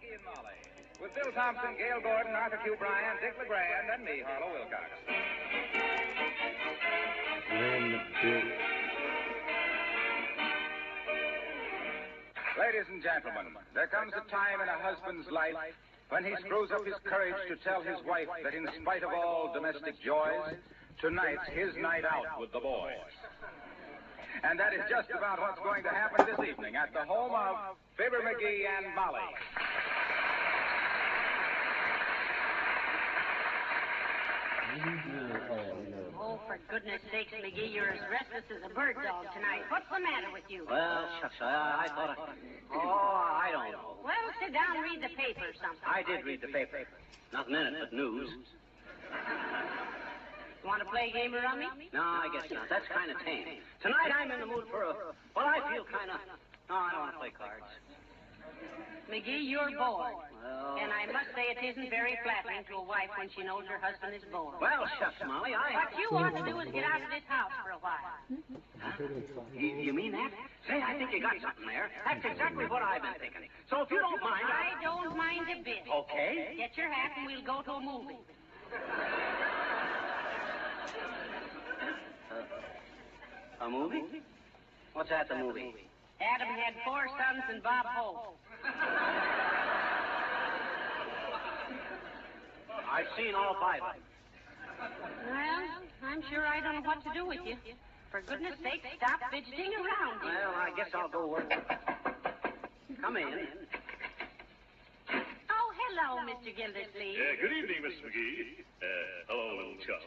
McGee and Molly, with Bill Thompson, Gail Gordon, Arthur Q. Bryan, Dick LeGrand, and me, Harlow Wilcox. Ladies and gentlemen, there comes a time in a husband's life when he screws up his courage to tell his wife that in spite of all domestic joys, tonight's his night out with the boys. And that is just about what's going to happen this evening at the home of Fibber McGee and Molly. Oh, for goodness sakes, McGee, you're as restless as a bird dog tonight. What's the matter with you? Well, shucks, I thought I don't know. Well, sit down and read the paper or something. I did read the paper. Nothing in it but news. Want to play a game of rummy? No, I guess not. That's kind of tame. Tonight I'm in the mood for well, I feel kind of... No, I don't want to play cards. McGee, you're bored. Well... And I must say it isn't very flattering to a wife when she knows her husband is bored. Well, shucks, Molly, What you ought to do is get out of this house for a while. Huh? You mean that? Say, I think you got something there. That's exactly what I've been thinking. So if you don't mind... I don't mind a bit. Okay. Get your hat and we'll go to a movie. A movie? What's that, the movie? Adam had 4 sons and Bob Hope. I've seen all 5 of them. Well, I'm sure I don't know what to do with you. For goodness sake, stop fidgeting around here. Well, I guess I'll go work. Come in. Oh, hello, Mr. Gildersleeve. Good evening, Mrs. McGee. Hello, little chum.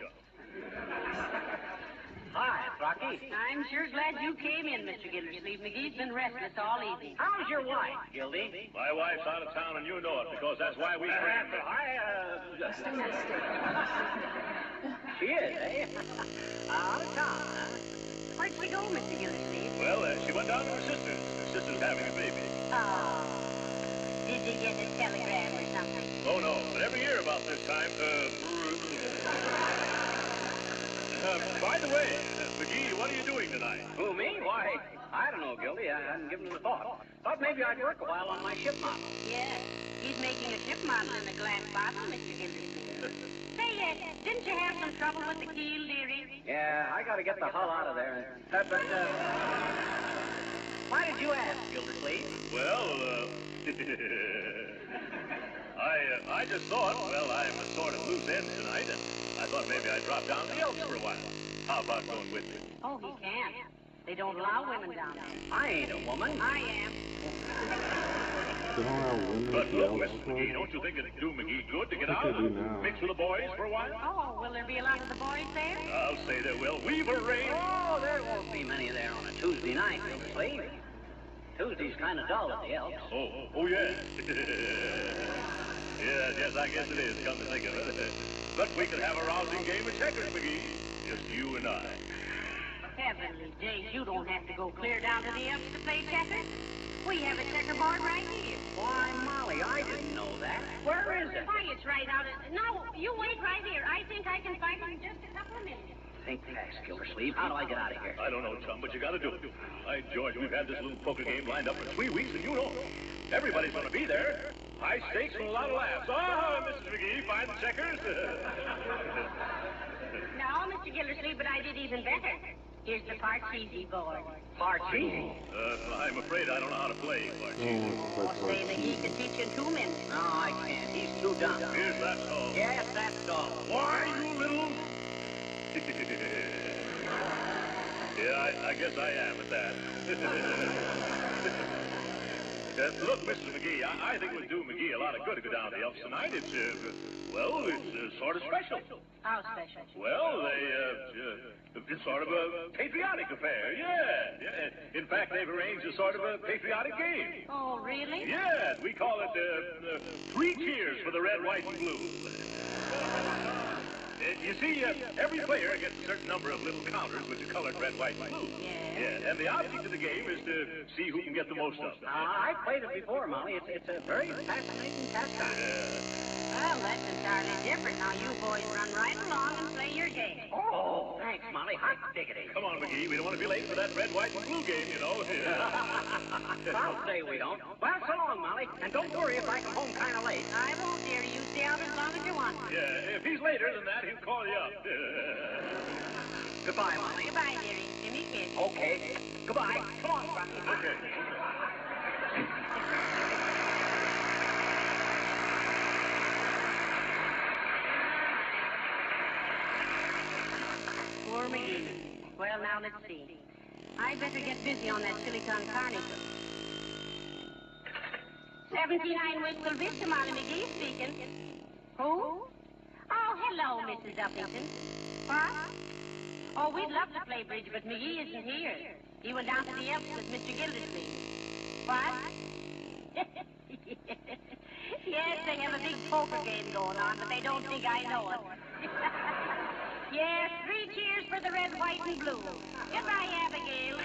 Hi, Rocky. I'm sure glad you came in, Mr. Gildersleeve. McGee's been restless all evening. How's your wife, Gildy? My wife's out of town, and you know it, because that's why we friends. She is, eh? Out of town, huh? Where'd she go, Mr. Gildersleeve? Well, she went down to her sister's. Her sister's having a baby. Oh. Did you get a telegram or something? Oh, no. But every year about this time, by the way, McGee, what are you doing tonight? Who, me? Why, I don't know, Gildy. I hadn't given it a thought. Thought maybe I'd work a while on my ship model. Yeah. He's making a ship model in a glass bottle, Mr. Gildersleeve. Say, didn't you have some trouble with the keel, dearie? Yeah, I gotta get the hull out of there. Why did you ask, Gildersleeve? Well, I just thought, well, I'm sort of loose ends tonight, and I thought maybe I'd drop down to the Elks for a while. How about going with me? Oh, he can't. They don't allow women down there. I ain't a woman. I am. But look, Mrs. McGee, don't you think it'd do McGee good to get out and mix with the boys for a while? Oh, will there be a lot of the boys there? I'll say there will. We've arranged... Oh, there won't be many there on a Tuesday night, Gildersleeve. Tuesday's kind of dull at the Elks. Oh, yeah. Yes, I guess it is, come to think of it. But we could have a rousing game of checkers, McGee. Just you and I. Heavenly days, you don't have to go clear down to the Elks to play checkers. We have a checkerboard right here. Why, Molly, I didn't know that. Where is it? Why, it's right out of... No, you wait right here. I think I can find it in just a couple of minutes. Think fast, Gildersleeve. How do I get out of here? I don't know, chum, but you gotta do it. By George, we've had this little poker game lined up for 3 weeks, and you know everybody's gonna be there. High stakes and a lot of laughs. Oh, Mrs. McGee, find the checkers. No, Mr. Gildersleeve, but I did even better. Here's the Parcheesi board. Parcheesi? I'm afraid I don't know how to play Parcheesi. Oh, say that he can teach you in 2 minutes. No, I can't. He's too dumb. Here's that all. Yes, that's all. Why, you little... Yeah, I guess I am at that. Look, Mrs. McGee, I think it would do McGee a lot of good to go down to the Elks tonight. It's, it's sort of special. How special? Well, it's sort of a patriotic affair, yeah. In fact, they've arranged a sort of a patriotic game. Oh, really? Yes, we call it 3 cheers for the red, white, and blue. You see, every player gets a certain number of little counters which are colored red, white, and blue. Yeah. And the object of the game is to see who can get the most of them. I've played it before, Molly. It's a very fascinating pastime. Well, that's entirely different. Now, you boys run right along and play your game. Oh, thanks, Molly. Hot diggity. Come on, McGee. We don't want to be late for that red, white, and blue game, you know. I'll say we don't. Well, so long, Molly. And don't worry if I come home kind of late. I won't, dear. You stay out as long as you want. Yeah, if he's later than that, he'll call you up. Goodbye, Molly. Goodbye, dearie. Give me a kiss. Okay. Goodbye. Come on, Frankie. Okay. Poor McGee. Well, now, let's see. I'd better get busy on that silicon carnival. 79 Wistful Vista, Molly McGee speaking. Who? Oh, hello, Mrs. Uppington. What? Oh, we'd love to play bridge, but McGee isn't here. He went down to the Elks with Mr. Gildersleeve. What? Yes, they have a big poker game going on, but they don't think I know it. Yes, 3 cheers for the red, white, and blue. Goodbye, Abigail.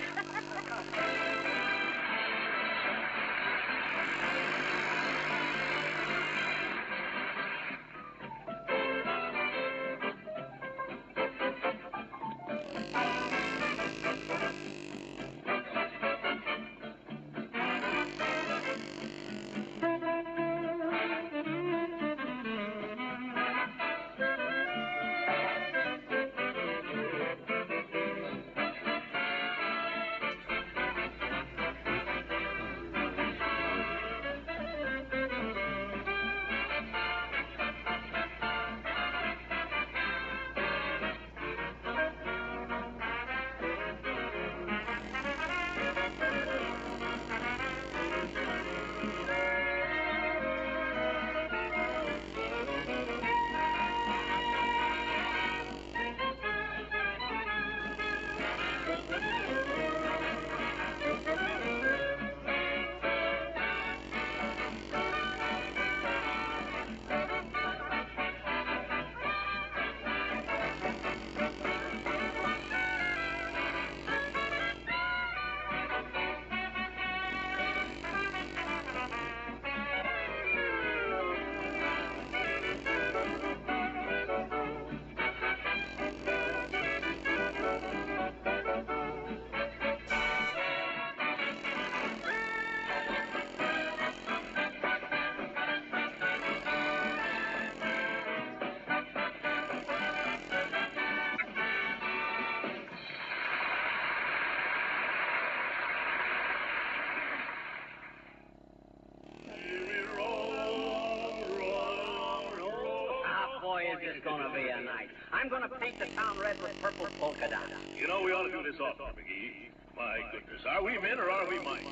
I'm going to paint the town red with purple polka dots. You know, we ought to do this often, McGee. My goodness, are we men or are we mice?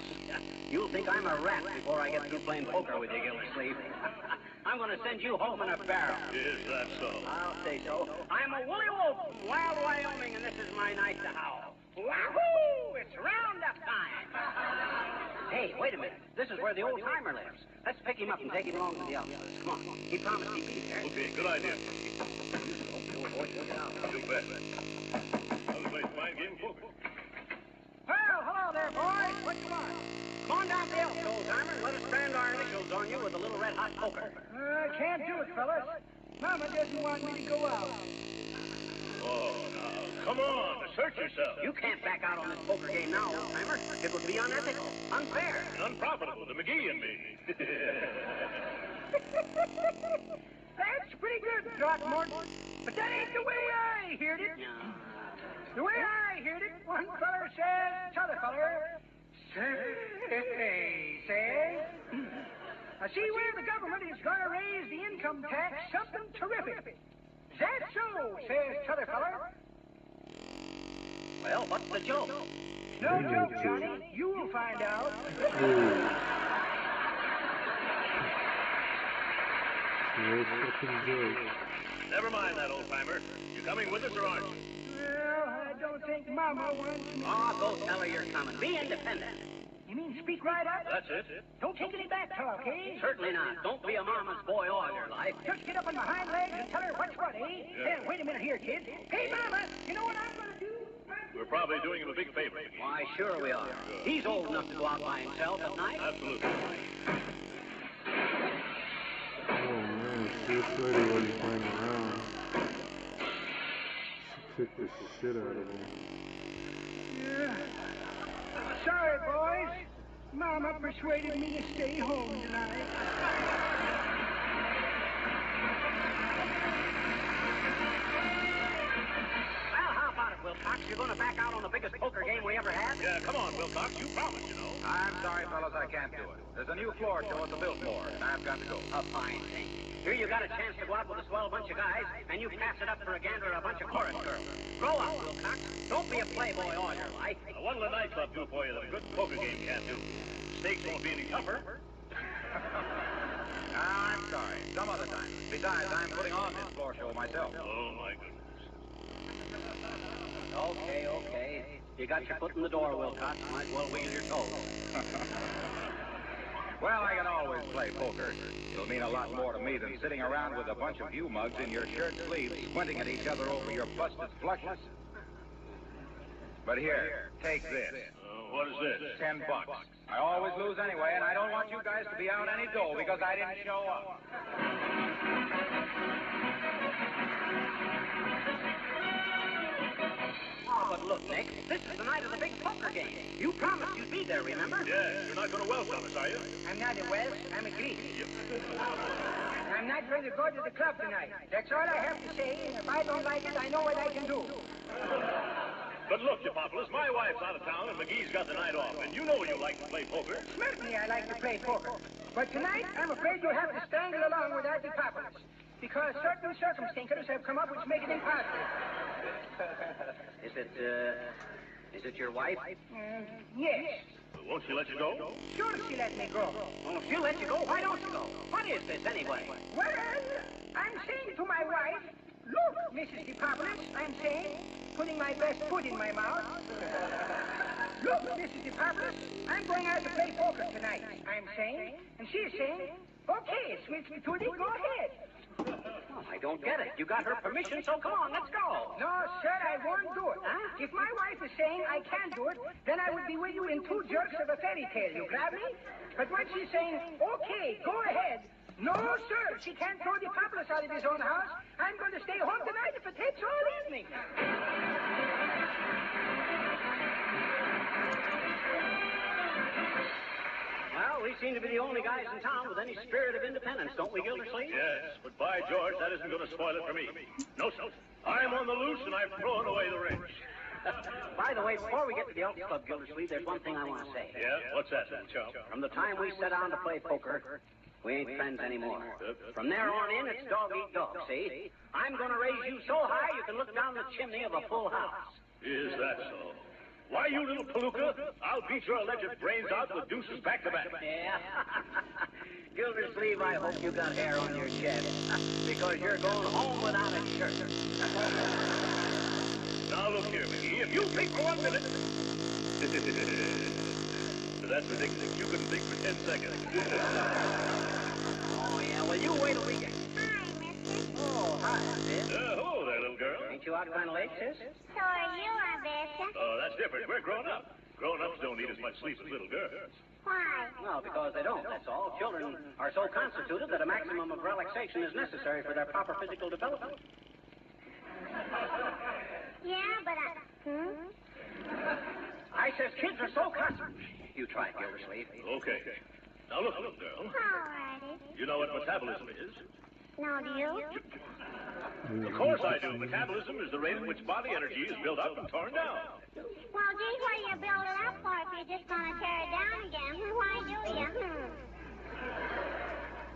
You'll think I'm a rat before I get through playing poker with you, Gildersleeve. I'm going to send you home in a barrel. Is that so? I'll say so. I'm a woolly wolf from wild Wyoming, and this is my night to howl. Wahoo! It's roundup time! Hey, wait a minute. This is where the old-timer lives. Let's pick him up and take him along to the office. Come on. He promised he'd be there. Okay, good idea. Look out. You bet. That was a fine game of poker. Well, hello there, boys. What you want? Come on down to the Elks, old-timer, and let us brand our initials on you with a little red-hot poker. Can't do it, fellas. Mama doesn't want me to go out. Oh, now, come on, assert yourself. You can't back out on this poker game now, old-timer. It would be unethical, unfair. And unprofitable to McGee and me. That's pretty good, Throckmorton. But that ain't the way I heard it. The way I heard it, one feller says, t'other feller says, I see where the government is going to raise the income tax something terrific. Is that so, says t'other feller. Well, what's the joke? No joke, Johnny. You'll find out. Never mind that, old-timer. You coming with us or aren't you? Well, I don't think Mama wants me. Oh, go tell her you're coming. Be independent. You mean speak right up? That's it. Don't take any back talk, eh? Certainly not. Don't be a mama's boy all your life. Just get up on my hind legs and tell her what's what, eh? Yeah. Wait a minute here, kid. Hey, Mama, you know what I'm going to do? We're probably doing him a big favor, McGee. Why, sure we are. He's old enough to go out by himself at night. Absolutely. Oh man, 2:30 while you're playing around. Kick the shit out of him. Yeah. Sorry, boys. Mama persuaded me to stay home tonight. Well, how about it, Wilcox? You're going to back out on the biggest poker game we ever had? Yeah, come on, Wilcox. You promised, you know. I'm sorry, fellas, I can't do it. There's a new floor show at the Biltmore, and I've got to go. A fine thing. Here you got a chance to go out with a swell bunch of guys, and you pass it up for a gander of a bunch of chorus girls. Grow up, Wilcox. Don't be a playboy all your life. What'll a nightclub do for you that a good poker game can't do? Stakes won't be any tougher. I'm sorry. Some other time. Besides, I'm putting on this floor show myself. Oh, my goodness. Okay. You got your foot in the door, Wilcox. Might as well wiggle your toes. Well, I can always play poker. It'll mean a lot more to me than sitting around with a bunch of you mugs in your shirt sleeves squinting at each other over your busted flushes. But here, take this. What is this? $10. I always lose anyway, and I don't want you guys to be out any dough because I didn't show up. Oh, but look, Nick, this is the night of the big poker game. You promised you'd be there, remember? Yeah, you're not going to welcome us, are you? I'm not a Welsh, I'm a Greek. I'm not going to go to the club tonight. That's all I have to say, and if I don't like it, I know what I can do. But look, Yipopolis, my wife's out of town and McGee's got the night off, and you know you like to play poker. Certainly I like to play poker. But tonight, I'm afraid you'll have to strangle along with that Yipopolis. Because certain circumstances have come up which make it impossible. Is it your wife? Yes. Won't she let you go? Sure she let me go. Well, if she'll let you go, why don't you go? What is this, anyway? Well, I'm saying to my wife, look, Mrs. Yipopolis, I'm saying, putting my best foot in my mouth. Look, Mrs. Yipopolis, I'm going out to play poker tonight, I'm saying. And she's saying, okay, sweet Tootie, go ahead. Oh, I don't get it. You got her permission, so come on, let's go. No, sir, I won't do it. Huh? If my wife is saying I can't do it, then I would be with you in 2 jerks of a fairy tale. You grab me? But when she's saying, okay, go ahead. No, sir, she can't throw the Yipopolis out of his own house. I'm going to stay home tonight if it takes all evening. Well, we seem to be the only guys in town with any spirit of independence, don't we, Gildersleeve? Yes, but by George, that isn't going to spoil it for me. No, sir. I'm on the loose and I've thrown away the wrench. By the way, before we get to the Elks Club, Gildersleeve, there's one thing I want to say. Yeah? What's that, little chump? From the time we sat down to play poker, we ain't friends anymore. From there on in, it's dog eat dog, see? I'm going to raise you so high you can look down the chimney of a full house. Is that so? Why, you little palooka, I'll beat your alleged brains out with deuces back to back. Yeah. Gildersleeve, I hope you got hair on your chest, because you're going home without a shirt. Now, look here, McGee, if you think for 1 minute... That's ridiculous. You couldn't think for 10 seconds. Oh, yeah, well, you wait till we get... Hi, mister. Oh, hi, sis. Hello there, little girl. Ain't you out kind of late, sis? So are you, I betcha. Oh, that's different. We're grown up. Grown-ups don't need as much sleep as little girls. Why? Well, because they don't, that's all. Children are so constituted that a maximum of relaxation is necessary for their proper physical development. Yeah, but I says kids are so constituted. You try it, Gildersleeve. Okay. Now, look, little girl. Alrighty. You know what metabolism is? No, do you? Of course I do. Metabolism is the rate at which body energy is built up and torn down. Well, gee, what do you build it up for if you're just going to tear it down again? Why do you?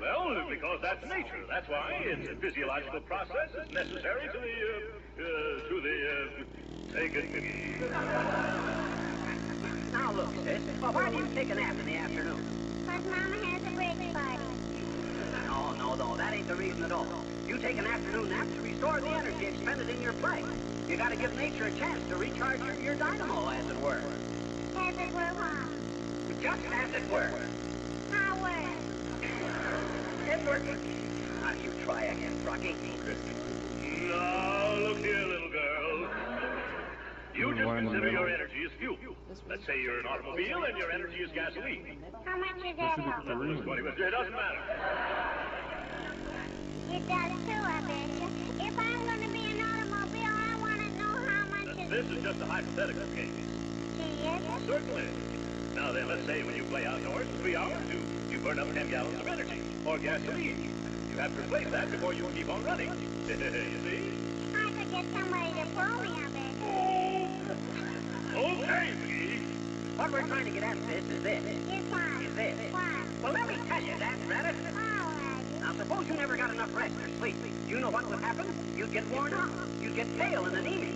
Well, because that's nature. That's why it's a physiological process. It's necessary to the take it, McGee. Now, look, sis. Well, why do you take a nap in the afternoon? Because Mama has a bridge party. No, that ain't the reason at all. You take an afternoon nap to restore the energy expended in your play. You gotta give nature a chance to recharge your dynamo, as it were. As it were what? Just as it were. How were? It worked. Now, you try again, Rocky. Now, look here, little girl. You just consider your energy as fuel. Let's say you're an automobile and your energy is gasoline. How much is that help? It doesn't matter. It does too, I betcha. If I'm going to be an automobile, I want to know This is just a hypothetical case. Certainly. Now then, let's say when you play outdoors for 3 hours, you burn up 10 gallons of energy, or gasoline. You have to replace that before you keep on running. You see? I could get somebody to pull me, I bet. Okay, McGee. What we're trying to get at this is this. Is what? Is this. What? Well, let me tell you, Dan Rabbit. All right. Now, suppose you never got enough rest or sleep. Do you know what would happen? You'd get worn out. You'd get pale and anemic.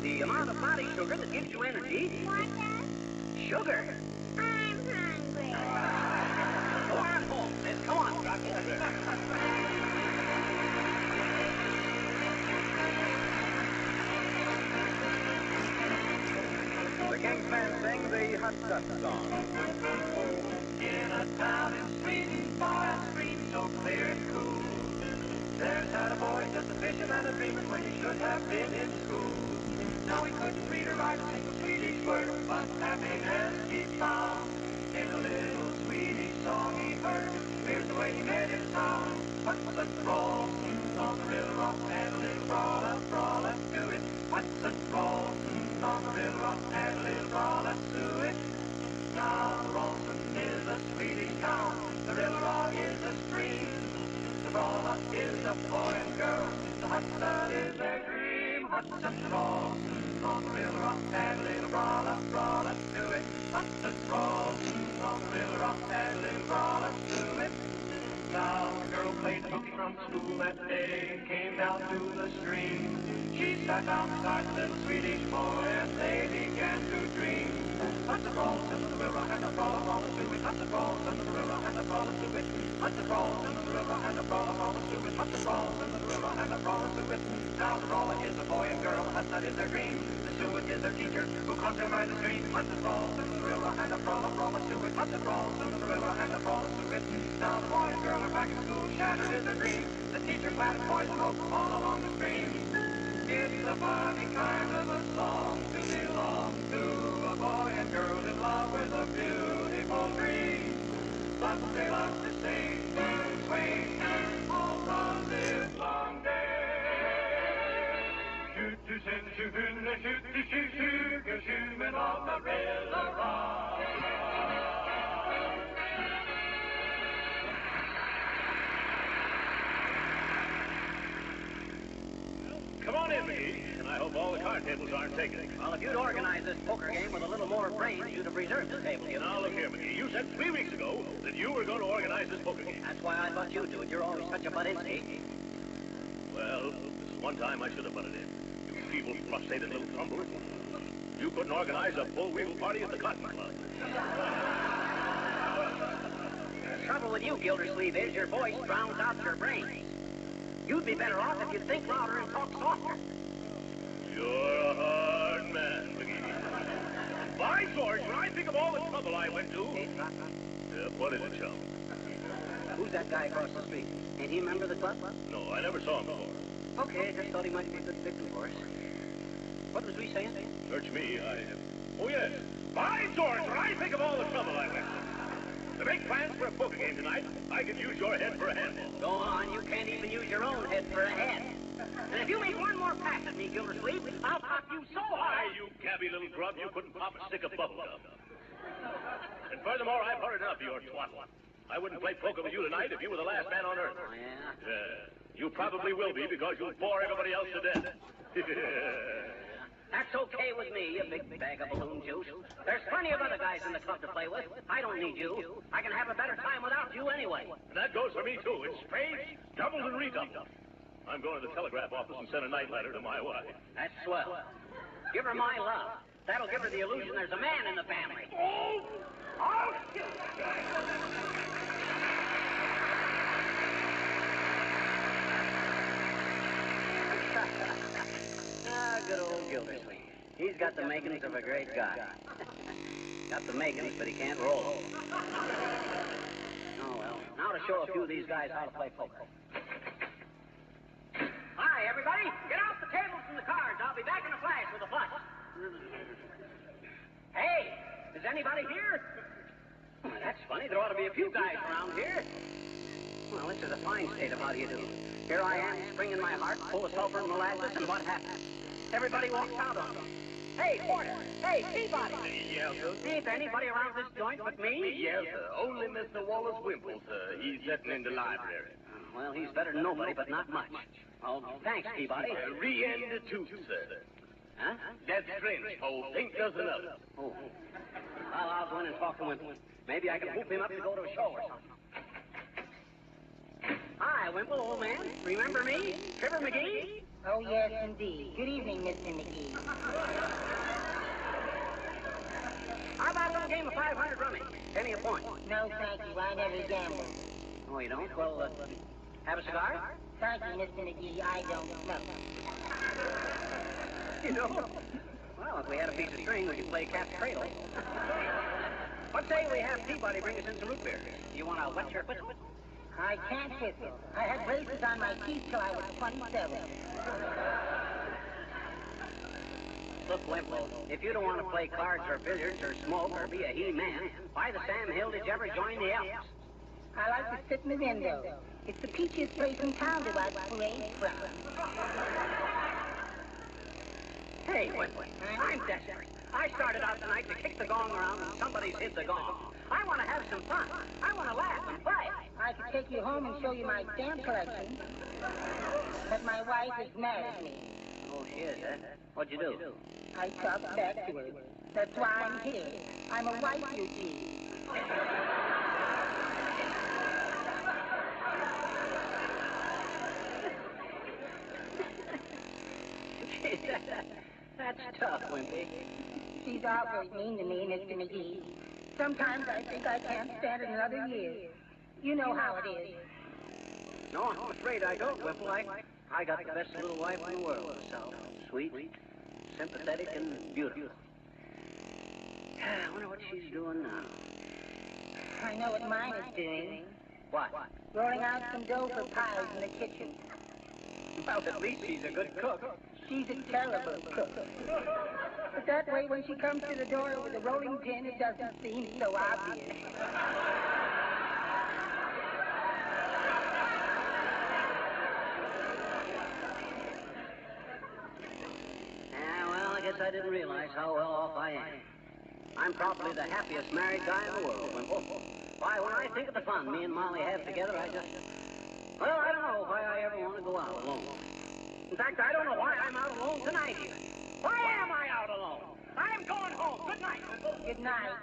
The amount of body sugar that gives you energy... What does? Sugar. I'm hungry. Go on home, Miss. Come on, Rocky. The Kingsmen sing the Hot Sun song. In a town in Sweden, by a stream so clear and cool, there sat a boy just a fishing and a dreaming when he should have been in school. Now he couldn't read or write a single Swedish word, but happiness he found in a little Swedish song he heard. Here's the way he made it sound. What's the troll on the river rock and a little brawl up to it? What's the troll on the river rock and a little brawl up to it? Now Rawson is a Swedish town, the river rock is a stream, the brawl up is a boy and girl, the Hudson is their dream. Hudson Rawson on the river rock and a little brawl up to it. Hudson Rawson on the river rock and a little brawl up to it. Now the girl played hooky from school that day and came down to the stream. She sat down beside the little Swedish boy and they began to dream. Hut the crawls into the river and the brawl all to it. Hut the crawls into the river and the brawl to it. Hut the crawls into the river and the brawl all to it. Hut the crawls into the river and the brawl to it. Now the brawler is a boy and girl, hut that is their dream. The Stewart is their teacher who comes them by the stream. Hut the crawls into the river and the brawl to it. Hut the crawls into the river and the brawl to it. Now the boy and girl are back in school, shattered is their dream. The teacher glad boys smoke all along the stream. It's a funny kind of a song to belong to a boy and girl in love with a beautiful dream. But they love to sing and swing all the livelong day. Shoot to send to hunde, shoot to shoot, tjuven av the river rock. Come on in, McGee, and I hope all the card tables aren't taken. Well, if you'd organized this poker game with a little more brains, you'd have reserved the table. Now, look here, McGee. You said 3 weeks ago that you were going to organize this poker game. That's why I thought you'd do it. You're always such a butt in, see? Well, this is one time I should have butted in. You feeble, frustrated little tumbler. You couldn't organize a bull weevil party at the Cotton Club. The trouble with you, Gildersleeve, is your voice drowns out your brains. You'd be better off if you'd think louder and talk softer. You're a hard man, McGee. By George, when I think of all the trouble I went to... what is it, chum? Who's that guy across the street? Ain't he a member of the club? No, I never saw him before. Okay, just thought he might be a good victim for us. What was we saying? Search me, Oh, yes. By George, when I think of all the trouble I went to... To make plans for a poker game tonight, I could use your head for a handball. Go on, you can't even use your own head for a head. And if you make one more pass at me, Gildersleeve, I'll pop you so Why, hard. you gabby little grub, you couldn't pop a stick of bubble gum. And furthermore, I've heard enough of your twaddle. I wouldn't play poker with you tonight if you were the last man on earth. Oh, yeah? Yeah. You probably will be because you'll bore everybody else to death. That's okay with me, you big bag of balloon juice. There's plenty of other guys in the club to play with. I don't need you. I can have a better time without you anyway. And that goes for me, too. It's spades, doubles, and redoubles. I'm going to the telegraph office and send a night letter to my wife. That's swell. Give her my love. That'll give her the illusion there's a man in the family. Good old Gildersleeve. He's got the makings of a great guy. Got the makings, but he can't roll. Oh, well. Now to show a few of these guys how to play poker. Hi, everybody. Get off the tables and the cards. I'll be back in a flash with a flush. Hey, is anybody here? Well, that's funny. There ought to be a few guys around here. Well, this is a fine state of how do you do. Here I am, spring in my heart, full of sulfur and molasses, and what happens? Everybody walks out on me. Hey, Porter. Hey, Peabody. Yes, sir. Ain't there anybody around this joint but me? Yes, sir. Only Mr. Wallace Wimple, sir. He's sitting in the library. Well, he's better than nobody, but not much. Oh, thanks, Peabody. Re-end the tooth, sir. Huh? That's French, oh, think dozen of it. Oh. Well, I'll go in and talk to Wimple. Maybe I can whoop him up to go to a show or something. Hi, Wimple, old man. Remember me? Fibber McGee? Oh, yes, indeed. Good evening, Mr. McGee. How about a little game of 500 rummy? Penny a point. No, thank you. I never gamble. Oh, you don't? Well, have a cigar? Thank you, Mr. McGee. I don't smoke. You know? Well, if we had a piece of string, we could play cat's cradle. What say we have Peabody bring us in some root beer? You want to wet your whistle? I can't whistle. I had braces on my teeth till I was 27. Look, Wimple, if you don't want to play cards or billiards or smoke or be a he-man, why the Sam Hill did you ever join the Elks? I like to sit in the window. It's the peachiest place in town to watch parades from. Hey, Wimple, I'm desperate. I started out tonight to kick the gong around and somebody's hit the gong. I want to have some fun. I want to laugh and play. I could take you home and show you my stamp collection. But my wife has married me. Oh, she is, huh? What'd you do? I talked back to her. That's why I'm here. I'm a wife, you see. That's tough, Wimpy. She's awfully mean to me, Mr. McGee. Sometimes I think I can't stand it another year. You know how it is. No, I'm afraid I don't, Wimple. I got the best little wife in the world, myself. Sweet, sympathetic, and beautiful. I wonder what she's doing now. I know what mine is doing. What? Rolling out some dough for pies in the kitchen. Well, at least she's a good cook. She's a terrible cook. But that way, when she comes to the door with a rolling pin, it doesn't seem so obvious. Well, I guess I didn't realize how well off I am. I'm probably the happiest married guy in the world, Wimple. Why, when I think of the fun me and Molly have together, I don't know why I ever want to go out alone. In fact, I don't know why I'm out alone tonight either. Why am I out alone? I'm going home. Good night, Wimple. Good night.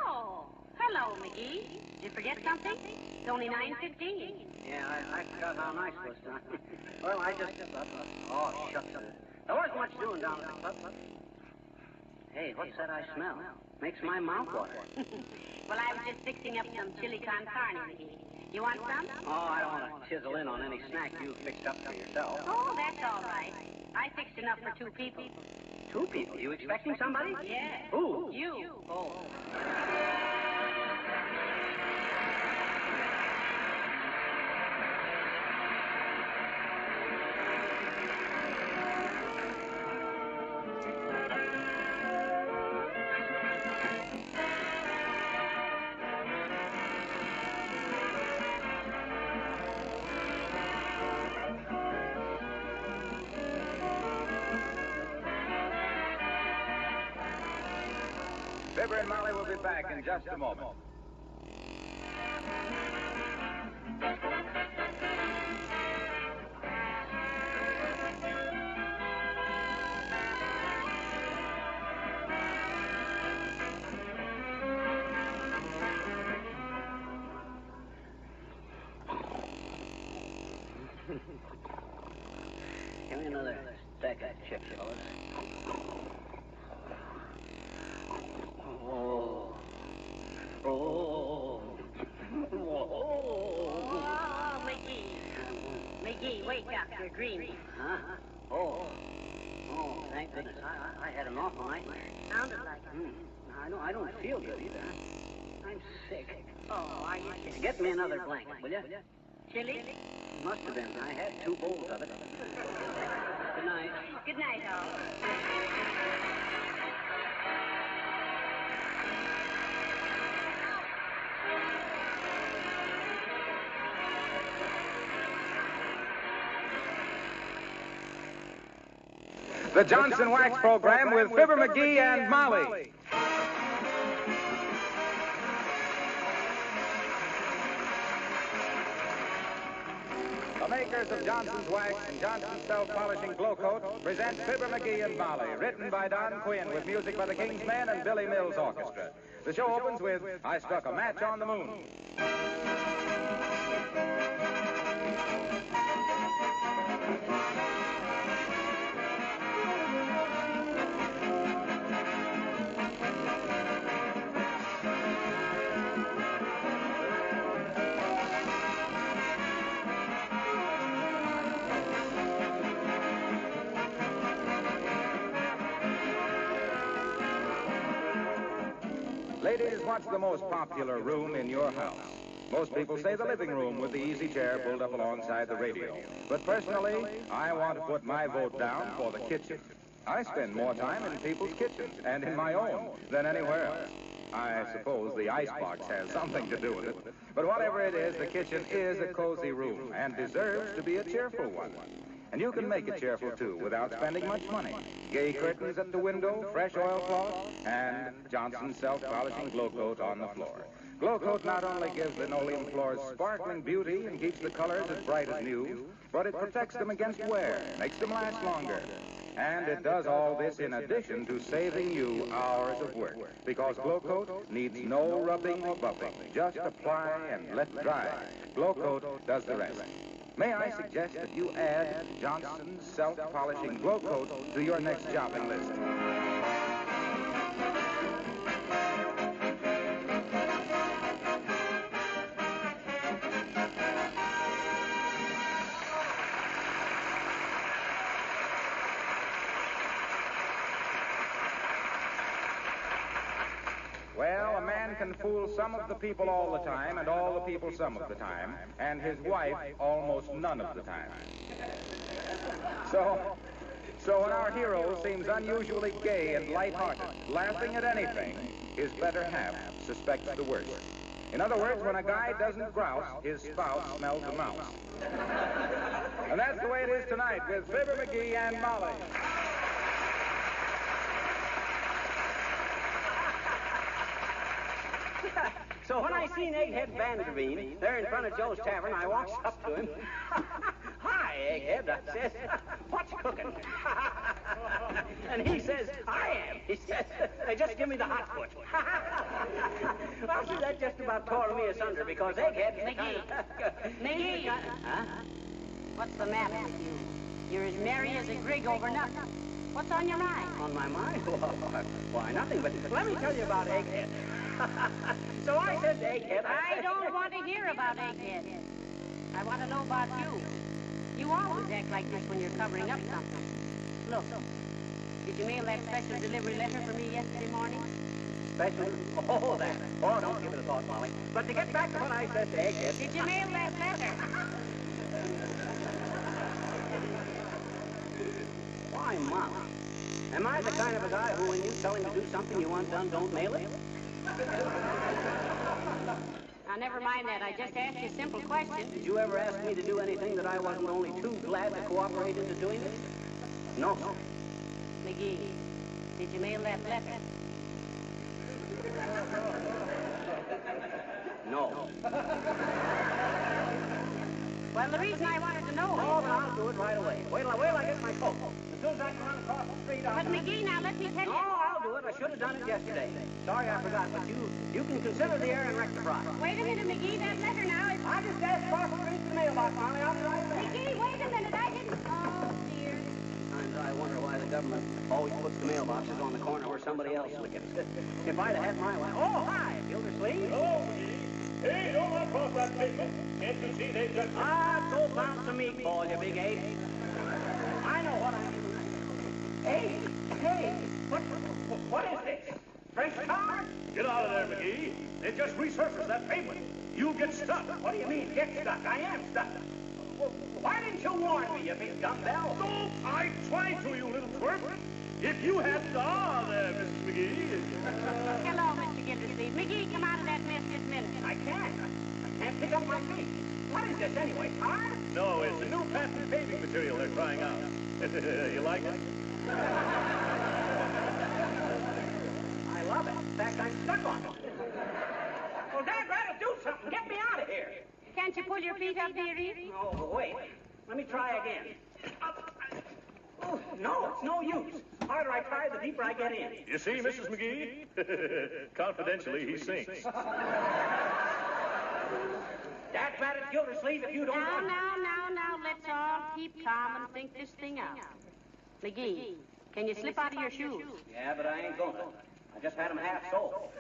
Oh, hello, McGee. Did you forget something? It's only 9:15. Yeah, I forgot how nice it was tonight. Well, I just... oh, shucks. There wasn't much doing down at the club. Hey, what's that I smell? Makes my mouth water. Well, I was just fixing up some chili con carne, McGee. You want some? Oh, I don't want to chisel in on any snack you fixed up for yourself. Oh, that's all right. I fixed enough for 2 people. 2 people? You expecting somebody? Yeah. Who? You. Oh. Fibber and Molly will be back in just a moment. Give me another stack of chips, fellas. Oh. Oh. Oh, McGee. McGee, wake up. You're dreaming. Huh? Oh. Oh, thank goodness. I had an awful nightmare. Sounded like it. I don't feel good either. I'm sick. Oh, are you sick? Get me another blanket, will you? Chili? Must have been. I had 2 bowls of it. Good night. Good night, all. the Johnson Wax Program with Fibber McGee and Molly. The makers of Johnson's Wax and Johnson's Self-Polishing Glow Coat present Fibber McGee and Molly, written by Don Quinn with music by the King's Men and Billy Mills Orchestra. The show opens with I Struck a Match on the Moon. Ladies, what's the most popular room in your house? Most people say the living room with the easy chair pulled up alongside the radio. But personally, I want to put my vote down for the kitchen. I spend more time in people's kitchens and in my own than anywhere else. I suppose the icebox has something to do with it. But whatever it is, the kitchen is a cozy room and deserves to be a cheerful one. And you can make it cheerful, too, without spending much money. Gay curtains at the window, fresh oilcloth, and Johnson's Self-Polishing Glow Coat on the floor. Glow Coat not only gives linoleum floors sparkling beauty and keeps the colors as bright as new, but it protects them against wear, makes them last longer. And it does all this in addition to saving you hours of work, because Glow Coat needs no rubbing or buffing. Just apply and let dry. Glow Coat does the rest. May I suggest that you add Johnson's Self-Polishing Glow Coat to your next shopping list? Well, a man can fool some of the people all the time, and all the people some of the time, and his wife almost none of the time. So when our hero seems unusually gay and lighthearted, laughing at anything, his better half suspects the worst. In other words, when a guy doesn't grouse, his spouse smells a mouse. And that's the way it is tonight with Fibber McGee and Molly. So when I seen Egghead Vanderveen there in front of Joe's Tavern, I walks up to him. Hi, Egghead, I says. What's cooking? And he says, I am. He says, they just give me the hot foot. Well, see, that just about tore me asunder because Egghead... McGee! Huh? What's the matter with you? You're as merry as a grig over nothing. What's on your mind? On my mind? Why, nothing, but let me tell you about Egghead. So I said to Egghead... I don't want to hear about Egghead. I want to know about you. You always act like this when you're covering up something. Look, did you mail that special delivery letter for me yesterday morning? Special? Oh, that. Oh, don't give it a thought, Molly. But to get back to what I said to Egghead... Did you mail that letter? Why, Molly? Am I the kind of a guy who, when you tell him to do something you want done, don't mail it? Now, never mind that. I just asked you a simple question. Did you ever ask me to do anything that I wasn't only too glad to cooperate into doing it? No. McGee, did you mail that letter? No. Well, the reason I wanted to know... Oh, but I'll do it right away. Wait till I get my coat. As soon as I can run across the street, I'll... But, McGee, now, let me tell you... No, I'll do it. I should have done it yesterday. Sorry I forgot, but you can consider the errand rectified. Wait a minute, McGee, that letter now is... I just asked across the street to the mailbox, Molly. I'll be right back. McGee, wait a minute. I didn't... Oh, dear. Sometimes I wonder why the government always puts the mailboxes on the corner where somebody else lives. If I'd have had my way... Oh, hi, Gildersleeve. Hello, hey, don't run across that pavement. Can't you see they just... Ah, go bounce a meatball, you big ape. I know what I mean. Hey, what is this? French car? Get out of there, McGee. They just resurfaced that pavement. You'll get stuck. What do you mean, get stuck? I am stuck. Well, why didn't you warn me, you big dumbbell? No, I tried to, you little twerp. If you hadn't... Ah, there, Mrs. McGee. Hello, Mr. Gildersleeve. McGee, come out of that mess this minute. I can't pick up my feet. What is this anyway, tar? No, it's a new patent paving material they're trying out. You like it? I love it. In fact, I'm stuck on it. Well, Dad, rather do something. Get me out of here. Can't you pull your feet up, dearie? Oh, wait. Let me try again. Oh, no, it's no use. The harder I try, the deeper I get in. You see, Mrs. McGee? Confidentially, he sinks. Dad's mad at Gildersleeve if you don't want... Now, let's all keep calm and think this thing out. McGee, can you slip out of your shoes? Yeah, but I ain't gonna. I just had them half soled.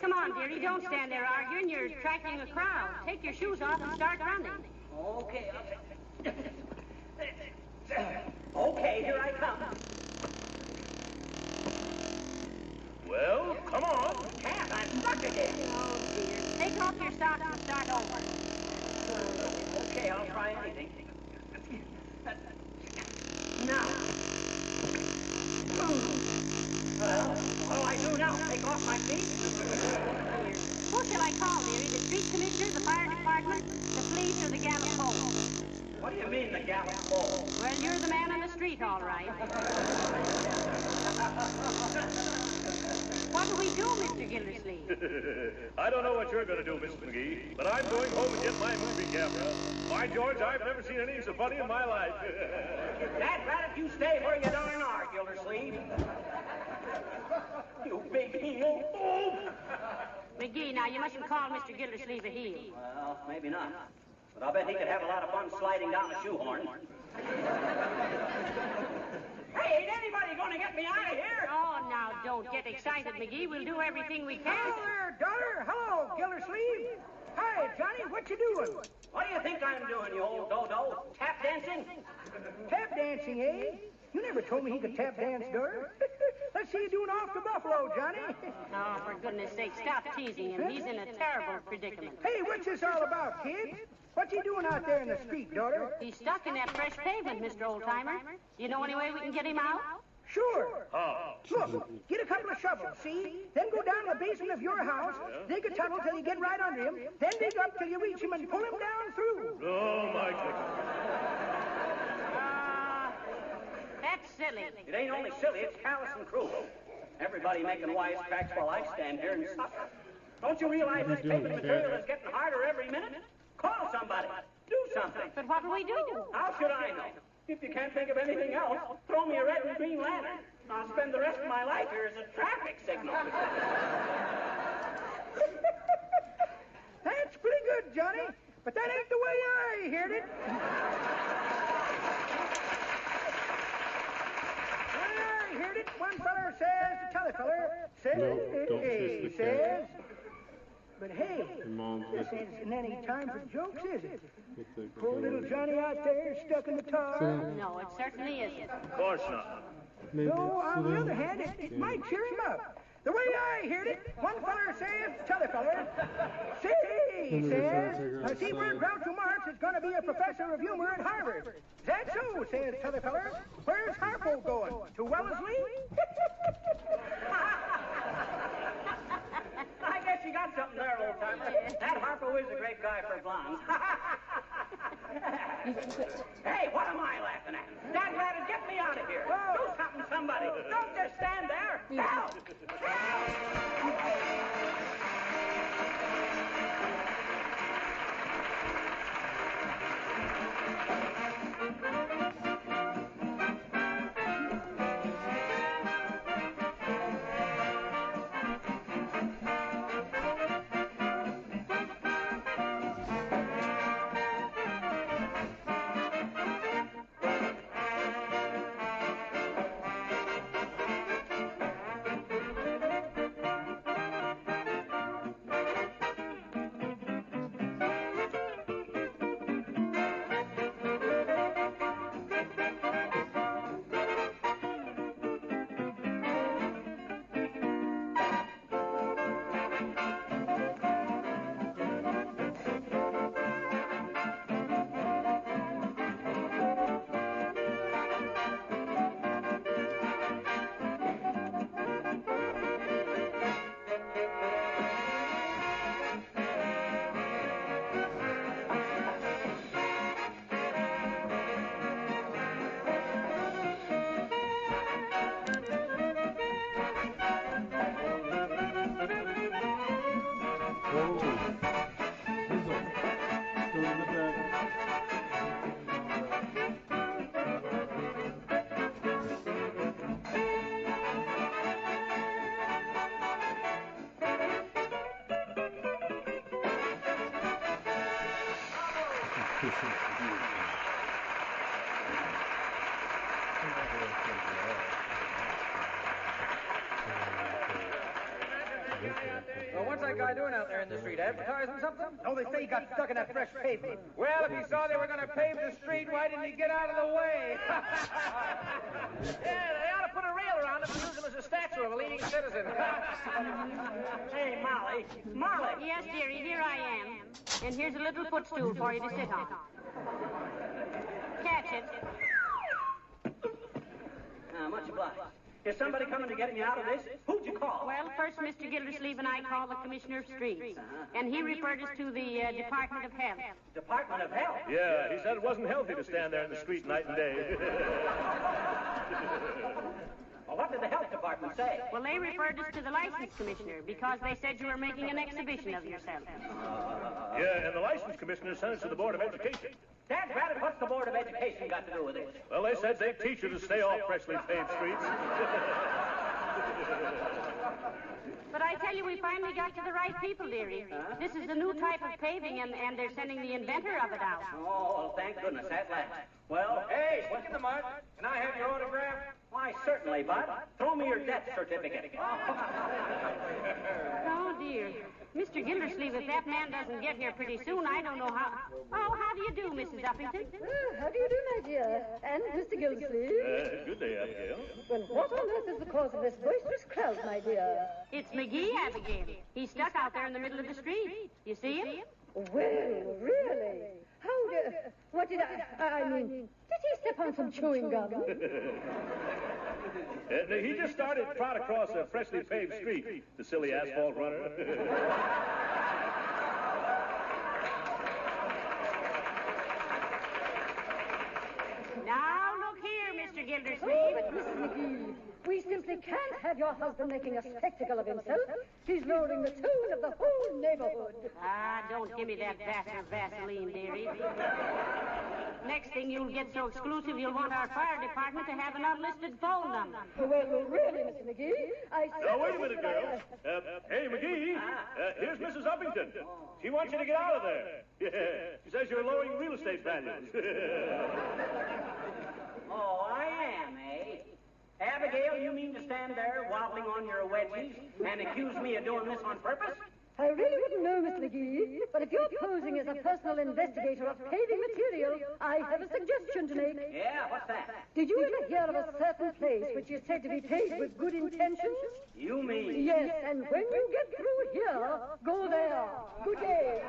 Come on, dearie, don't stand there arguing. You're attracting a crowd. Take your shoes off and start running. Okay, okay, here I come. Well, come on. Can't, I'm stuck again. Oh, dear. Take off your socks and start over. Okay, I'll try anything. Now. Well, what do I do now? Take off my feet? Who shall I call, dearie? The street commissioner, the fire department, the police, or the gallant pole? What do you mean, the gallant pole? Well, you're the man on the street, all right. What'll we do, Mr. Gildersleeve? I don't know what you're going to do, Mrs. McGee, but I'm going home and get my movie camera. By George, I've never seen anything so funny in my life. Dad, rather you stay where you darn are, Gildersleeve. You big heel. McGee, now, you mustn't call Mr. Gildersleeve a heel. Well, maybe not. But I'll bet he could have a lot of fun sliding down a shoehorn. Hey, ain't anybody going to get me out of here? Oh, now, don't get excited, McGee. We'll do everything we can. Hello there, daughter. Hello, Gildersleeve. Hi, Johnny. What you doing? What do you think I'm doing, you old dodo? Tap dancing? Tap dancing, eh? You never told me he could tap dance, daughter. Let's see you doing off the buffalo, Johnny. Oh, for goodness sake, stop teasing him. He's in a terrible predicament. Hey, what's this all about, kids? What's he doing out there in the street, daughter? He's stuck in that fresh pavement, Mr. Oldtimer. You know any way we can get him out? Sure. Oh. Look, get a couple of shovels, see? Then go down to the basement of your house, dig a tunnel till you get right under him, then dig up till you reach him and pull him down through. Oh, my goodness. That's silly. It ain't only silly, it's callous and cruel. Everybody making wisecracks while I stand here and suffer. Don't you realize this paving material is getting harder every minute? Call somebody. Do something. But what will we do? How should I know? If you can't think of anything else, throw me a red and green lantern. I'll spend the rest of my life here as a traffic signal. That's pretty good, Johnny. But that ain't the way I heard it. I heard it. One feller says to t'other feller, says. But hey, this isn't any time for jokes, is it? Poor little Johnny out there stuck in the tar. No, it certainly isn't. Of course not. No, on the other hand, it might cheer him up. The way I heard it, one feller says to t'other feller, say, says, Seabird Groucho Marx is going to be a professor of humor at Harvard. Is that so, says t'other feller? Where's Harpo going? To Wellesley? I guess you got something there, old timer. That Harpo is a great guy for blondes. Hey, what am I laughing at? Dad, rather get me out of here. Do something, somebody. Don't just stand there. Help! Well, what's that guy doing out there in the street? Advertising something? Oh, they say he got stuck in that fresh pavement. Well, if he saw they were going to pave the street, why didn't he get out of the way? Yeah, they ought to put a rail around him and use him as a statue of a leading citizen. Hey, Molly. Molly. Yes, dearie, here I am. And here's a little footstool for you to sit on. Catch it. Much obliged. Is somebody coming to get me out of this? Who'd you call? Well, first, Mr. Gildersleeve and I called the Commissioner of Streets. And he referred us to the Department of Health. Department of Health? Yeah, he said it wasn't healthy to stand there in the street night and day. Well, what did the health department say? Well, they referred us to the License Commissioner because they said you were making an exhibition of yourself. Yeah, and the license commissioner sent us to the Board of Education. Dad Rabbit, what's the Board of Education got to do with this? Well, they said they'd teach you to stay off freshly paved streets. But I tell you, we finally got to the right people, dearie. This is the new type of paving, and they're sending the inventor of it out. Oh, well, thank goodness, at last. Well, Hey, stick in the mud. Can I have your autograph? why, certainly, Bud. Throw me your death certificate. Oh, dear. Mr. Gildersleeve, if that man doesn't get here pretty soon, I don't know how... Oh, how do you do, Mrs. Uppington? How do you do, my dear? And Mr. Gildersleeve? Good day, Abigail. Well, what on earth is the cause of this boisterous crowd, my dear? It's McGee, Abigail. He's stuck out there in the middle of the street. You see him? Well, really? How did... What did I mean, did he step on some chewing gum? He just started trot across a freshly paved street, the silly asphalt runner. Now, look here, Mr. Oh, Gildersleeve. but Mrs. McGee, we simply can't have your husband making a spectacle of himself. He's lowering the tone of the whole neighborhood. Ah, don't give me that bastard Vaseline, dearie. Next thing you'll get so exclusive, you'll want our fire department to have an unlisted phone number. Well, really, Mr. McGee, I... Now, wait a minute, girls. Hey, McGee, here's Mrs. Uppington. She wants you to get out of there. Yeah, she says you're lowering real estate values. Oh, I am, eh? Abigail, you mean to stand there wobbling on your wedgies and accuse me of doing this on purpose? I really wouldn't know, Miss McGee, but if you're posing as a personal investigator of paving material, I have a suggestion to make. Yeah, what's that? Did you ever hear of a certain place which is said to be paved with good intentions? You mean... Yes, and when you get through here, go there. Good day.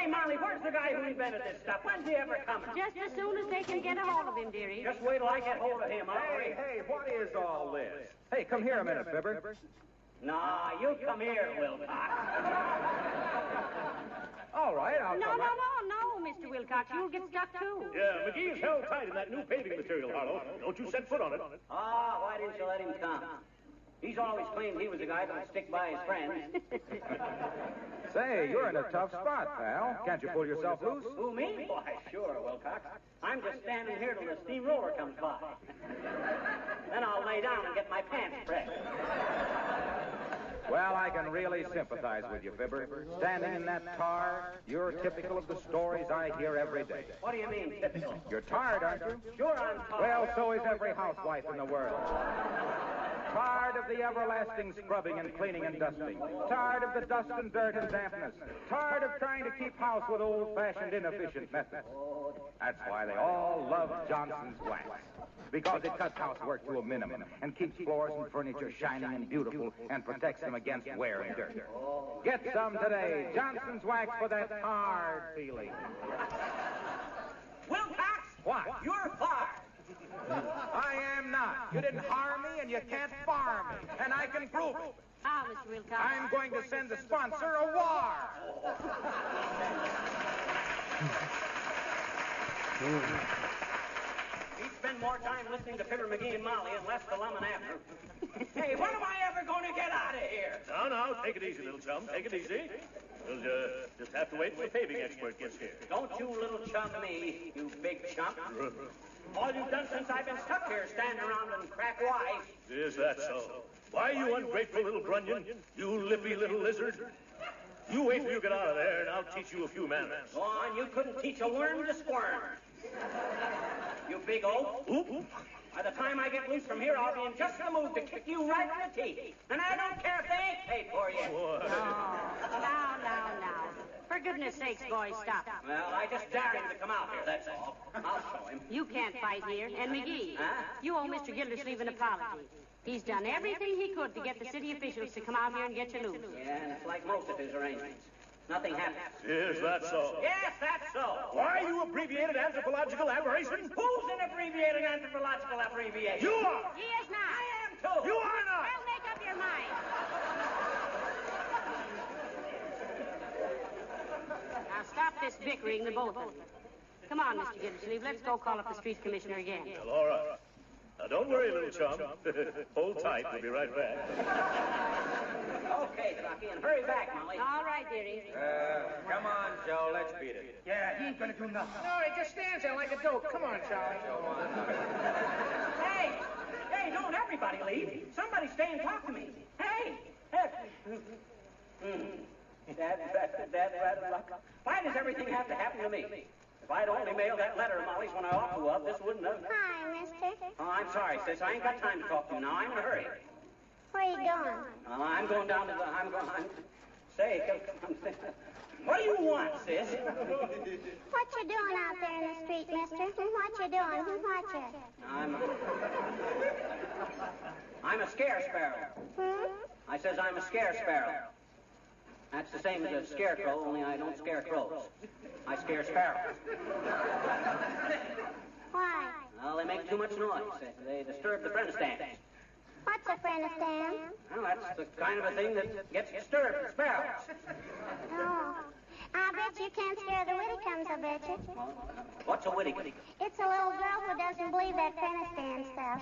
Hey, Molly, where's the guy who invented this stuff? When's he ever coming? Just as soon as they can get a hold of him, dearie. Just wait till I get hold of him. Hey, what is all this? Hey, come here a minute, Fibber. Nah, you come here, Wilcox. All right, I'll No, come no, out. no, Mr. Wilcox. You'll get stuck, too. Yeah, McGee is held tight in that new paving material, Harlow. Don't you set foot on it. Ah, why didn't you let him come? He's always claimed he was a guy that would stick by his friends. Say, you're in a tough spot, pal. Can't you pull yourself loose? Who, me? Why, sure, Wilcox. I'm just standing here till the steamroller comes by. Then I'll lay down and get my pants pressed. Well, I can really sympathize with you, Fibber. Standing in that tar, you're typical of the stories I hear every day. What do you mean, typical? You're tired, aren't you? Sure, I'm tired. Well, so is every housewife in the world. Tired of the everlasting scrubbing and cleaning and dusting. Tired of the dust and dirt and dampness. Tired of trying to keep house with old-fashioned, inefficient methods. That's why they all love Johnson's wax. Because it cuts housework to a minimum and keeps floors and furniture shining and beautiful and protects them against wear and dirt. Get some today. Johnson's wax for that hard feeling. Wilcox! What? You're fired. I am not. You didn't harm me and you can't farm me. And I can prove it. How, Mr. Wilcox? I'm going to send the sponsor a war. He'd spend more time listening to Fibber McGee and Molly and less to Lum and Abner. Hey, when am I ever going to get out of here? Now, take it easy, little chum. Take it easy. We'll just have to wait till the paving expert gets here. Don't you little chum me, you big chump. All you've done since I've been stuck here standing around and crack wise. Is that so? Why, you ungrateful little grunion, you lippy little lizard. You wait till you get out of there, and I'll teach you a few manners. Go on, you couldn't teach a worm to squirm. You big oaf. Oop. By the time I get loose from here, I'll be in just the mood to kick you right in the teeth. And I don't care if they ain't paid for you. What? Now. For goodness sakes, boys, stop. Well, I just dare him to come out here, that's all. I'll show him. You can't fight here. And McGee, Huh? you owe Mr. Gildersleeve an apology. He's done everything he could to get the city officials to come out here and get you loose. Yeah, and it's like most of his arrangements. Nothing happens. Is that so? Yes, that's so. Why, you abbreviated anthropological aberration? Who's an abbreviating anthropological abbreviation? You are! He is not. I am too. You are not! Well, make up your mind. Now stop this bickering, the both of you. Come on, Mr. Gildersleeve, let's go call up the street commissioner again. Well, all right. Now, don't worry, little chum. Hold tight. We'll be right back. Okay, Ducky, and hurry back, Molly. All right, dearie. Come on, Joe, let's beat it. Yeah, he ain't gonna do nothing. No, he just stands there like a dope. Come on, Charlie. Hey, don't everybody leave. Somebody stay and talk to me. Hey. Why does everything have to happen to me? If I'd only mailed that letter of Molly's when I ought to have, this wouldn't have... Hi, mister. Oh, I'm sorry, sis. I ain't got time to talk to you now. I'm in a hurry. Where are you going? I'm going down to the... Say, what do you want, sis? What you doing out there in the street, mister? What you doing? What you? I'm a scare sparrow. I says I'm a scare sparrow. That's the same as a scarecrow, only I don't scare crows. I scare sparrows. Why? Well, they make too much noise. They disturb the friend stands. What's a friend stand? Well, that's the kind of a thing that gets disturbed, sparrows. Oh. I bet you can't scare the Whittycombs, I bet you. What's a witty? It's a little girl who doesn't believe that friend stand stuff.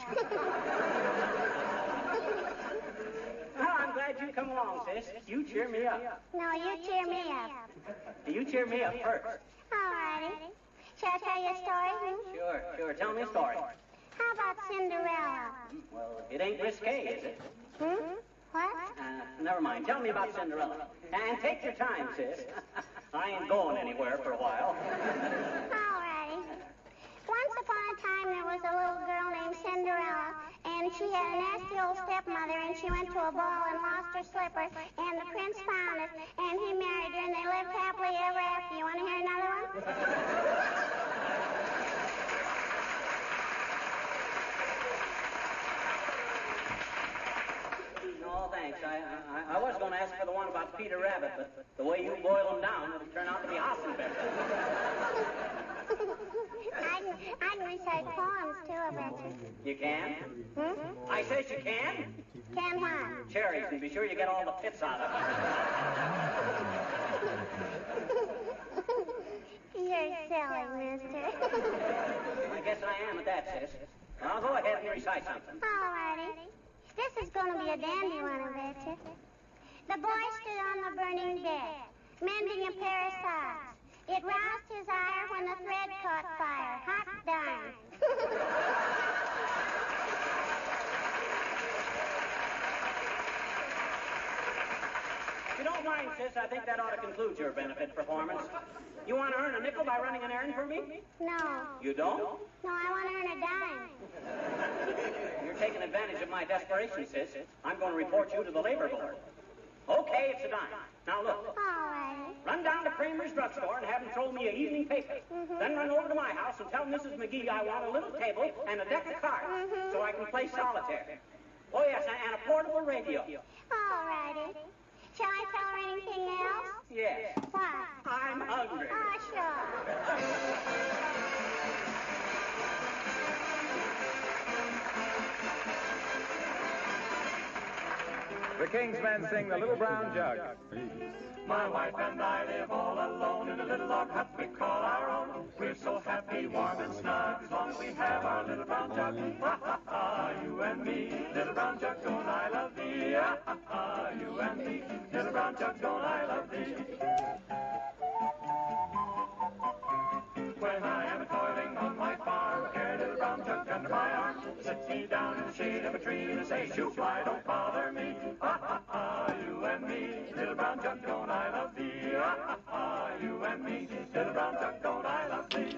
Well, I'm glad you come along, sis. You cheer me up. No, you cheer me up. You cheer me up first. All righty. Shall I tell you a story? Sure. Tell me a story. How about Cinderella? Well, it ain't risque, is it? What? Never mind. Tell me about Cinderella. And take your time, sis. I ain't going anywhere for a while. All righty. Once upon a time, there was a little girl named Cinderella, and she had a nasty old stepmother, and she went to a ball and lost her slipper, and the prince found it, and he married her, and they lived happily ever after. You want to hear another one? No, thanks. I was going to ask for the one about Peter Rabbit, but the way you boil them down, it'll turn out to be Hassenbeck. I can recite poems, too, I bet you. You can? I says you can? Can what? Cherries, and be sure you get all the pits out of them. You're silly, mister. I guess I am at that, sis. I'll go ahead and recite something. All righty. This is going to be a dandy one, I bet you. The boy stood on the burning deck, mending a pair of socks. It roused his ire when the thread caught fire. Hot darn. If you don't mind, sis, I think that ought to conclude your benefit performance. You want to earn a nickel by running an errand for me? No. You don't? No, I want to earn a dime. You're taking advantage of my desperation, sis. I'm going to report you to the labor board. Okay, it's a dime. Now look. All righty. Run down to Kramer's drugstore and have him throw me an evening paper. Then run over to my house and tell Mrs. McGee I want a little table and a deck of cards so I can play solitaire. Oh, yes, and a portable radio. All righty. Shall I tell her anything else? Yes. What? I'm hungry. Oh, sure. The King's Men sing The Little Brown Jug. My wife and I live all alone in a little log hut we call our own. We're so happy, warm and snug, as long as we have our little brown jug. Ha ha ha, you and me, little brown jug, don't I love thee? Ha ha ha, you and me, little brown jug, don't I love thee? When I am toiling on my farm, carry little brown jug under my arm, sits me down the shade of a tree and say, shoo fly, don't bother me. Ha ha ha, you and me, little brown jug, don't I love thee? Ha ha ha, you and me, little brown jug, don't I love thee?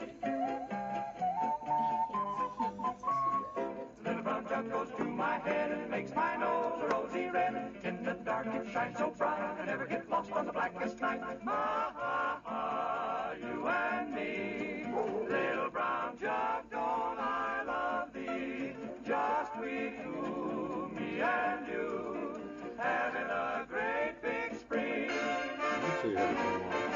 Little brown jug goes to my head and makes my nose a rosy red. In the dark it shines so bright, I never get lost on the blackest night. Ha ha ha, you and me, little brown jug, don't I love thee? Just we two, me and you, having a great big spree. Actually, had it been long.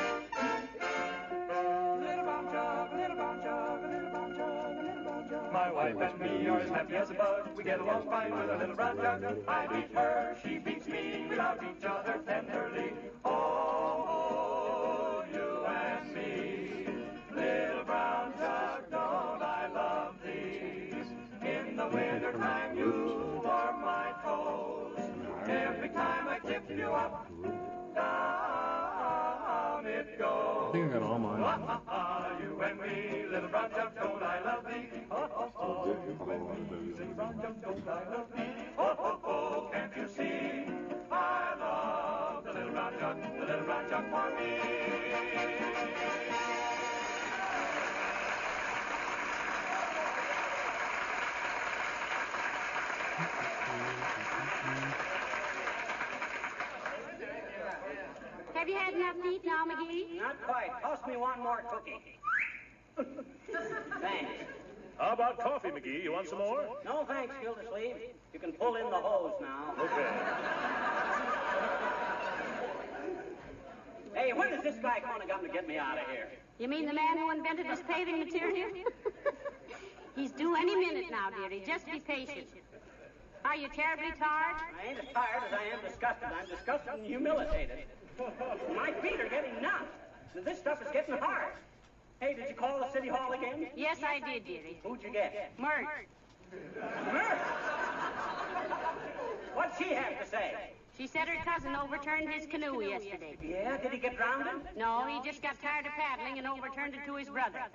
Little brown jug, little brown jug, little brown jug, little brown jug. My wife and me are as happy as a bug. We get along fine with a little brown jug. I beat her, she beats me. We love each other tenderly. Oh, you and me, little brown jug, don't I love thee? In the winter time you warm my toes. Every time I tip you up, down it goes. I think I got all mine. Ha ha ha, you and me, little brown jug, don't I love thee? Oh, oh, oh, you and me, little brown jug, don't I love thee? Oh, oh, oh, can't you see? I love the little brown jug for me. Have you had enough to eat now, McGee? Not quite. Toss me one more cookie. Thanks. How about coffee, McGee? You want some more? No, thanks, Gildersleeve. You can pull in the hose now. Okay. Hey, when is this guy going to come to get me out of here? You mean the man who invented this paving material? He's due any minute now, dearie. Just be patient. Are you terribly tired? I ain't as tired as I am disgusted. I'm disgusted and humiliated. My feet are getting numb. This stuff is getting hard. Hey, did you call the city hall again? Yes, I did, dearie. Who'd you get? Mert. Mert? What'd she have to say? She said her cousin overturned his canoe yesterday. Yeah, did he get drowned? No, he just got tired of paddling and overturned it to his brother.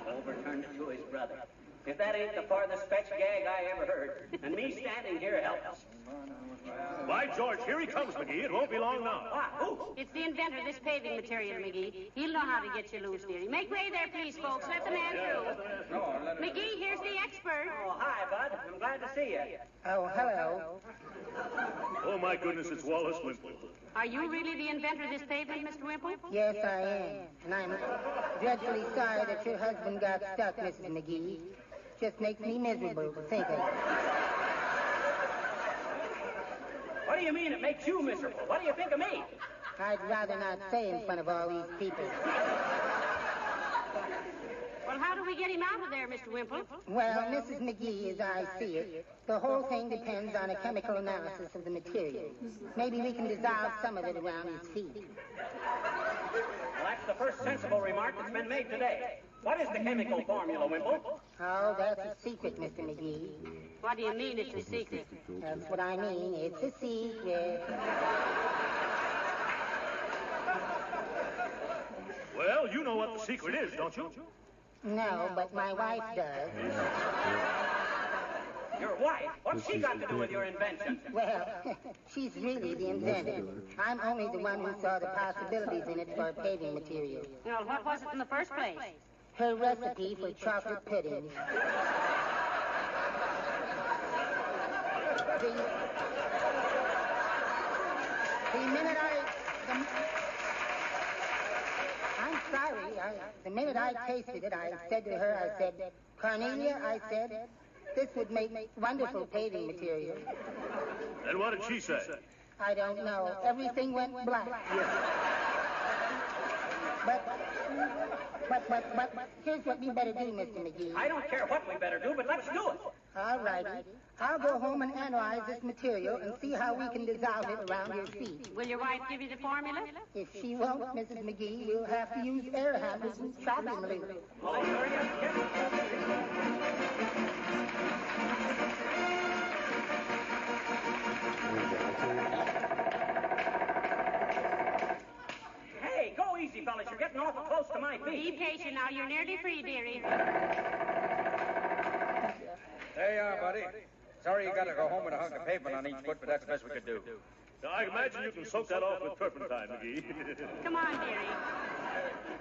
Overturned it to his brother. If that ain't the farthest fetch gag I ever heard. And me standing here helpless. By George, here he comes, McGee. It won't be long now. What? Who? It's the inventor of this paving material, McGee. He'll know how to get you loose, dearie. Make way there, please, folks. Let the man through. McGee, here's the expert. Oh, hi, Bud. I'm glad to see you. Oh, hello. Oh, my goodness, it's Wallace Wimple. Are you really the inventor of this pavement, Mr. Wimple? Yes, I am. And I'm dreadfully sorry that your husband got stuck, Mrs. McGee. Just makes me miserable to think of it. What do you mean it makes you miserable? What do you think of me? I'd rather not say in front of all these people. Well, how do we get him out of there, Mr. Wimple? Well, Mrs. McGee, as I see it, the whole thing depends on a chemical analysis of the material. Maybe we can dissolve some of it around his feet. Well, that's the first sensible remark that's been made today. What is the chemical formula, Wimple? Oh, that's a secret, Mr. McGee. What do you mean it's a secret? That's what I mean. It's a secret. Well, you know what the secret is, don't you? No, but my wife does. Your wife? What's she got to do with your invention? Well, she's really the inventor. I'm only the one who saw the possibilities in it for a paving material. Well, what was it in the first place? Her recipe for chocolate pudding. The minute I tasted it, I said to her, I said, Cornelia, I said, this would make wonderful paving material. And what did she say? I don't know. Everything went black. But here's what we better do, Mr. McGee. I don't care what we better do, but let's do it. All righty. I'll go home and analyze this material and see how we can dissolve it around your feet. Will your wife give you the formula? If she won't, Mrs. McGee, we'll have to use air handlers and chopping lube. Oh, hurry up. Hey, go easy, fellas. You're getting awful close to my feet. Be patient now. You're nearly free, dearie. There you are, buddy. Sorry you got to go home with a hunk of pavement on each foot, but that's the best we could do. Now, I imagine you can soak that off with turpentine, McGee. Come on, dearie.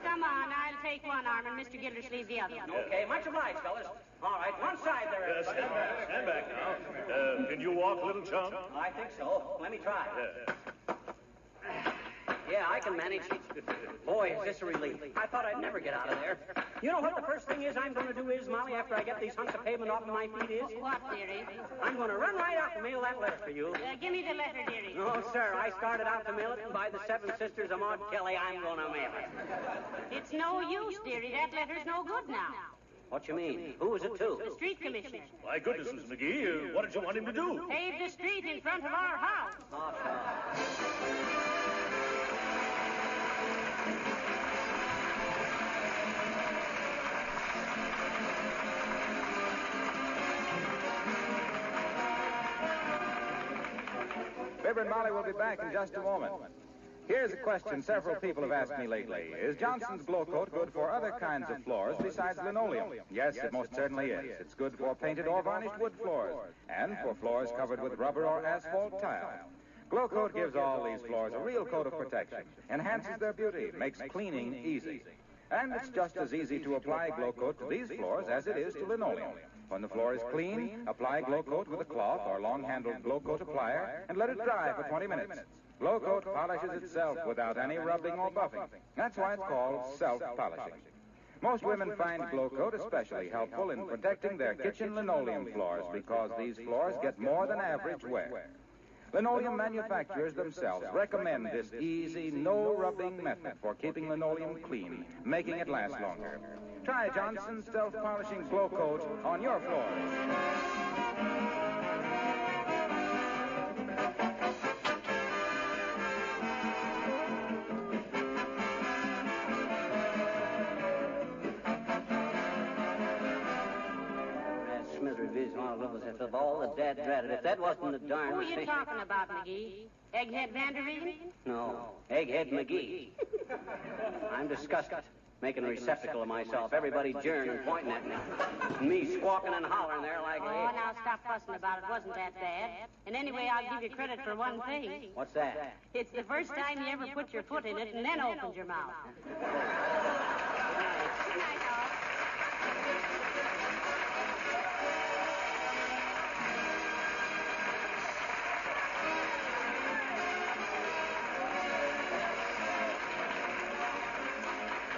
Come on, I'll take one arm and Mr. Gildersleeve the other. Okay, much obliged, fellas. All right, one side there, everybody. Stand back now. Can you walk, little chum? I think so. Let me try. Yeah, I can manage. Boy, is this a relief. I thought I'd never get out of there. You know what the first thing is I'm going to do is, Molly, after I get these hunks of pavement off of my feet is? What, dearie? I'm going to run right out and mail that letter for you. Give me the letter, dearie. No, sir. I started out to mail it, and by the Seven Sisters of Maud Kelly, I'm going to mail it. It's no use, dearie. That letter's no good now. What you mean? Who was it to? The street commissioner. My goodness, Mrs. McGee, what did you want him to do? Pave the street in front of our house. Oh, sure. Fibber and Molly will be back in just a moment. Here's a question several people have asked me lately. Is Johnson's Glow Coat good for other kinds of floors besides linoleum? Yes, it most certainly is. It's good for painted or varnished wood floors and for floors covered with rubber or asphalt tile. Glow Coat gives all these floors a real coat of protection, enhances their beauty, makes cleaning easy. And it's just as easy to apply Glow Coat to these floors as it is to linoleum. When the floor is clean, apply Glow Coat with a cloth or long-handled Glow Coat applier and let it dry for 20 minutes. Glow Coat polishes itself without any rubbing or buffing. That's why it's called self-polishing. Most women find Glow Coat especially helpful in protecting their kitchen linoleum floors because these floors get more than average wear. Linoleum manufacturers themselves recommend this easy, no-rubbing method for keeping linoleum clean, making it last longer. Try Johnson's self-polishing Glow Coat on your floors. Of all the dad dreaded, if that wasn't the darn... Who are you talking about, McGee? Egghead Vanderreeden? No, Egghead McGee. I'm disgusted. Making a receptacle of myself. Everybody jeering and pointing at me. Me squawking and hollering there like... Oh, now stop fussing about it. Wasn't that bad? And anyway, I'll give you credit for one thing. What's that? It's the first time you ever put your foot in it and then opened your mouth.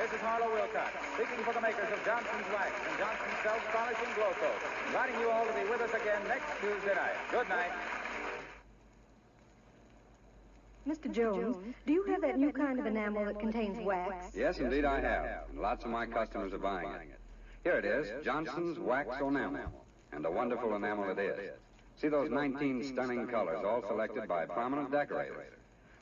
This is Harlow Wilcox, speaking for the makers of Johnson's Wax and Johnson's Self-Polishing Glow Coat, inviting you all to be with us again next Tuesday night. Good night. Mr. Jones, do you have that new kind of enamel that contains wax? Yes, indeed I have. And lots of my customers are buying it. Here it is, Johnson's Wax Enamel. And a wonderful enamel it is. See those 19 stunning colors, all selected by prominent decorators.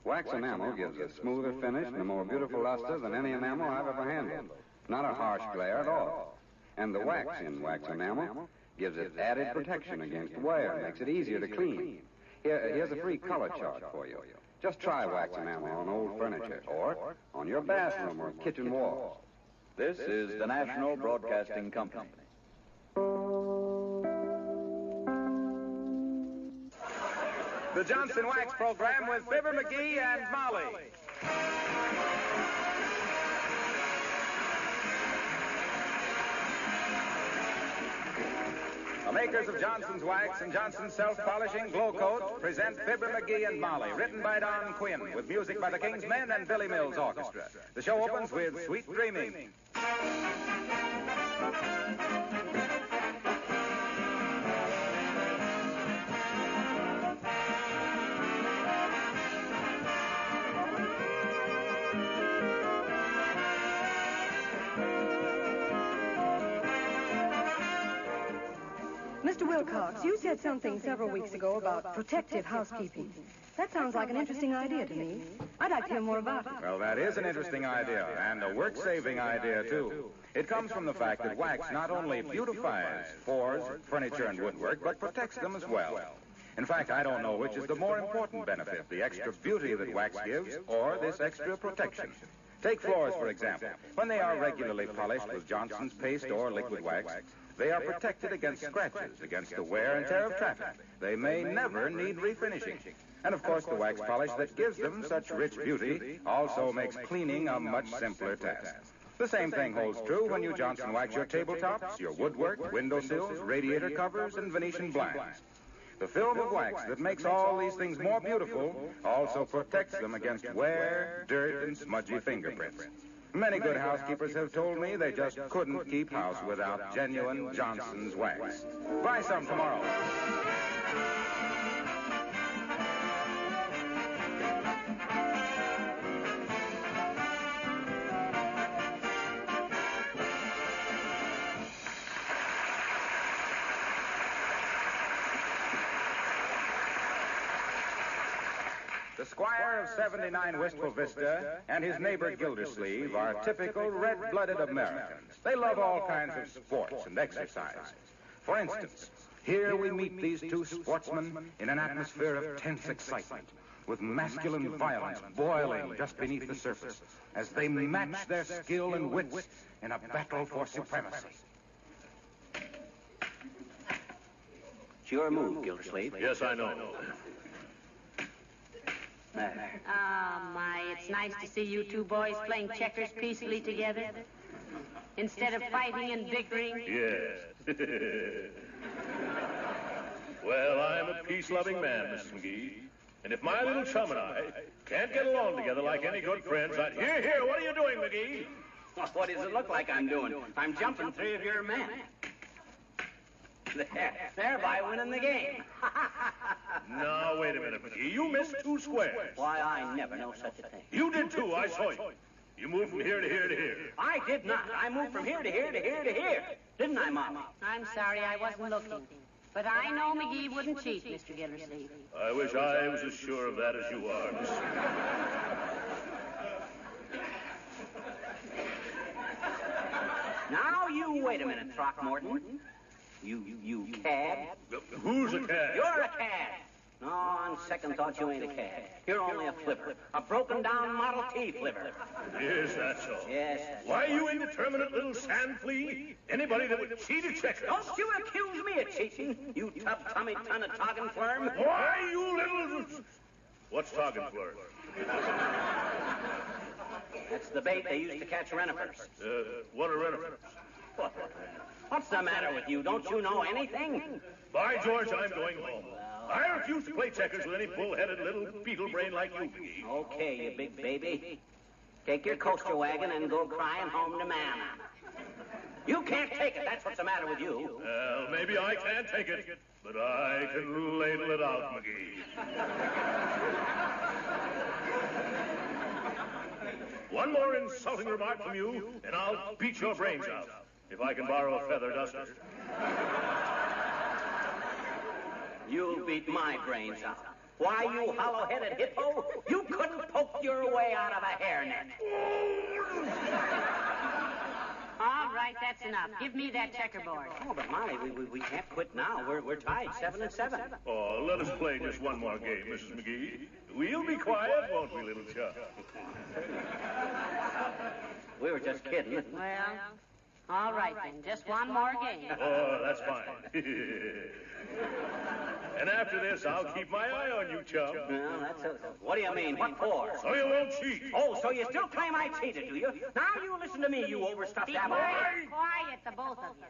Wax enamel gives a smoother finish and a more beautiful luster than any enamel I've ever handled. Not a harsh glare at all. And the wax in wax enamel gives it added protection against wear and makes it easier to clean. Here's a free color chart for you. Just try wax enamel on old furniture or on your bathroom or kitchen walls. This is the National Broadcasting Company. The Johnson Wax Program with Fibber McGee and Molly. The makers of Johnson's Wax and Johnson's Self-Polishing Glow Coat present Fibber McGee and Molly, written by Don Quinn, with music by the King's Men and Billy Mills Orchestra. The show opens with Sweet Dreaming. Mr. Wilcox, you said something several weeks ago about protective housekeeping. That sounds like an interesting idea to me. I'd like to hear more about it. Well, that is an interesting idea, and a work-saving idea, too. It comes from the fact that wax not only beautifies floors, furniture, and woodwork, but protects them as well. In fact, I don't know which is the more important benefit, the extra beauty that wax gives or this extra protection. Take floors, for example. When they are regularly polished with Johnson's paste or liquid wax, they are protected against scratches, against the wear and tear of traffic. They may never need refinishing. And of course, the wax polish that gives them such rich beauty also makes cleaning a much simpler task. The same thing holds true when you Johnson wax your tabletops, your woodwork, windowsills, radiator covers, and Venetian blinds. The film of wax that makes all these things more beautiful also protects them against wear, dirt, and smudgy fingerprints. Many good housekeepers have told me they just couldn't keep house without genuine Johnson's wax. Buy some tomorrow. The Squire of 79 Wistful Vista and his neighbor Gildersleeve are typical red-blooded Americans. They love all kinds of sports and exercise. For instance, here we meet these two sportsmen in an atmosphere of tense excitement, with masculine violence boiling just beneath the surface as they match their skill and wits in a battle for supremacy. It's your move, Gildersleeve. Yes, I know. Oh, my, it's nice to see you two boys playing checkers peacefully together. Instead of fighting and bickering. Yes. Well, I'm a peace-loving man, Mrs. McGee. And if my little chum and I can't get along together like any good friends, I'd... Here, what are you doing, McGee? What does it look like I'm doing? I'm jumping 3 of your men. Thereby winning the game. Now, wait a minute, McGee. You missed 2 squares. Why, I never know such a thing. You did too. I saw you. You moved from here to here to here. I did not. I moved from here to here to here to here. Didn't I, Mama? I'm sorry I wasn't looking. But I know McGee wouldn't cheat, Mr. Gildersleeve. I wish I was as sure of that as you are, Miss. Now, you wait a minute, Throckmorton. You cad? Who's a cad? You're a cad. No, on second thought, you ain't a cad. You're only a flipper. A broken-down Model T flipper. Is that so? Yes. Why, you indeterminate little sand flea? Anybody that would cheat a checker. Don't you accuse me of cheating, you tub-tummy ton of toggin flurm. Why, you little... What's toggin flurm? That's the bait they used to catch renifers. What are renifers? What's the matter with you? Don't you know anything? By George, I'm going home. I refuse to play checkers with any bull-headed little beetle brain like you, McGee. Okay, you big baby. Take your coaster wagon and go crying home to Mama. You can't take it. That's what's the matter with you. Well, maybe I can't take it, but I can ladle it out, McGee. One more insulting remark from you, and I'll beat your brains out. If I can borrow a feather duster. You'll beat my brains out. Why, you hollow-headed hippo, you couldn't poke your way out of a hairnet. All right, that's enough. Give me that checkerboard. Oh, but Molly, we can't quit now. We're tied 7-7. Oh, let us play just one more game, Mrs. McGee. We'll be quiet, won't we, little chum? We were just kidding. Well, all right then. Just one more game. Oh, that's fine. And after this, I'll keep my eye on you, chum. Well, what do you mean? What for? So you won't cheat. Oh, so you still claim I cheated, do you? Now you listen to me, you overstuffed Be apple. quiet, the both of you.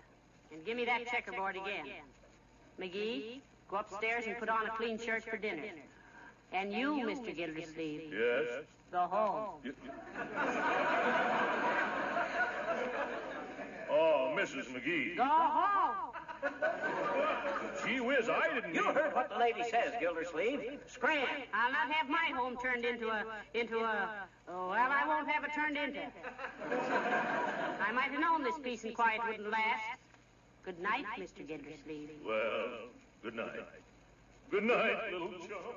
And give me that checkerboard again. McGee, go upstairs and put on a clean shirt for dinner. And you, Mr. Gildersleeve. Yes? Go home. Oh, Mrs. McGee. Go home. Gee whiz, I didn't... You heard what the lady says, Gildersleeve. Scram. I'll not have my home turned into a... well, I won't have it turned into. I might have known this peace and quiet wouldn't last. Good night, Mr. Gildersleeve. Well, good night. Good night, little chum.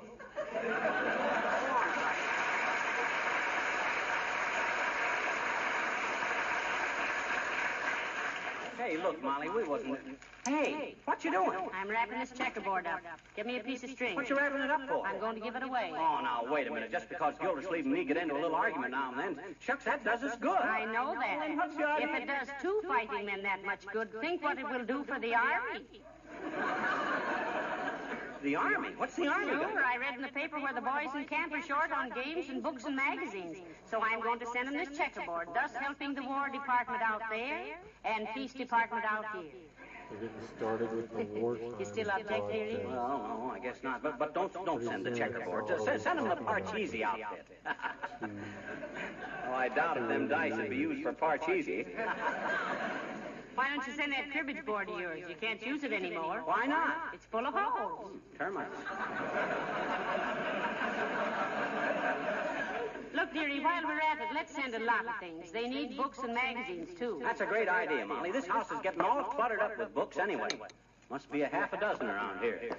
Hey, look, Molly, we wasn't... Hey, what you doing? I'm wrapping this checkerboard up. Give me a piece of string. What you wrapping it up for? I'm going to give it away. Oh, now, wait a minute. Just because Gildersleeve and me get into a little argument now and then, shucks, that does us good. I know that. Then what's your idea? If it does two fighting men that much good, think what it will do for the Army. The Army? What's the Army? Sure, I read in the paper where the boys in camp are short on games and books and magazines. So I'm going to send them this checkerboard, thus helping the War Department out there and Peace Department out here. We're getting started with the wartime. You still object, dearie? Well, no, I guess not. But don't send the checkerboard. Just send them the Parcheesi outfit. Oh, I doubt if them dice would be used for Parcheesi. Why don't you send that cribbage board of yours? You can't use it anymore. Why not? It's full of holes. Termites. Look, dearie, while we're at it, let's send a lot of things. They need books and magazines, too. That's a great idea, Molly. This house is getting all cluttered up with books anyway. Must be a half a dozen around here.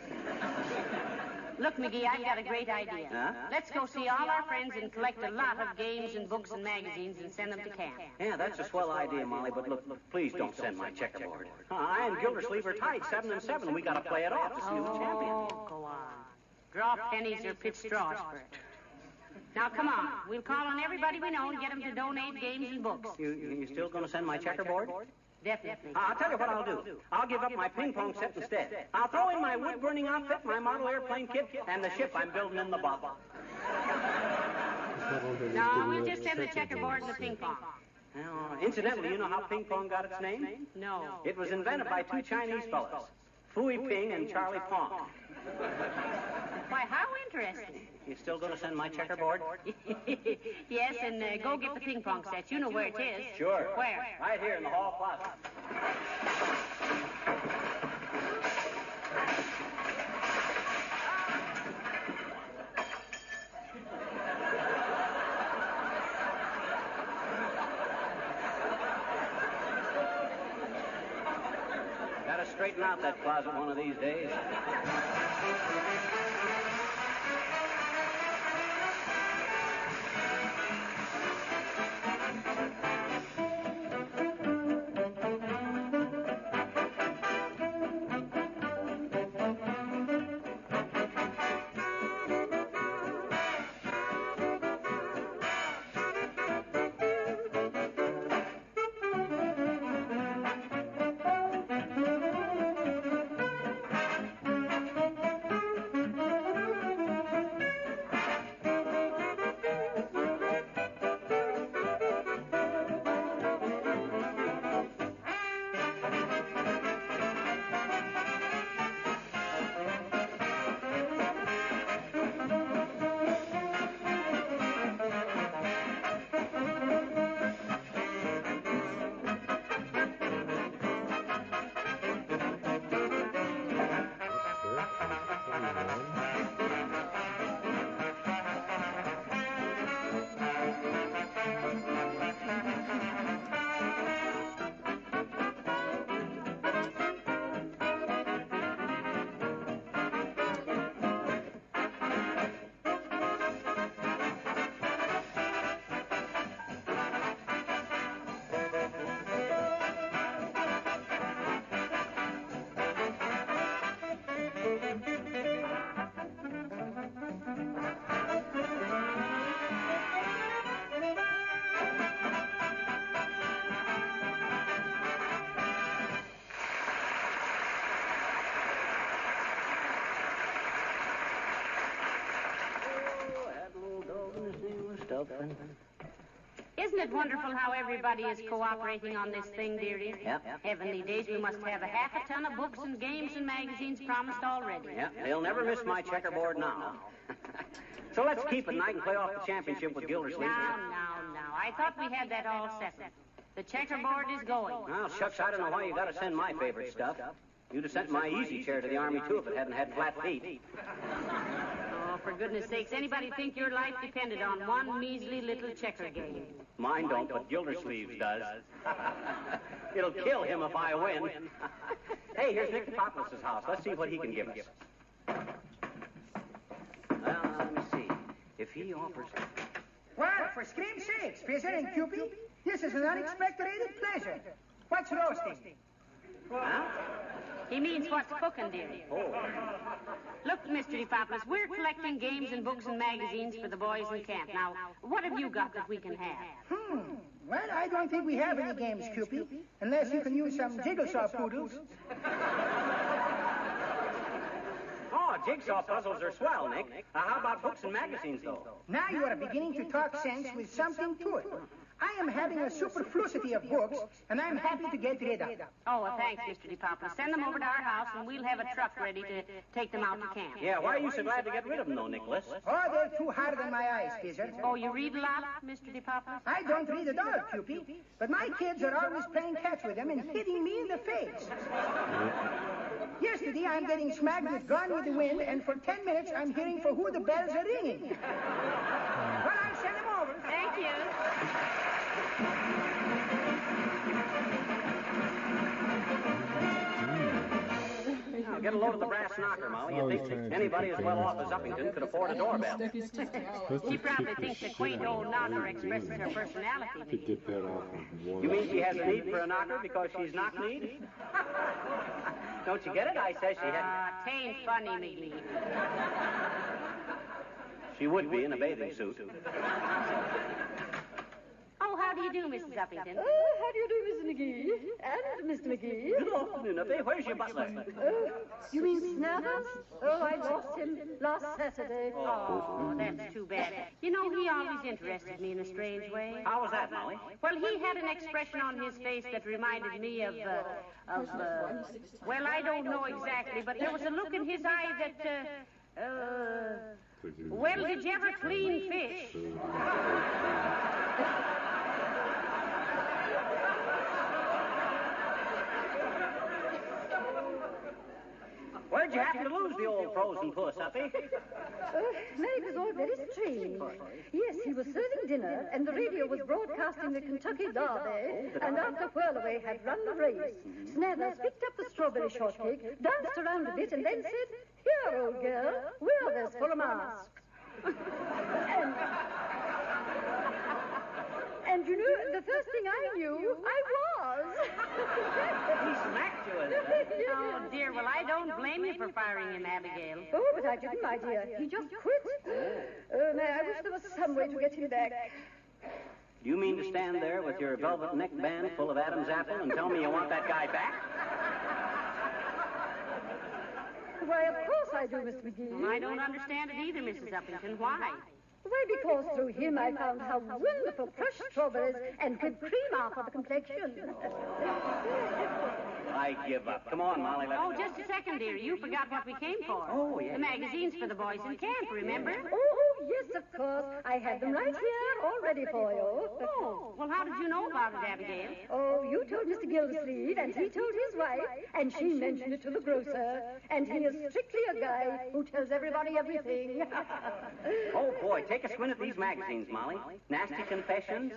Look, McGee, I've got a great idea. Huh? Let's go see all our friends and collect a lot of games and books and magazines and send them to camp. Yeah, that's a swell idea, Molly, but look, please don't send my checkerboard. I and Gildersleeve are tied 7-7. We gotta play it off to see who's champion. Oh, go on. Draw pennies or pitch straws for it. Now, come on. We'll call on everybody we know and get them to donate games and books. You still gonna send my checkerboard? Definitely. I'll tell you what I'll do. I'll give up my ping-pong set instead. I'll throw in my wood-burning outfit, my model airplane kit, and the ship I'm building in the bottle. No, we'll just send the checkerboard and the ping-pong. Well, incidentally, you know how ping-pong got its name? No. It was invented by two Chinese fellas, Fooey Ping and Charlie Pong. Why, how interesting. You still gonna send my checkerboard? Yes, and go get the ping-pong set. You know where it is. Sure. Where? Right here in the hall closet. Gotta straighten out that closet one of these days. Isn't it wonderful how everybody is cooperating on this thing, dearie? Yep. Heavenly days, we must have a half a ton of books and games and magazines promised already. Yep, they'll never miss my checkerboard now. So let's keep it and I can play off the championship with Gildersleeve. Now. I thought we had that all settled. The checkerboard is going. Well, shucks, I don't know why you gotta send my favorite stuff. You'd have sent my easy chair to the Army, too, if it hadn't had flat feet. Oh, for goodness sakes, anybody think your life depended on one measly little checker game? Mine don't, but Gildersleeve's does. It'll kill him if I win. Hey, here's Nick Toplis's house. Let's see what he can give us. Well, let me see. If he offers... What? For scream's sakes, Fisher and Cupid? This is an unexpected pleasure. What's roasting? Huh? He means what's cooking, dearie. Oh. Look, Mr. DePopoulos, we're collecting games and books and magazines for the boys in camp. Now, what have you got that we can have? Well, I don't think we have any games, Cupid, unless you can use some jigsaw poodles. Oh, jigsaw puzzles are swell, Nick. How about books and magazines, though? Now you are beginning to talk sense with something to it. I am having a superfluity of books, and I'm happy to get rid of them. Oh, well, thanks, Mr. DePopoulos. Send them over to our house, and we'll have a truck ready to take them out to camp. Yeah, why are you so glad to get rid of them, though, Nicholas? Oh, they're too hard on my eyes, Fizzer. Oh, you read a lot, Mr. DePopoulos? I don't read at all, Cupid, but my kids are always playing catch with them and hitting me in the face. Yesterday, I'm getting smacked with Gone with the Wind, and for 10 minutes, I'm hearing for who the bells are ringing. Well, I'll send them over. Thank you. Now, get a load of the brass knocker, Molly. You think anybody as well off as Uppington could afford a doorbell? She probably thinks the quaint old knocker expresses her personality. To get that off of one. You mean she has a need for a knocker because she's knock-kneed? Don't you get it? I said she had... Tain't funny, McGee. She would be in a bathing suit. Oh, how do you do, Mrs. Uppington? Oh, how do you do, Mrs. McGee? And Mr. McGee? Good afternoon, Uppy. Where's your butler? Oh, you mean Snathers? Oh, I lost him last Saturday. Oh, that's too bad. You know, he always interested me in a strange way. How was that, Molly? Well, he had an expression on his face that reminded me of, well, I don't know exactly, but there was a look in his eye that, well, did you ever clean fish? Where'd you happen to lose the old frozen puss, Uppy? It was all very strange. Yes, he was serving dinner, and the radio was broadcasting the Kentucky Derby, and after Whirlaway had run the race, Snathers picked up the strawberry shortcake, danced around a bit, and then said, "Here, old girl, wear this for a mask." And you know, the first thing I knew, I was. He smacked you with it. Oh, dear, well, I don't blame you for firing him, Abigail. Oh, but I didn't, my dear. He just quit. Oh, no, I wish there was some way to get him back. Do you mean to stand there with your velvet neckband full of Adam's apple and tell me you want that guy back? Why, of course I do, Mr. McGee. Well, I don't understand it either, Mrs. Uppington. Why? Why, because through him I found how wonderful crushed strawberries and whipped cream are for the complexion. I give up. Come on, Molly. Oh, just a second, dear. You forgot what we came for. Oh, yes. The magazines for the boys in camp, remember? Oh, yes, of course. I had them right here, all ready for you. Oh, well, how did you know about it, Abigail? Oh, you told Mr. Gildersleeve, and he told his wife, and she mentioned it to the grocer, and he is strictly a guy who tells everybody everything. Oh, boy, take a squint at these magazines, Molly. Nasty Confessions,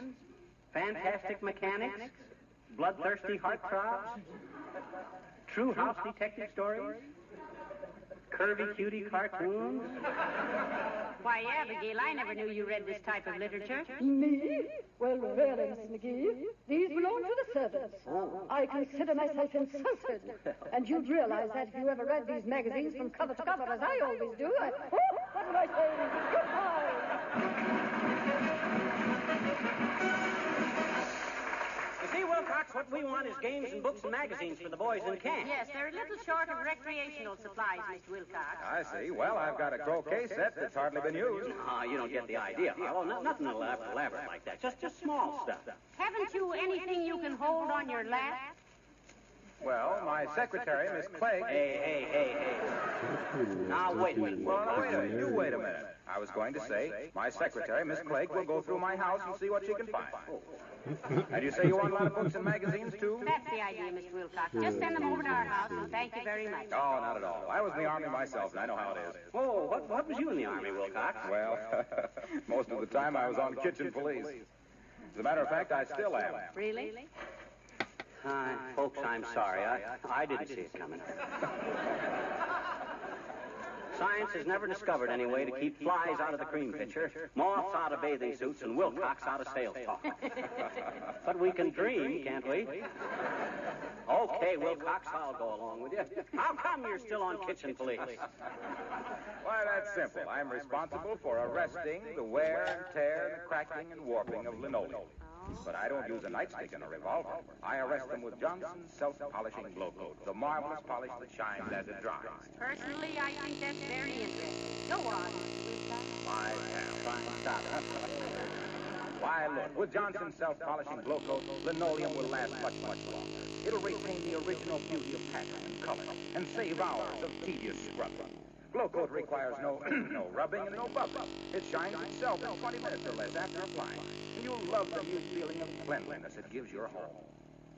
Fantastic Mechanics, Bloodthirsty Heartthrobs, True House Detective Stories, Curvy Cutie Cartoons. Why, Abigail, I never knew you read this type of literature. Me? Well, really, Mr. McGee, these belong to the servants. I consider myself insulted. And you'd realize that if you ever read these magazines from cover to cover, as I always do. What am I saying? Goodbye. You see, Wilcox, what we want is games and books and magazines for the boys in camp. Yes, they're a little short of recreational supplies, Mr. Wilcox. I see. Well, I've got a croquet set that's hardly been used. Ah, you don't get the idea, Harlow. Nothing elaborate like that. Just small stuff. Haven't you anything you can hold on your lap? Well, my secretary, Miss Clegg... Hey. Now, wait a minute. Well, now, wait a minute. You wait a minute. I was going to say, my secretary, Miss Clegg, will go through my house and see what she can find. And you say you want a lot of books and magazines, too? That's the idea, Mr. Wilcox. Just send them over to our house, and thank you very much. Oh, not at all. I was in the Army myself, and I know how it is. Oh, what was you in the Army, Wilcox? Well, most of the time I was on kitchen police. As a matter of fact, I still am. Really? Folks, I'm sorry. I didn't see it coming. Science has never discovered any way to keep flies out of the cream pitcher, moths out of bathing suits, and Wilcox out of sales talk. But we can dream, can't we? Okay, Wilcox, I'll go along with you. How come you're still on kitchen police? Why, that's simple. I'm responsible for arresting the wear and tear, the cracking and warping of linoleum. But I don't use a nightstick and a revolver. I arrest them with Johnson's self-polishing glow coat, the marvelous polish that shines as it dries. Personally, I think that's very interesting. Go on. My stop. Why, look, with Johnson's self-polishing glow coat, linoleum will last much, much longer. It'll retain the original beauty of pattern and color and save hours of tedious scrubbing. Glow coat requires no rubbing and no bubbling. It shines itself in 20 minutes or less after applying. And you'll love the new feeling of cleanliness it gives your home.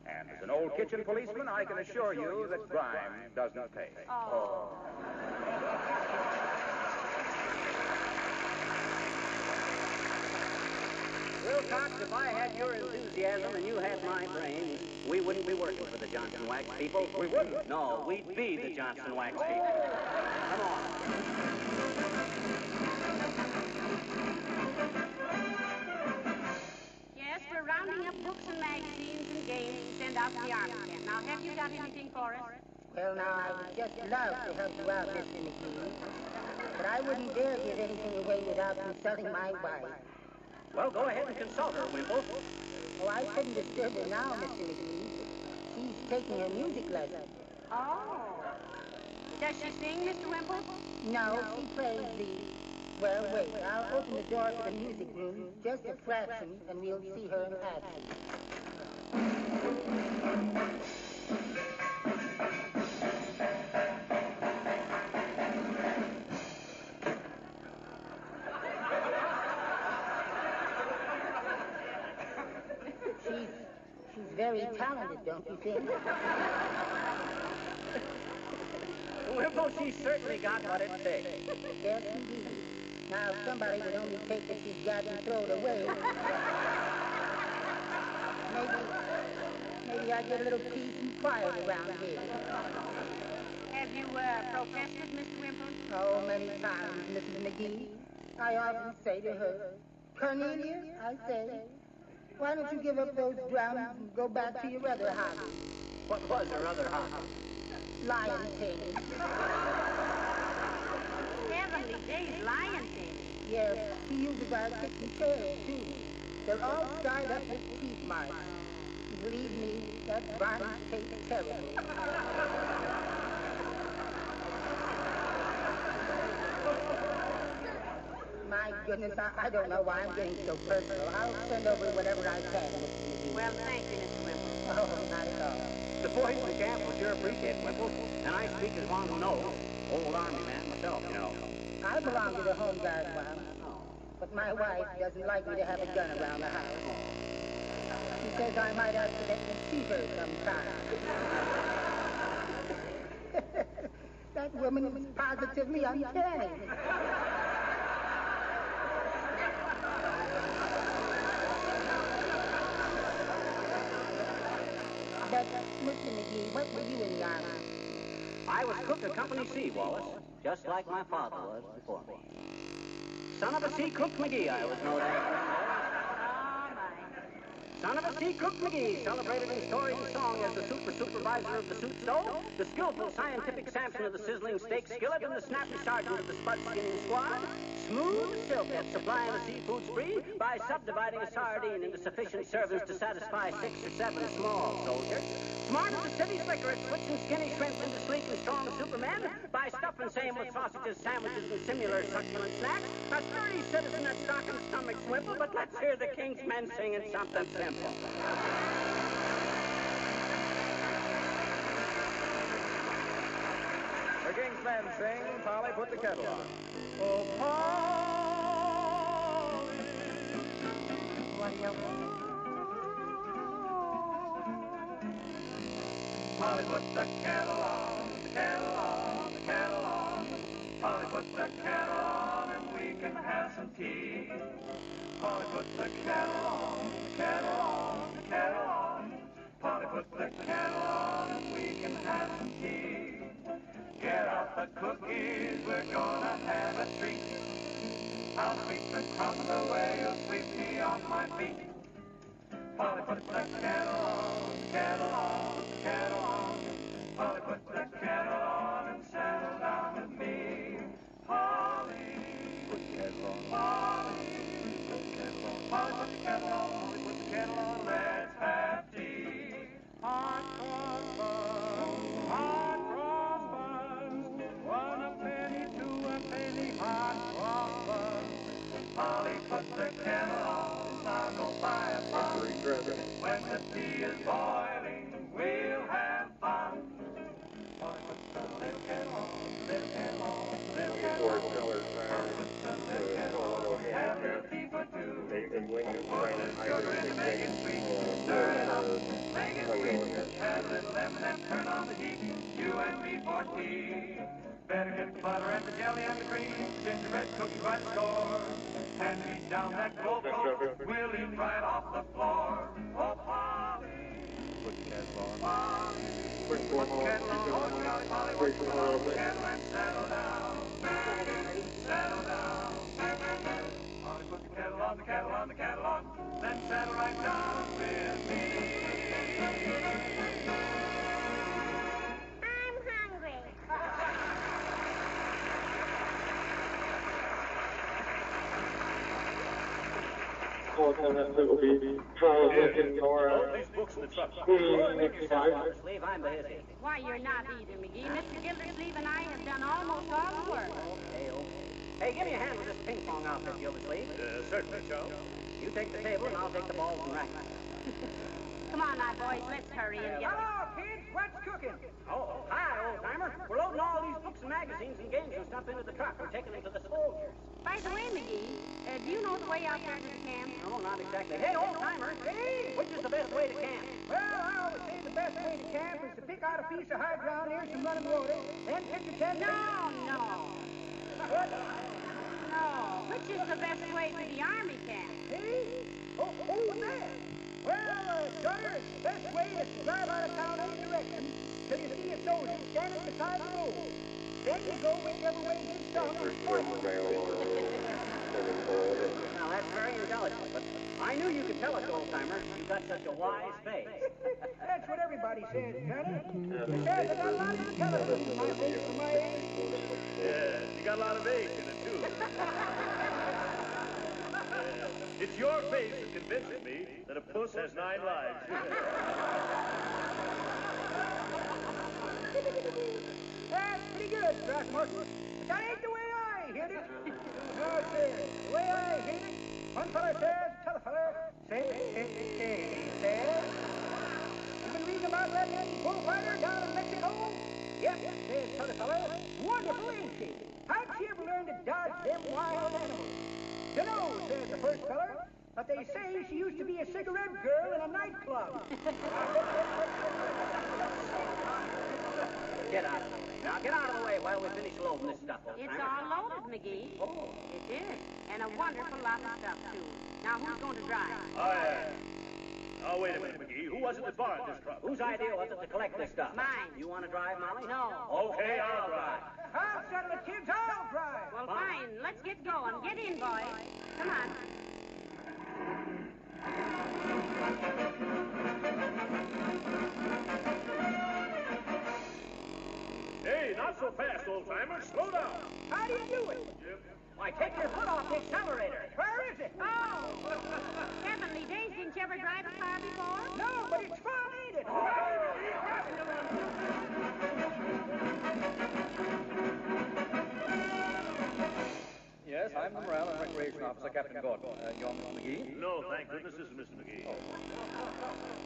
And as an old kitchen policeman, I can assure you that grime doesn't pay. Oh. Wilcox, if I had your enthusiasm and you had my brains, we wouldn't be working for the Johnson Wax people. We wouldn't? No, we'd be the Johnson Wax people. Come on. Yes, we're rounding up books and magazines and games to send out to the army camp. Now, have you got anything for us? Well, now, I would just love to help you out, Mr. McGee. But I wouldn't dare give anything away without consulting my wife. Well, go ahead and consult her, Wimple. Oh, I couldn't disturb her now, Mr. McGee. She's taking her music lesson. Oh. Does she sing, Mr. Wimple? No, she plays the... Well, wait, I'll open the door to the music room just a fraction, and we'll see her in action. She's very talented, don't you think? Wimple, she's certainly got what it takes. Yes, indeed. Now, if somebody would only take what she's got and throw it away, maybe I'd get a little peace and quiet around here. Have you protested, Mr. Wimple? Oh, many times, Mrs. McGee. I often say to her, Cornelia, I say, why don't you give up those drums and go back to your other hobby? What was her other hobby? Lion taming. Heavenly days, lion taming. Yes, she uses our kitchen chairs, too. They're all scarred up with teeth marks. Believe me, that varnish tastes terrible. My goodness, I don't know why I'm getting so personal. I'll send over whatever I can, Mr. McGee. Well, thank you, Mr. Wimple. Oh, not at all. The boys in the camp will sure appreciate it, Wimple. And I speak as one who knows. Old Army man myself, you know. I belong to the Home Guard, Mom. But my wife doesn't like me to have a gun around the house. She says I might accidentally shoot her sometime. That woman is positively uncanny. But, Mr. McGee, what were you in the Army? I was cook of Company C, Wallace, just like my father was before me. Son of a sea cook McGee, I was known as. Son of a sea cook McGee, celebrated in story and song as the supervisor of the soup stove, the skillful scientific Samson of the sizzling steak skillet, and the snappy sergeant of the spud skinning squad. Smooth silk at supplying a seafood spree by subdividing a sardine into sufficient servings to satisfy 6 or 7 small soldiers. Smart as the city slicker at switching skinny shrimps into sleek and strong supermen by stuffing same with sausages, sandwiches, and similar succulent snacks. A sturdy citizen at stock and stomach swimple, but let's hear the King's men singing something simple. The King's men sing, Polly, put the kettle on. Oh, Polly, what you Polly, put the kettle on, the kettle on, the kettle on. Polly, put the kettle on, and we can have some tea. Polly, put the kettle on, the kettle on, the kettle on. Polly, put the kettle on, and we can have some tea. Get up the cookies, we're gonna have a treat. I'll sweep the crumbs away, you'll sweep me off my feet. Polly, put the kettle on, kettle on, kettle on. Polly, put the kettle on and settle down with me. Polly, put the kettle on. Polly, put the kettle on. Polly, put the kettle on. Polly, put the kettle on. Let's have tea. Hot cross buns, hot cross buns. 1 a penny, 2 a penny, hot cross buns. Polly, put the kettle on. I'll go buy a bun. When the tea is boiling, we'll have fun. Polly, put the little kettle on, little kettle on, little kettle on. Polly, put the little kettle on. Have a tea for two. Put the sugar in to make it sweet. Stir it up, make it sweet. Add a little lemon and turn on the heat. You and me for tea. Better get the butter and the jelly and the cream. Gingerbread cookies right store. Hand me down that cold coat. We'll eat right off the floor. Oh, Polly. Put the kettle on. Polly. Put the kettle on. Oh, Polly, Polly, put the kettle and settle down. Settle down. Polly, put the kettle on, the kettle on, the kettle on. Then settle right down with me. I'm hungry. All these books in the truck. Gildersleeve, I'm busy. Why, you're not either, McGee. Mr. Gildersleeve and I have done almost all the work. Okay, okay. Hey, give me a hand with this ping-pong outfit, Gildersleeve. Certainly, Charles. You take the table, and I'll take the balls and rackets. Come on now, boys. Let's hurry and get... Hello, kids. What's cooking? Oh, hi, old-timer. We're loading all these books and magazines and games and stuff into the truck. We're taking them to the soldiers. By the way, McGee, do you know the way out there to the camp? No, not exactly. Hey, old-timer. Hey! Which is the best way to camp? Well, I always say the best way to camp is to pick out a piece of high ground near some running water, then pitch your tent. No. What? No. Which is the best way to the army camp? Hey? Oh, that. Well, Gunner, the best way is to drive out of town any direction till you see a soldier standing beside the road. Then you go whichever way his tongue is pointing. Now, that's very intelligent, but I knew you could tell us, old-timer. You got such a wise face. That's what everybody says, Johnny. Besides, I got a lot of intelligence in my face for my age. Yeah, you got a lot of age in it, too. It's your face that convinces me that a puss has 9 lives. That's pretty good, Throckmorton. But that ain't the way I hit it. No, sir. The way I hit it, one feller says, tell a feller, say, says. You been reading about that young bullfighter down in Mexico? Yep, says tell a feller. Wonderful, ain't she? How'd she ever learn to dodge them wild animals? Dunno, says the first feller. But they say she used to be a cigarette girl in a nightclub. Get out of the way. Now, get out of the way while we finish loading this stuff, old-timer. It's all loaded, McGee. Oh. It is. And a wonderful lot of stuff, too. Now, who's going to drive? Oh, wait a minute, McGee. Who was it that borrowed this truck? Whose idea was it to collect this stuff? Mine. You want to drive, Molly? No. Okay, I'll drive. I'll settle it, kids. I'll drive. Well, fine. Let's get going. Get in, boys. Come on. Hey, not so fast, old-timer. Slow down. How do you do it? Why, take your foot off the accelerator. Where is it? Oh! Heavenly days, didn't you ever drive a car before? No, but it's fun, ain't it? Yes, I'm the Morale and Recreation Officer, Captain Gordon. You're Mr. McGee? No, thank goodness this is Mr. McGee.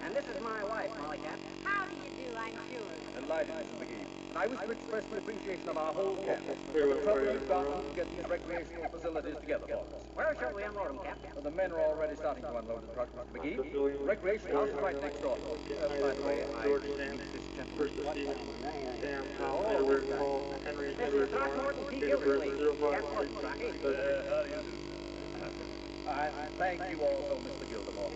And this is my wife, Molly Cap. How do you do, I'm sure. Delighted, Mr. McGee. And I wish to express the appreciation of our whole camp for the trouble you've gone to get these recreational facilities together for us. Where shall we unload them, Cap? Well, the men are already starting to unload the truck, Mr. McGee. Recreation house is right next door. By the way, I meet this gentleman. This is Throckmorton P. Gildersleeve. Cap Gordon, Rocky. I thank you also, Mr. Gildermore.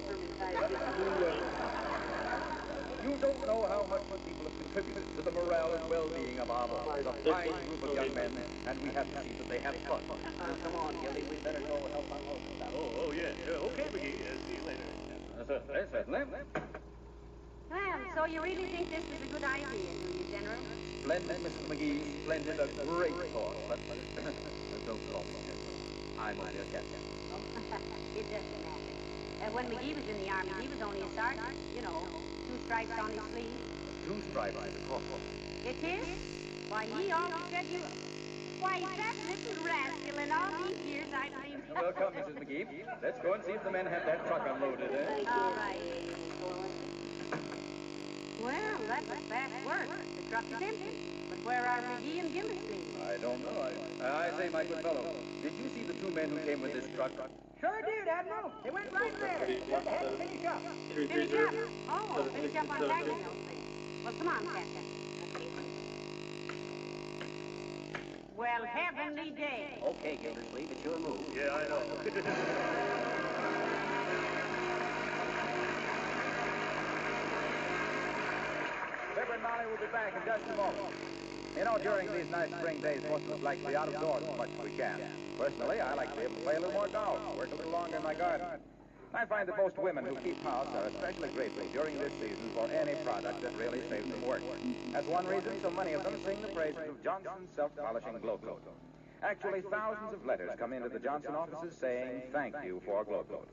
You You don't know how much people have contributed to the morale and well-being of our boys. A fine group of young men, and we have to see that they have fun. Come on, Gildy, we better go help unload the stuff. Oh, yeah. Okay, McGee. See you later. Certainly. Well, so you really think this is a good idea, do you, General? Splendid, Mrs. McGee. Splendid. A great thought. But don't call me General. I'm only a captain. It doesn't matter. When McGee was in the Army, he was only a sergeant. You know, 2 stripes on his sleeve. 2 stripes is a corporal. It is? Why, he always said you... Why, that little rascal in all these years, I believe... Well, come, Mrs. McGee. Let's go and see if the men have that truck unloaded, eh? All right. Well, that was fast work. The truck is empty. But where are McGee and Gildersleeve? I don't know. I say, my good fellow, did you see the 2 men who came with this truck? Sure did, Admiral. They went right there. Just had to finish up. Finish up? Oh, finish up on packing those things. Well, come on, Captain. Well, heavenly day. Okay, Gildersleeve, it's your move. Yeah, I know. Fibber and Molly will be back in just a moment. You know, during these nice spring days, most of us like to be out of doors as much as we can. Personally, I like to be able to play a little more golf, work a little longer in my garden. I find that most women who keep house are especially grateful during this season for any product that really saves them work. That's one reason so many of them sing the praises of Johnson's self-polishing Glow Coat. Actually, thousands of letters come into the Johnson offices saying thank you for Glow Coat.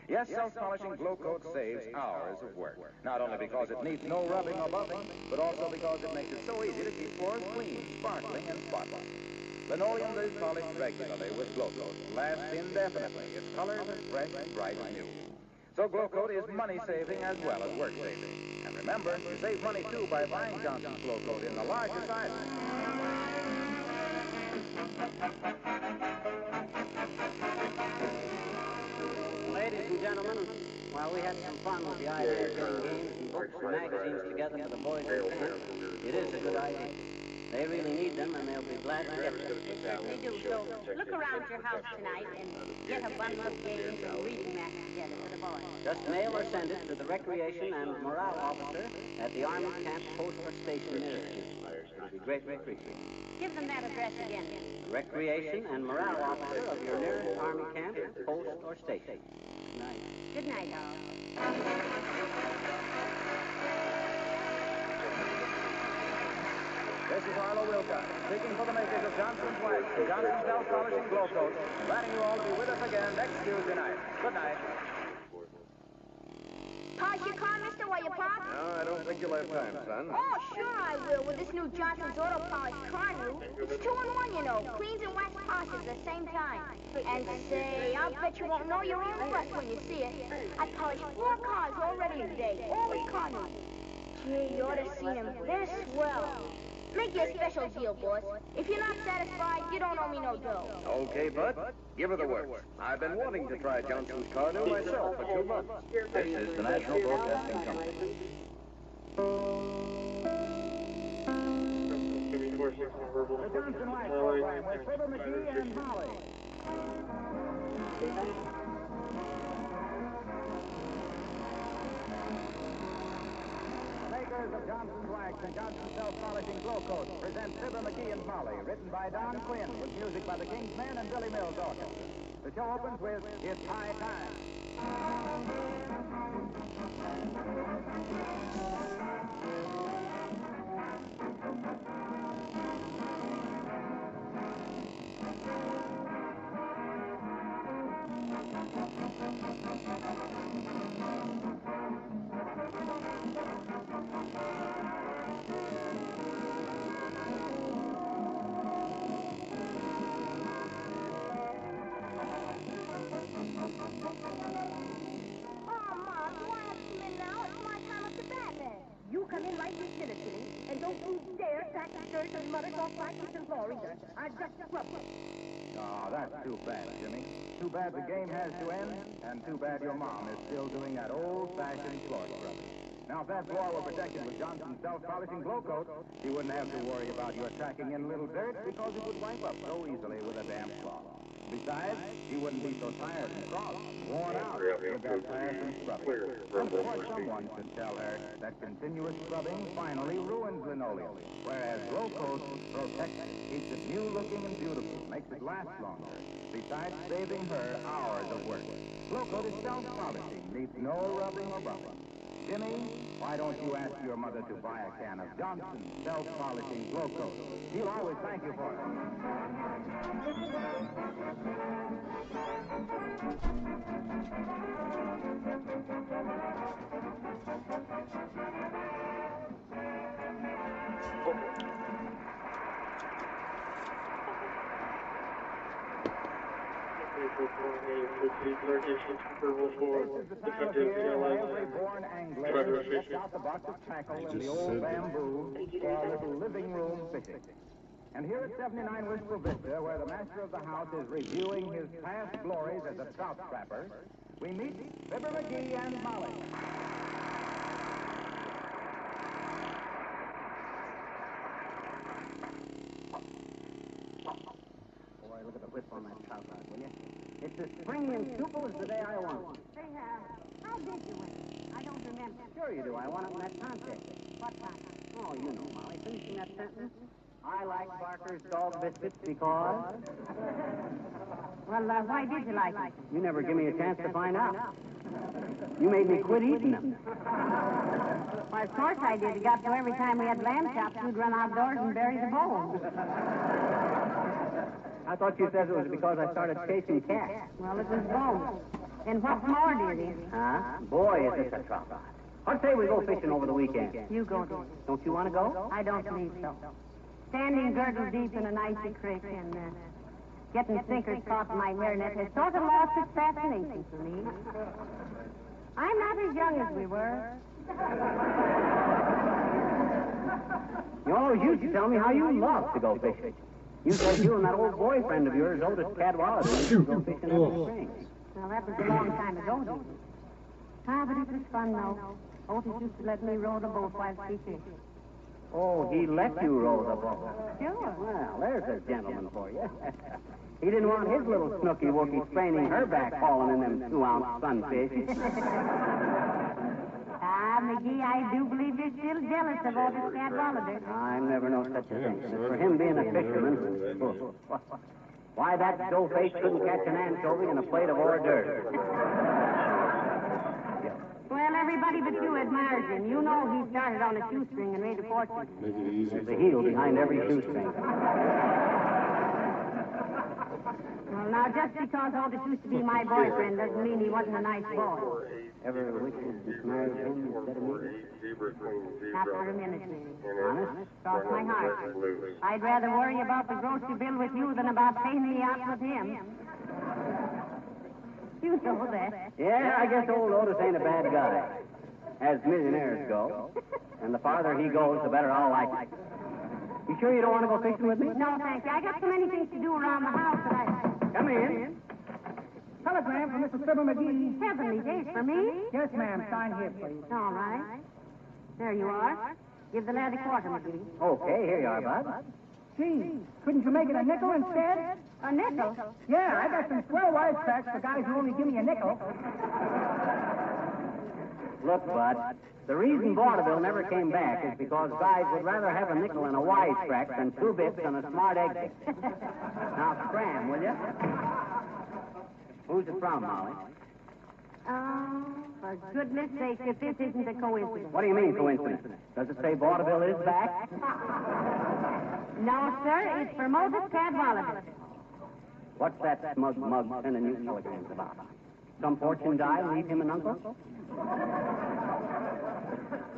Yes, self-polishing Glow Coat saves hours of work. Not only because it needs no rubbing or buffing, but also because it makes it so easy to keep floors clean, sparkling, and spotless. Linoleum that is polished regularly with Glow Coat lasts indefinitely. Its color is fresh and bright and new. So Glow Coat is money-saving as well as work-saving. And remember, you save money, too, by buying Johnson's Glow Coat in the larger sizes. Ladies and gentlemen, while we had some fun with the idea of getting games and books and magazines together for the boys and girls, it is a good idea. They really need them, and they'll be glad to get them. They certainly do. So look around your house tonight and get a bundle of games and reading maps together for the boys. Just mail or send it to the Recreation and Morale Officer at the Army Camp Post or Station nearest you. It'll be greatly appreciated. Give them that address again. Recreation and Morale Officer of your nearest Army Camp, Post or Station. Good night. Good night, all. This is Arlo Wilcox, speaking for the makers of Johnson's Wax and Johnson's Self-Polishing Glow Coat, inviting you all to be with us again next Tuesday night. Good night. Polish your car, mister, while you park? No, I don't think you'll have time, son. Oh, sure I will, with this new Johnson's Auto Polish car new. It's 2-in-1, you know. Cleans and wax polishes at the same time. And say, I'll bet you won't know your own breath when you see it. I polished 4 cars already today, all with car new. Gee, you ought to see them. They're swell. Make you a special deal, boss. If you're not satisfied, you don't owe me no dough. Okay, Bud. Give her the works. I've been wanting to try Johnson's car new myself for 2 months. This is the National Broadcasting Company. The Johnson Wax program with Fibber McGee and Molly. Makers of Johnson's Wax and Johnson's Self-Polishing Glow Coat present Fibber McGee and Molly, written by Don Quinn, with music by the King's Men and Billy Mills Orchestra. The show opens with It's High Time. Oh, that's too bad, Jimmy. Too bad the game has to end, and too bad your mom is still doing that old-fashioned floor scrubbing. Now, if that floor were protected with Johnson's Self-Polishing Glow Coat, you wouldn't have to worry about your tracking in little dirt because it would wipe up so easily with a damp cloth. Besides, he wouldn't be so tired and cross, worn out with that tiresome scrubbing. And of course, someone should tell her that continuous scrubbing finally ruins linoleum, whereas Glow Coat protects it, keeps it new-looking and beautiful, makes it last longer, besides saving her hours of work. Glow Coat is self-polishing, needs no rubbing or buffing. Jimmy, why don't you ask your mother to buy a can of Johnson's self-polishing Glow Coat? He'll always thank you for it. Every born angler gets out the box of tackle and the old bamboo for a little living room fishing. And here at 79 Wistful Vista, where the master of the house is reviewing his past glories as a trout trapper, we meet Fibber McGee and Molly. Boy, look at the whip on that trout rod, will you? It's as springy and supple as the day I won. Say, how did you win? I don't remember. Sure you do. I won it in that contest. What contest? Oh, you know, Molly. Finishing that sentence. I like Barker's dog biscuits because... Well, why did you like it? You never give me a chance to find out. You made me quit eating them. Why, of course I did. It got to every time we had lamb chops, we'd run outdoors and bury the bones. I thought you said it was because I started chasing cats. Well, it was bones. And what's more, dearie? Huh? Boy, is this a trout rod. I'd say we go fishing over the weekend. You go, dearie. Don't you want to go? I don't believe so. Standing girdle deep in an icy creek and getting sinkers caught in my hairnet has sort of lost its fascination for me. I'm not as young as we were. You always used to tell me how you loved to go fishing. You said you and that old boyfriend of yours, Otis Cadwallader, used to go fishing every spring. Well, that was a long time ago, dearie. Ah, but it was fun, though. Otis used to let me row the boat while she fished. Oh, he let you row the boat. Sure. Well, there's a gentleman for you. He didn't want his little snooky-wookie spraining her back falling in them 2-ounce sunfish. Ah, McGee, I do believe you're still jealous of Otis Cadwallader. I never know such a thing. And for him being a fisherman, why, that dough-face couldn't catch an anchovy in a plate of hors d'oeuvres. Well, everybody but you admires him. You know he started on a shoestring and made a fortune. There's a heel behind every shoestring. Well, now, just because Otis used to be my boyfriend doesn't mean he wasn't a nice boy. Ever wish you'd married him instead of me? Not for a minute, really. Honest? Cross my heart. I'd rather worry about the grocery bill with you than about paying me out with him. You know that. Yeah, I guess old Otis ain't a bad guy, as millionaires go. And the farther he goes, the better I'll like it. You sure you don't want to go fishing with me? No, thank you. I got so many things to do around the house that I... Come in. Telegram from Mrs. Fibber McGee. Heavenly days for me? Yes, ma'am. Sign here, please. All right. There you are. Give the lad a quarter, McGee. Okay, here you are, Bud. Gee, couldn't you make it a nickel instead? A nickel? Yeah, I got some swell wisecracks for guys who only give me a nickel. Look, Bud, the reason vaudeville never came back is because guys would rather have a nickel and a wisecrack than 2 bits and a smart exit. Now, scram, will you? Who's it from, Molly? Oh, for goodness sake, if this isn't a coincidence. What do you mean, coincidence? Does it say vaudeville is back? No, sir, it's for Moses Cadwallader. What's that smug mug sending you telegrams about? Some fortune guy leave him an uncle?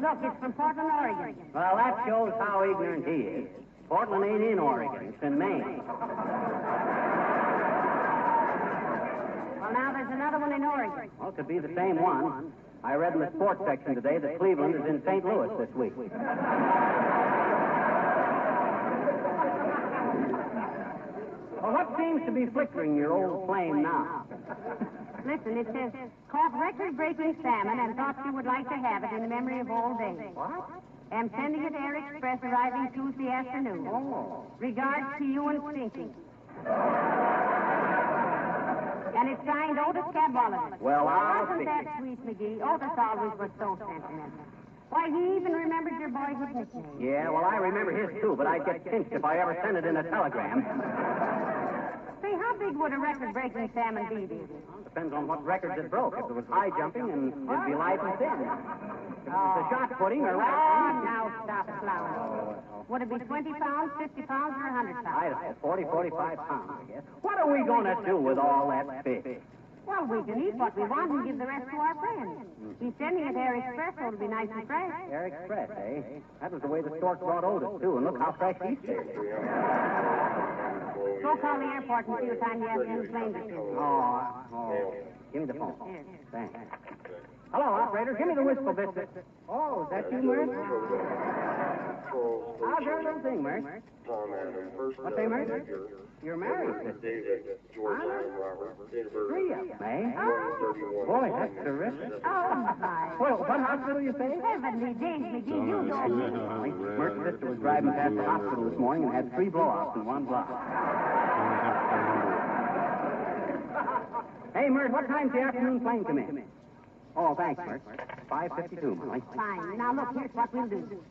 Look, it's from Portland, Oregon. Well, that shows how ignorant he is. Portland ain't in Oregon. It's in Maine. Well, now there's another one in Oregon. Well, it could be the same one. I read in the sports section today that Cleveland is in St. Louis this week. Well, what seems to be flickering your old flame now? Listen, it says, caught record-breaking salmon and thought you would like to have it in the memory of old days. What? Am sending it Air Express arriving Tuesday afternoon. Oh. Regards to you and Stinky. And it's signed Otis Cadwallader. Well, I'll Wasn't see. that sweet, McGee? Otis always was so sentimental. Why, he even remembered your boy's nickname. Yeah, well, I remember his, too, but I'd get pinched if I ever sent it in a telegram. Say, how big would a record-breaking salmon be, Davy? Depends on what records it broke. If it was high jumping, and it'd be light and thin. If it was a shot putting or wrestling. Now stop clowning. Would it be 20 pounds, 50 pounds, or 100 pounds? I don't know, 40, 45 pounds, I guess. What are we going to do with all that fish? Well, we can eat what we want and give the rest to our friends. He's sending it Air Express, so it'll be nice and fresh. Air Express, eh? That was the way the stork brought Otis, too, and look how fresh he tastes. Go call the airport and see what time the afternoon plane is. Oh. Give me the phone. Here. Thanks. Hello, operator. Give me the whistle biscuit. Oh, is that you, Mert? How's your little thing, Mert? What's that, Mert? You're married, sister. Three of them, eh? Oh. Boy, that's terrific. Oh, my. Well, what hospital you say? Heavenly days, McGee, you don't. Mert's sister was driving past the hospital this morning and had 3 blowouts in one block. Hey, Mert, what time's the afternoon plane come in? Oh, thanks, Mert. 5:52, Molly. Fine. Now, look, here's what we'll do.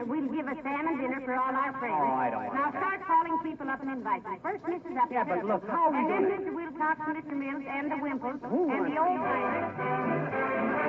We'll give a salmon dinner for all our friends. Oh, I don't want Now, that. start calling people up and invite them. First, Mrs. Upton. Yeah, but look, how are we And then doing? Mr. Wilcox, Mr. Mills, and the Wimples, Who and wants the old timers.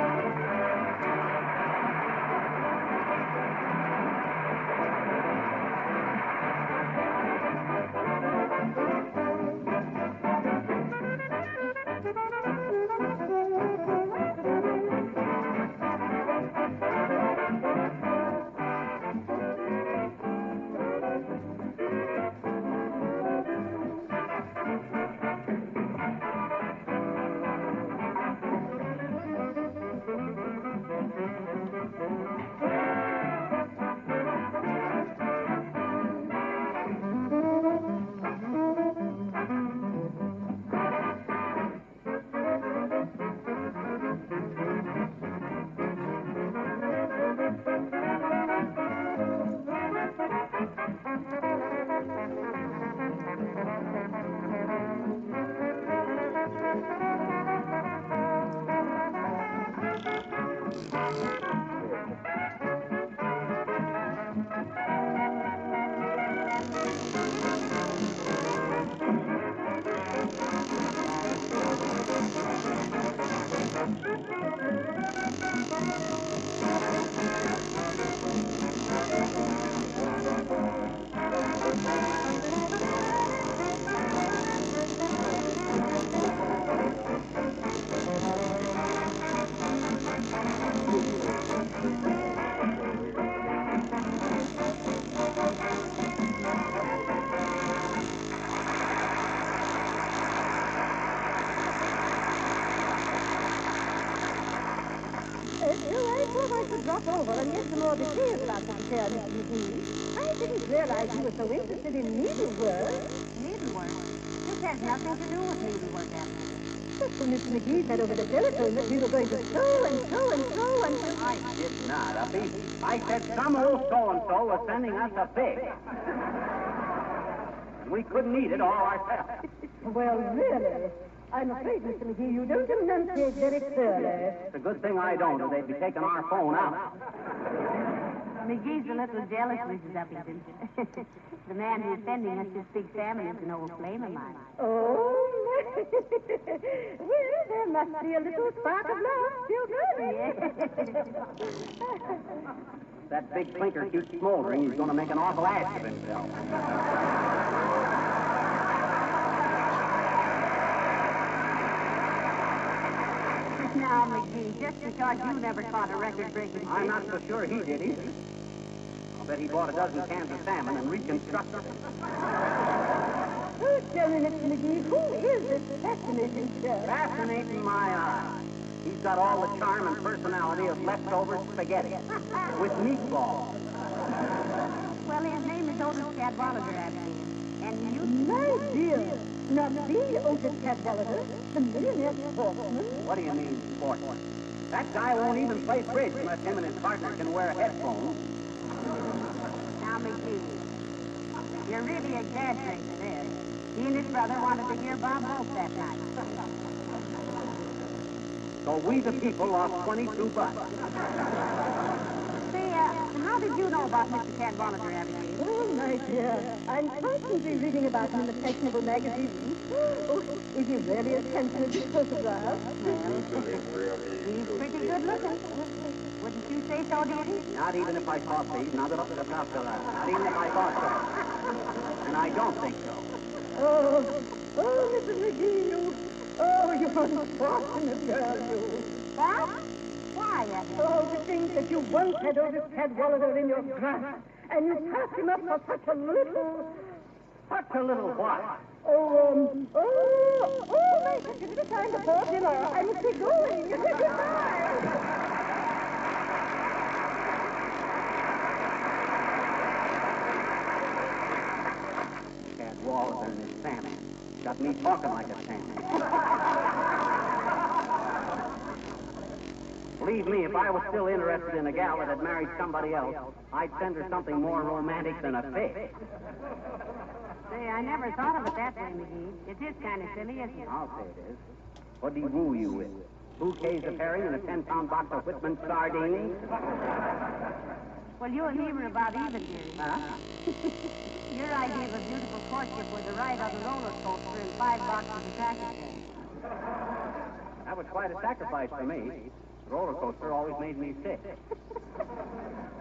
Drop over and get some more details about this affair, Mr. McGee. I didn't realize you were so interested in needlework. Needlework? This has nothing to do with needlework, Abner. But when Mr. McGee said over the telephone that we were going to sew and sew and sew and sew. I did not, Uppy. I said some old so-and-so was sending us a pig. We couldn't eat it all ourselves. Well, really? I'm afraid, Mr. McGee, you don't enunciate very clearly. It's a good thing I don't, or they'd be taking our phone out. McGee's a little jealous, Mrs. Uppington. The man who's sending us this big salmon is an old flame of mine. Oh, well, there must be a little spark of love still burning. That big clinker keeps smoldering. He's going to make an awful ass of himself. Now, McGee, just because you never caught a record-breaking fish. I'm not so sure he did either. I'll bet he bought a dozen cans of salmon and reconstructed it. Oh, tell me, Mr. McGee, who is this fascinating chap? Fascinating my eye. He's got all the charm and personality of leftover spaghetti with meatballs. Well, his name is Otis Cadwallader, Abby. And you... My dear, not the Otis Cadwallader, the millionaire sportsman. What do you mean, sportsman? That guy won't even play bridge unless him and his partner can wear headphones. Now, McGee, you're really exaggerating there. He and his brother wanted to hear Bob Hope that night. So we the people lost 22 bucks. Say, how did you know about Mr. Cadwallader, Abigail? Oh, my dear, I'm constantly reading about him in the fashionable magazines. Oh, is he really as handsome as his photograph? He's pretty good looking. Wouldn't you say so, dearie? Not even if I thought so. Not even if I thought so. And I don't think so. Oh, Mrs. McGee, you... Oh, you're unfortunate girl, you. What? Why, Abigail? Oh, to think that you once had Otis Cadwallader in your grasp, and you passed him up for such a little... Such a little what? My gosh, it's the time before dinner. I must be going. Goodbye. Cadwallader and his family. Got me talking like a salmon. Believe me, if I was still interested in a gal that had married somebody else, I'd send her something more romantic than a fish. Say, I never thought of it that way, McGee. It is kind of silly, isn't it? I'll say it is. What do he woo you with? Bouquets of herring and a 10-pound box of Whitman sardines? Well, you and me were about even, dearie. Huh? Your idea of a beautiful courtship was a ride on the roller coaster and 5 boxes of crackers. That was quite a sacrifice for me. The roller coaster always made me sick.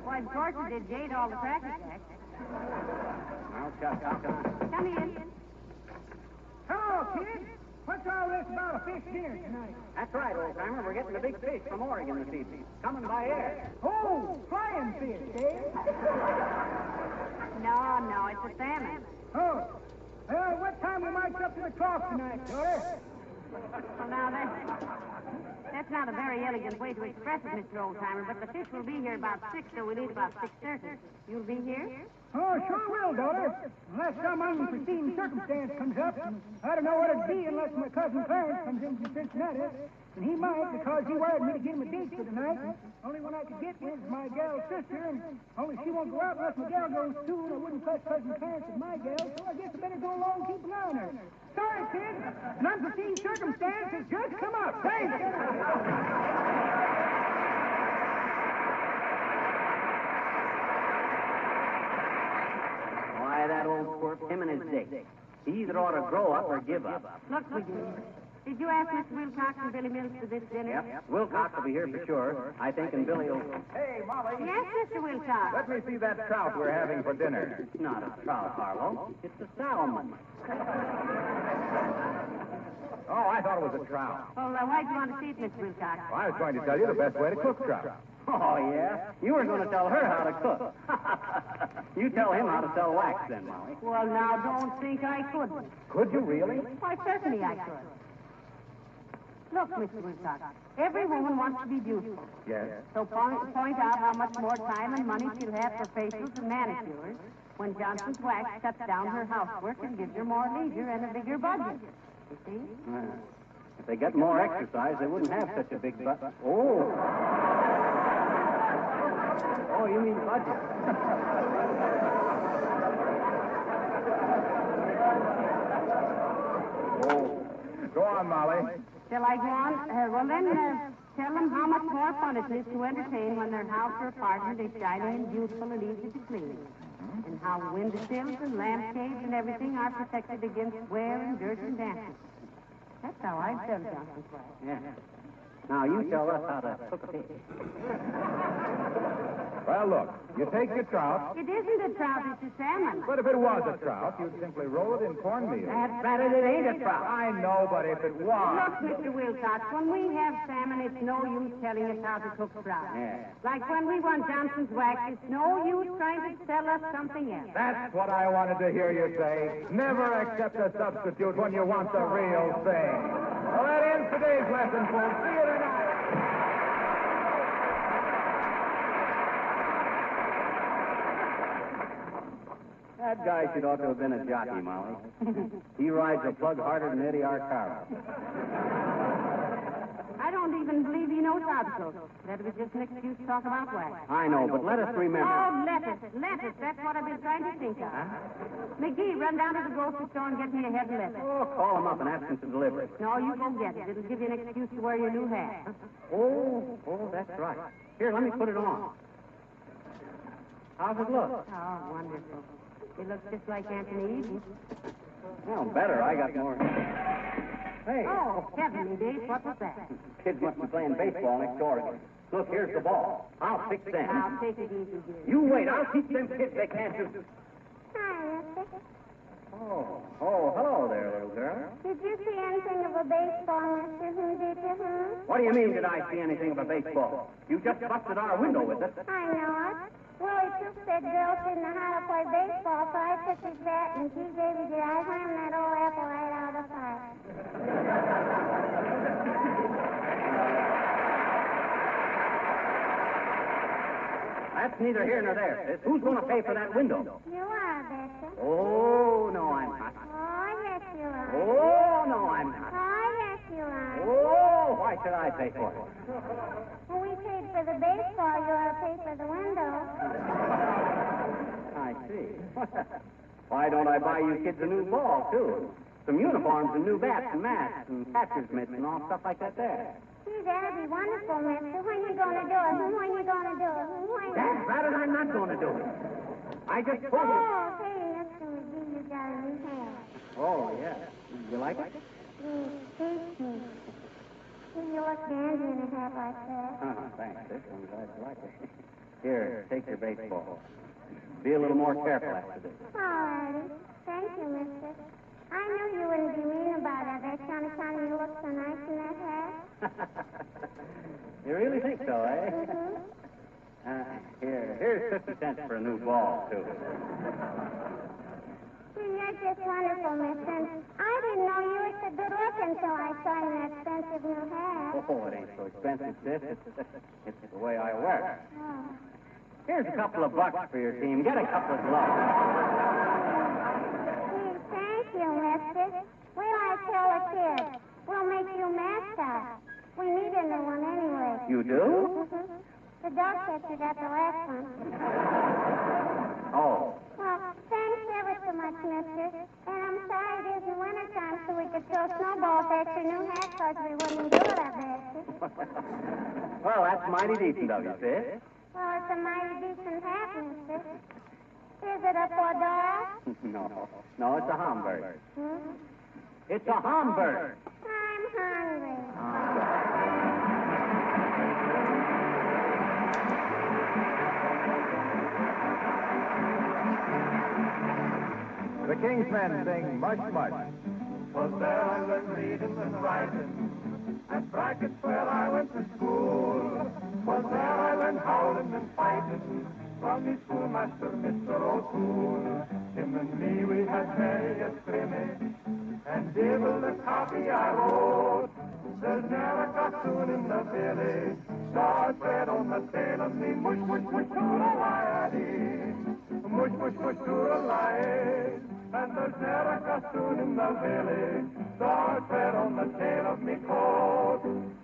Why, of course it did. Jade all the cracker jacks. I'll shut up. Come in. Hello, kids. What's all this about a fish dinner tonight? That's right, old-timer. We're getting a big fish from Oregon this evening. Coming by air. Oh, flying fish, eh? No, it's a salmon. Oh. Well, what time we might up to the trough tonight, daughter? Well, now, that's not a very elegant way to express it, Mr. Oldtimer, but the fish will be here about 6, so we leave about 6:30. You'll be here? Oh, sure will, daughter. Unless some unforeseen circumstance comes up. I don't know what it'd be unless my cousin Clarence comes in from Cincinnati. And he might, because he wired me to give him a date for tonight. And only one I could get with is my gal's sister, and only she won't go out unless my gal goes too, and I wouldn't trust Cousin Clarence with my gal, so I guess I better go along and keep an eye on her. Sorry, kids. An unforeseen circumstance has just come up. Thanks. Why, that old twerp, him and his dick. He either ought to grow up or give up. Look, McGee. Did you ask Mr. Wilcox and Billy Mills for this dinner? Yep. Wilcox will be here for sure. I think, and Billy will... Hey, Molly. Yes, Mr. Wilcox. Let me see that trout we're having for dinner. Not a trout, Harlow. It's a salmon. Oh, I thought it was a trout. Well, why do you want to see it, Mr. Wilcox? Well, I was going to tell you the best way to cook trout. Oh, yeah? You were going to tell her how to cook. You tell him how to sell wax, then, Molly. Well, now, don't think I couldn't. Could you really? Why, certainly I could. Look, Mr. Wilcox, every woman wants to be beautiful. Yes. So point out how much more time and money she'll have for facials and manicures when Johnson's Wax cuts down her housework and gives her more leisure and a bigger budget. You see? If they get more exercise, they wouldn't have such a big butt. Oh. Oh, you mean budget. Oh. Go on, Molly. Shall I go on? Well, then, tell them how much more fun it is to entertain when their house or apartment is shiny and beautiful and easy to clean. And how windowsills and lampshades and everything are protected against wear and dirt and dampness. That's how I sell Johnson's Wax. Yeah. Now, you tell us how to cook a fish. Well, look, you take your trout. It isn't a trout, it's a salmon. But if it was a trout, you'd simply roll it in cornmeal. That's better than it ain't a trout. I know, but if it was... Look, Mr. Wilcox, when we have salmon, it's no use telling us how to cook trout. Yeah. Like when we won Johnson's Wax, it's no use trying to sell us something else. That's what I wanted to hear you say. Never accept a substitute when you want the real thing. Well, that ends today's lesson, folks. See you tonight. That guy should ought to have been a jockey, Molly. He rides a plug harder than Eddie Arcaro. I I don't even believe he knows Article. That was just an excuse to talk about wax. I know, but let us remember. Oh, lettuce. That's what I've been trying to think of. McGee, run down to the grocery store and get me a head of lettuce. Oh, call him up and ask him to deliver it. No, you go get it. It'll give you an excuse to wear your new hat. Oh, that's right. Here, let me put it on. How's it look? Oh, wonderful. It looks just like Anthony Eden. Well, better. I got more. Hey. Oh, heavenly days. What was that? Kids must be playing baseball next door again. Look, here's the ball. I'll fix them. Now, take it easy, dear. You wait. I'll teach them kids they can't do. Hi, mister. Oh, hello there, little girl. Did you see anything of a baseball, mister? Did you, What do you mean, did I see anything of a baseball? You just busted our window with it. I know it. Willie Toops said girls didn't know how to play baseball, so I took his bat and he gave it. I slammed that old apple right out of the fire. That's neither here nor there, sis. Who's going to pay for that window? You are, Betsy. Oh, no, I'm not. Oh, yes, you are. Oh, no, I'm not. Oh, yes, you are. Oh, why should I pay for it? When we paid for the baseball, you ought to pay for the window. I see. Why don't I buy you kids a new ball, too? Some uniforms and new bats and masks and catcher's mitts and all stuff like that there. Gee, that'd be wonderful, mister. When you going to do it? When you going to do it? That's right, I'm not going to do it. I just told you. Oh, hey, Mr. McGee, you got a new hat. Oh, yeah. You like it? Thank you. You look dandy in a hat like that. Thanks, sis. I'm glad you like it. Here, take your baseball. Be a little more careful after this. All righty. Thank you, mister. I knew you wouldn't be mean about it. That kind of time you look so nice in that hat. You really think so, eh? Mm-hmm. Here's 50 cents for a new ball, too. Gee, you're just wonderful, mister. I didn't know you were so good looking until I saw you in that expensive new hat. Oh, it ain't so expensive, sis. It's the way I wear it. Oh. Here's a couple of bucks for your team. Get a couple of gloves. Gee, thank you, mister. Wait till I tell the kids. We'll make you mascot. We need a new one anyway. You do? Mm-hmm. The dog catcher got the last one. Oh. Well, thanks ever so much, mister. And I'm sorry it isn't wintertime so we could throw snowballs at your new hat because we wouldn't do it, I bet you. Well, that's mighty decent of you, sis. Well, it's a mighty decent hat, mister. Is it a fedora? No, it's a Hamburg. Hmm? It's a Hamburg. I'm hungry. The King's Men sing Mush Mush. Was there I learned reading and writing, and brackets where I went to school. Was there I learned howling and fighting from the schoolmaster, Mr. O'Toole. Him and me, we had many a scrimmage, and devil the copy I wrote. There's never a cartoon in the village, saw it read on the tail of me. Mush, mush, mush, toodle-lie-a-dee. Mush, mush, mush, toodle-lie. And there's never a cartoon in the village, saw it read on the tail of me coat.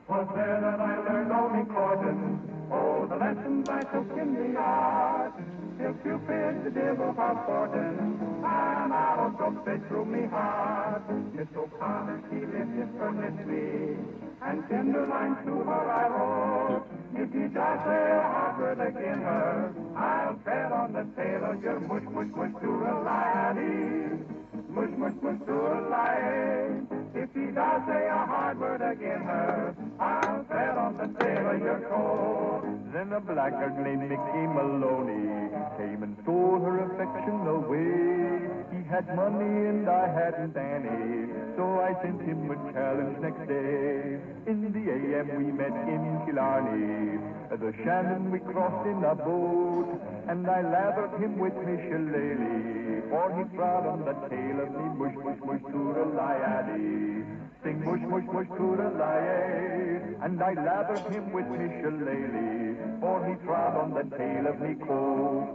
Was there that I learned all me courting, oh, the lessons I took in the art. Till Cupid the devil found sporting, and arrow broke straight through me heart. Miss O'Connor, she lived infinitely, and tender lines to her I wrote. If you just say a hard word again her, I'll tread on the tail of your mush, mush, mush, toodle-lie-a-dee. Mush, mush, mush, toodle-lie. If he does say a hard word again her, I'll tread on the tail of your coat. Then a blackguard named Mickey Maloney came and stole her affection away. He had money and I hadn't any, so I sent him a challenge next day. In the AM we met in Killarney, the Shannon we crossed in a boat, and I lathered him with me shillelagh, for he trod on the tail of me mush, mush, mush, toodle-lie-a-dee. Sing mush, mush, mush, toodle-lie-a, and I lathered him with me shillelagh, for he trod on the tail of me coat.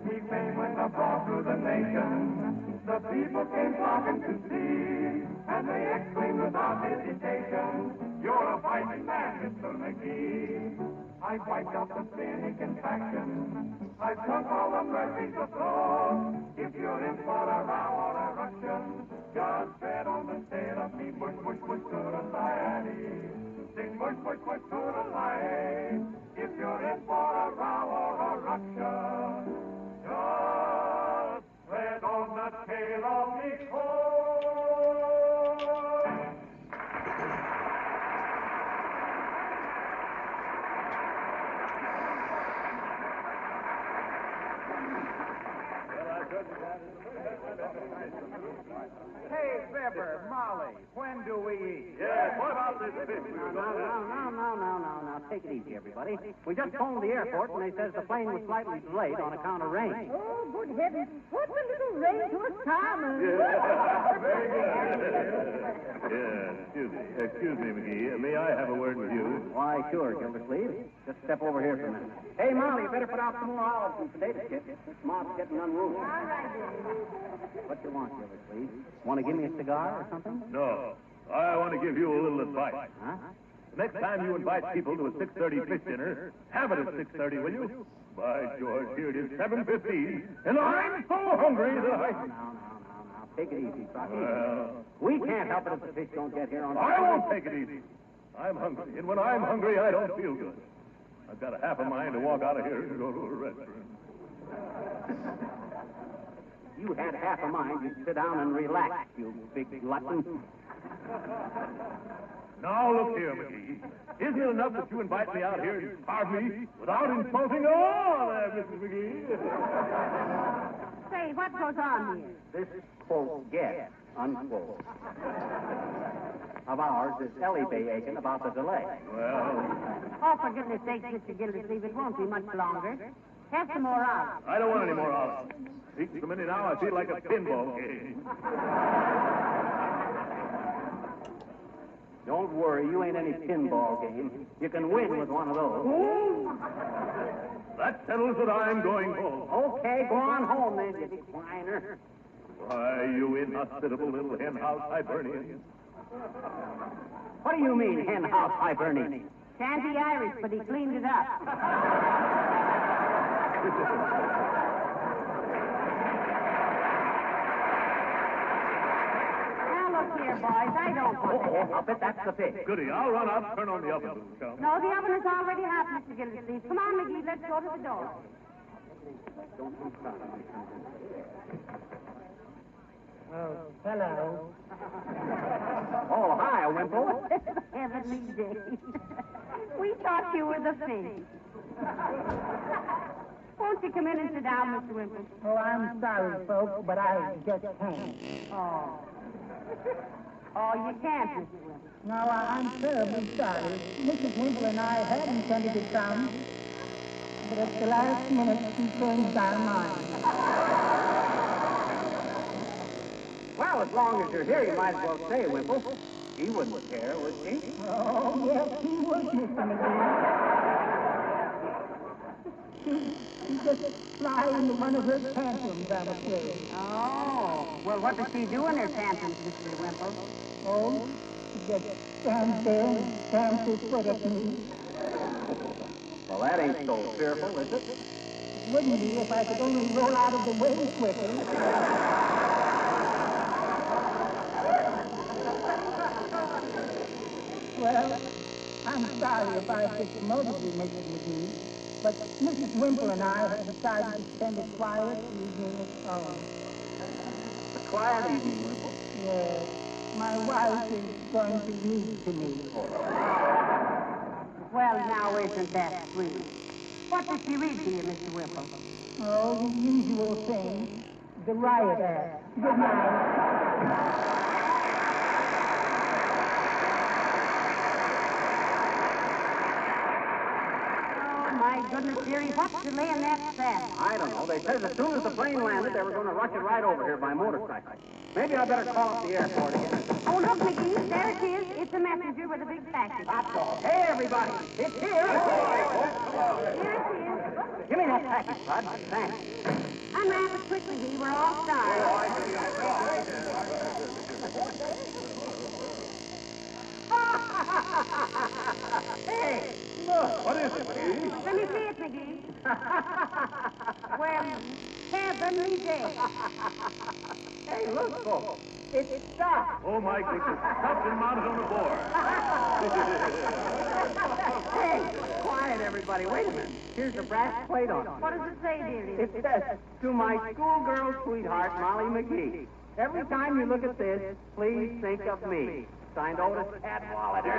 He fame went abroad through the nation, The people came flocking to see, and they exclaimed without hesitation, "You're a fighting man, Mr. McGee." I wiped out the cynic and faction. I sunk all the mercies afloat. If you're in for a row or a ruction, just tread on the tail of me, bush, bush, bush, toodle-lie. Sing bush, bush, bush, toodle-lie. If you're in for a row or a ruction, just tread on the tail of me, Hey, Fibber, Molly, when do we eat? Yes, what about this fish? Now, take it easy, everybody. We just phoned the airport, and they says the plane was slightly delayed on account of rain. Oh, good heavens. What's a little rain to a farmer? Excuse me, McGee. May I have a word with you? Why, sure, Gildersleeve. Just step over here for a minute. Hey, Molly, you better put out some more olives and potato chips. This mob's getting unruly. All right, What you want, Gildersleeve? Want to give me a cigar or something? No. I want to give you a little advice. Huh? Next time you invite people to a 6:30 fish dinner, have it at 6:30, will you? By George, here it is 7:15, and I'm so hungry that I... Now. Take it easy, Crocky. Well, We can't help it if the fish don't get here on time. I won't take it easy. I'm hungry, and when I'm hungry, I don't feel good. I've got a half a mind to walk out of here and go to a restaurant. You had half a mind, you'd sit down and relax, you big glutton. Now, look here, McGee. Isn't it enough that you invite me out here and starve me without insulting all there, Mrs. McGee? Say, what goes on here? This, quote, guest, unquote, of ours is Ellie Bay aching about the delay. Well, Oh, for goodness sake, Mr. Gildersleeve, it won't be much longer. Have some more olives. I don't want any more olives. Eat so many now, I feel like a pinball game. Don't worry, you ain't any pinball game. You can win with one of those. That settles it. I'm going home. Okay, go on home then, you whiner. Why, you inhospitable little henhouse Hibernian. What do you mean, hen house Hibernian? Shanty Irish, but he cleaned it up. Now, look here, boys, I don't want to... I'll bet that's the fish. Goody, I'll run out, turn on the oven. No, the oven is already hot, Mr. Gildersleeve. Come on, McGee, let's go to the door. Oh, hello. Oh, hi, Wimple. Heavenly day. We thought you were the fish. Won't you come in and sit down, Mr. Wimple? Oh, I'm sorry, folks, but I just can't. Oh. Oh, you can't, Mr. Wimple. No, I'm terribly sorry. Mrs. Wimple and I had intended to come, but at the last minute, she changed our mind. Well, as long as you're here, you might as well stay, Wimple. She wouldn't care, would she? Oh, yes, she would, Mr. McGee. She just fly into one of her tantrums, I'm afraid. Oh. Well, what does she do in her tantrums, Mr. Wimple? Oh, she just stands there and stamps her foot at me. Well, that ain't so fearful, is it? It wouldn't be if I could only roll out of the way quickly. Well, I'm sorry if I discommoded you, Mrs. McGee, but Mrs. Wimple and I have decided to spend a quiet evening at home. A quiet evening, Wimple. Yes, my wife is going to read to me. Well, now, isn't that sweet? What did she read to you, Mr. Wimple? Oh, the usual thing, the riot act. Good night. My goodness, dearie, what's delaying that saddle? I don't know. They said as soon as the plane landed, they were going to rush it right over here by motorcycle. Maybe I better call up the airport again. Oh, look, McGee, there it is. It's a messenger with a big package. That's all. Hey, everybody, it's here. Here it is. Give me that package, Bud. Thanks. Unwrap it quick, McGee. We're all starved. Hey, look. What is it, McGee? Let me see it, McGee. Well, heavenly day. Hey, look, folks. It's stuff. Oh, my goodness. Stuffed and mounted on a board. Hey, quiet, everybody. Wait a minute. Here's the brass plate on it. What does it say, dearie? It says, to my schoolgirl sweetheart, Molly McGee. Every time you look at this, please think of me. Signed Otis Cadwallader.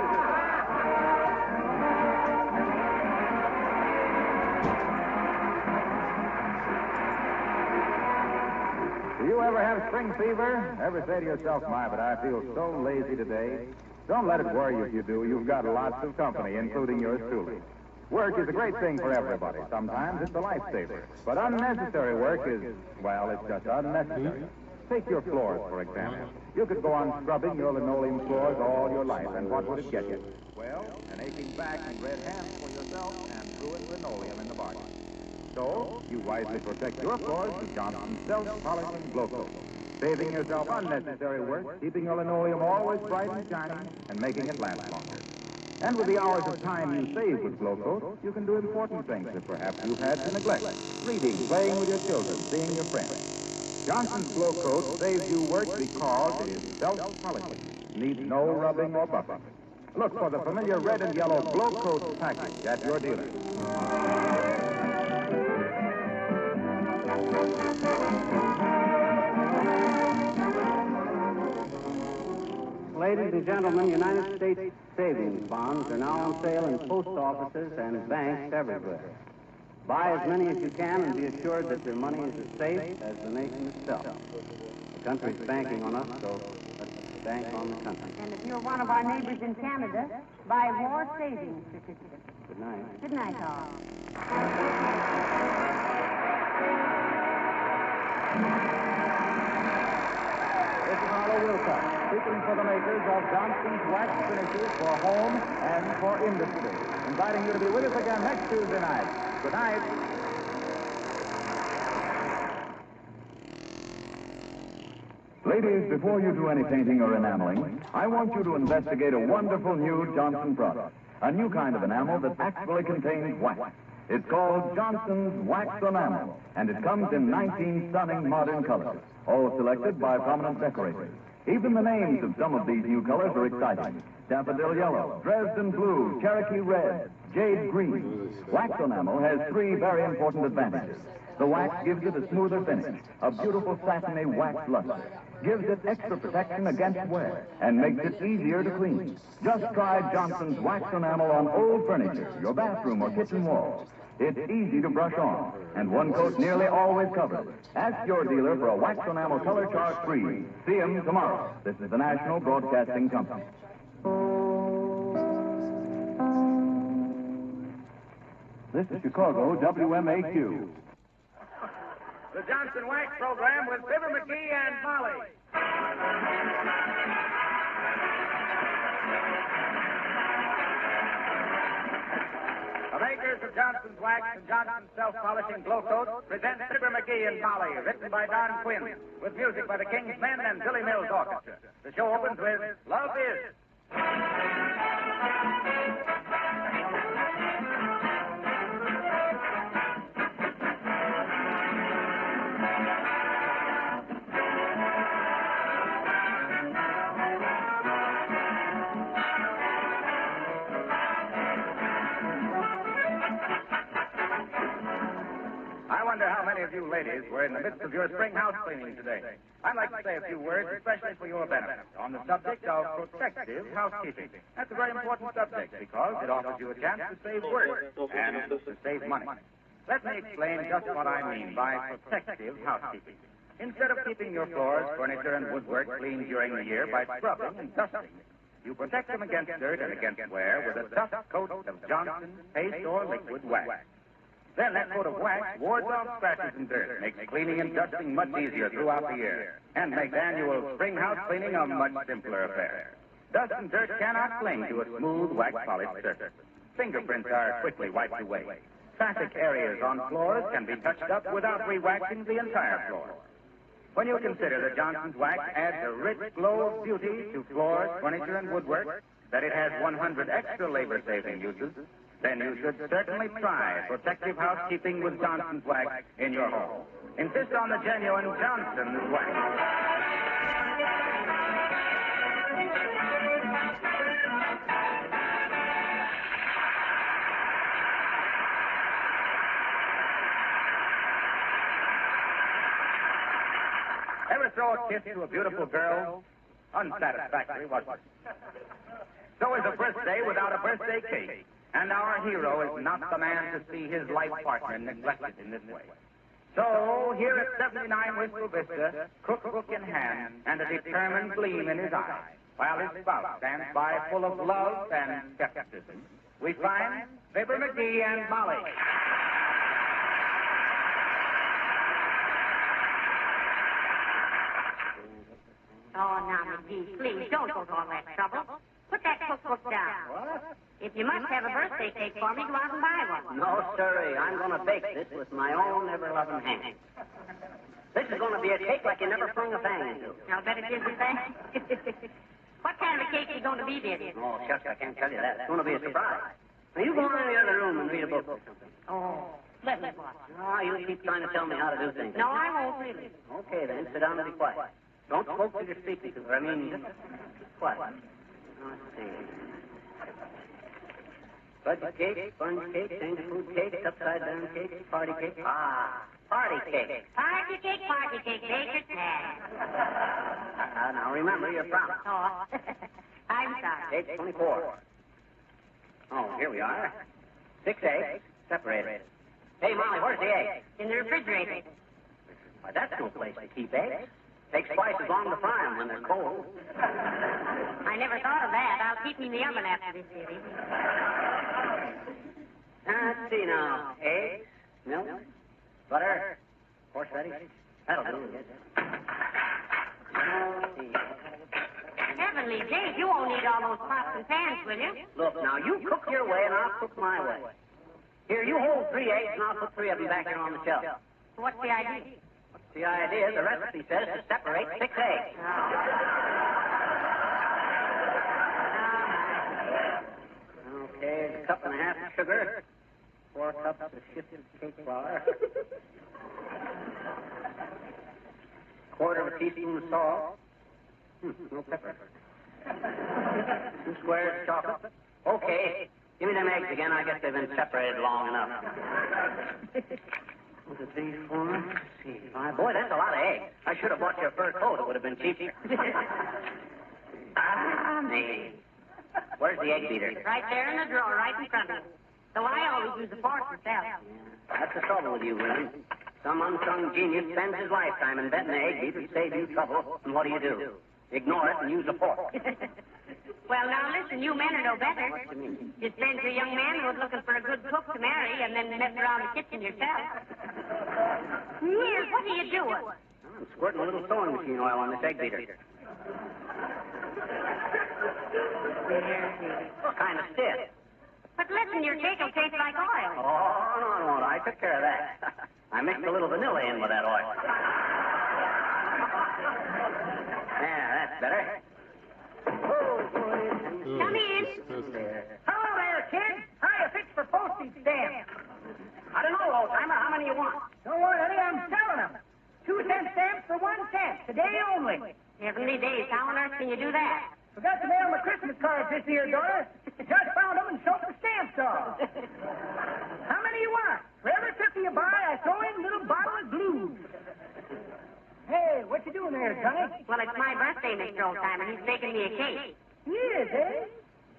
Do you ever have spring fever? Ever say to yourself, my, but I feel so lazy today? Don't let it worry you if you do. You've got lots of company, including yours truly. Work is a great thing for everybody. Sometimes it's a lifesaver. But unnecessary work is, well, it's just unnecessary. Take your floors, for example. You could go on scrubbing your linoleum floors all your life, and what would it get you? Well, an aching back and red hands for yourself and ruined linoleum in the bargain. So, you wisely protect your floors with Johnson's self-polishing glow coat, saving yourself unnecessary work, keeping your linoleum always bright and shining, and making it last longer. And with the hours of time you save with glow coat, you can do important things that perhaps you've had to neglect. Reading, playing with your children, seeing your friends. Johnson's glow coat saves you work because it is self-polishing. Needs no rubbing or buffing. Look for the familiar red and yellow glow coat package at your dealer. Ladies and gentlemen, United States savings bonds are now on sale in post offices and banks everywhere. Buy as many as you can and be assured that your money is as safe as the nation itself. The country's banking on us, so let's bank on the country. And if you're one of our neighbors in Canada, buy war savings certificates. Good night. Good night, all. This is Harlow Wilcox, speaking for the makers of Johnson's Wax Finishes for home and for industry. Inviting you to be with us again next Tuesday night. Good night. Ladies, before you do any painting or enameling, I want you to investigate a wonderful new Johnson product. A new kind of enamel that actually contains wax. It's called Johnson's Wax Enamel, and it comes in 19 stunning modern colors, all selected by prominent decorators. Even the names of some of these new colors are exciting. Daffodil yellow, Dresden blue, Cherokee red, jade green. Wax enamel has three very important advantages. The wax gives it a smoother finish, a beautiful satiny wax luster, gives it extra protection against wear, and makes it easier to clean. Just try Johnson's Wax Enamel on old furniture, your bathroom or kitchen walls. It's easy to brush on, and one coat nearly always covers. Ask your dealer for a Wax Enamel color chart free. See him tomorrow. This is the National Broadcasting Company. This is Chicago, WMAQ. The Johnson Wax Program with Fibber McGee and Molly. The makers of Johnson's Wax and Johnson's Self-Polishing Glow Coat present Fibber McGee and Molly, written by Don Quinn, with music by the King's Men and Billy Mills Orchestra. The show opens with Love Is. I wonder how many of you ladies were in the midst of your spring house cleaning today. I'd like to say a few words, especially for your benefit, on the subject of protective housekeeping. That's a very important subject because it offers you a chance to save work and to save money. Let me explain just what I mean by protective housekeeping. Instead of keeping your floors, furniture, and woodwork clean during the year by scrubbing and dusting, you protect them against dirt and against wear with a dust coat of Johnson's paste or liquid wax. Then that coat of wax wards off scratches and dirt, makes cleaning and dusting much easier throughout the year, and makes annual spring house cleaning a much simpler affair. Dust and dirt cannot cling to a smooth wax-polished surface. Fingerprints are quickly wiped away. Traffic areas on floors can be touched up without re-waxing the entire floor. When you consider that Johnson's wax adds a rich glow of beauty to floors, furniture, and woodwork, that it has 100 extra labor-saving uses, then you should certainly try protective housekeeping with Johnson's wax in your home. Insist on the genuine Johnson's wax. Ever throw a kiss to a beautiful girl? Unsatisfactory, wasn't it? So is a birthday without a birthday cake. And our hero is not the man to see his life partner neglected in this way. So, here at 79 Wistful Vista, cookbook in hand and a determined gleam in his eye, while his spouse stands by full of love and skepticism, we find Fibber McGee and Molly. Oh, now, McGee, please, don't go to all that trouble. Put that cookbook down. What? If you must have a birthday cake for me, go out and buy one. No, sirree. I'm going to bake this with my own ever-loving hand. This is going to be a cake like you never flung a fang into. I'll bet it is the thing. What kind of a cake is going to be, dear? Oh, shucks, I can't tell you that. It's going to be a surprise. Now, you go on in the other room and read a book or something. Oh, let me watch. Oh, you keep trying to tell me how to do things. No, I won't really. Okay, then. Sit down and be quiet. Don't smoke till you're speaking to her. I mean, just quiet. Let's see. Fudge cake, sponge cake, change food cake, upside-down cake, party cake. Ah, party cake. Party cake, baker's hat. Now remember your promise. Oh, I'm sorry. Cake 24. Oh, here we are. 6 eggs, separated. Hey, Molly, where's the egg? In the refrigerator. Why, that's no place to keep eggs. Takes twice as long to fry them when they're cold. I never thought of that. I'll keep them in the oven after this series. Let's see now. Eggs, milk, butter, horseradish. That'll do it. Let's see. Heavenly days, you won't need all those pots and pans, will you? Look, now, you cook your way and I'll cook my way. Here, you hold 3 eggs and I'll put 3 of them back here on the shelf. What's the idea? The idea, the recipe says to separate 6 eggs. Okay, 1.5 cups of sugar, 4 cups of shifted cake flour, 1/4 teaspoon of salt, no pepper, 2 squares of chocolate. Okay, give me them eggs again. I guess they've been separated long enough. Was it these 4? See, boy, that's a lot of eggs. I should have bought you a fur coat. It would have been cheaper. Me. Where's the egg beater? Right there in the drawer, right in front of you. So I always use the fork myself. That's the trouble with you women. Some unsung genius spends his lifetime inventing an egg beater to save you trouble, and what do? Ignore it and use a fork. Well, now listen, you men are no better. You spend your young man who's looking for a good cook to marry and then mess around the kitchen yourself. Here, what are you doing? I'm squirting a little sewing machine oil on this egg beater. Kind of stiff. But listen, your cake will taste like oil. Oh, no, it won't. I took care of that. I mixed a little vanilla in with that oil. Yeah, that's better. Come in. Hello there, kid. How you fix for postage stamps? I don't know, old-timer. How many you want? Don't worry, honey, I'm selling them. 2-cent stamps for 1 cent. Today only. Heavenly days, how on earth can you do that? Forgot to mail my Christmas cards this year, daughter. Just found them and soaked the stamps off. How many you want? For every turkey you buy, I throw in a little bottle of glue. Hey, what you doing there, Johnny? Well, it's my birthday, Mr. Oldtimer. He's making me a cake. He is, eh?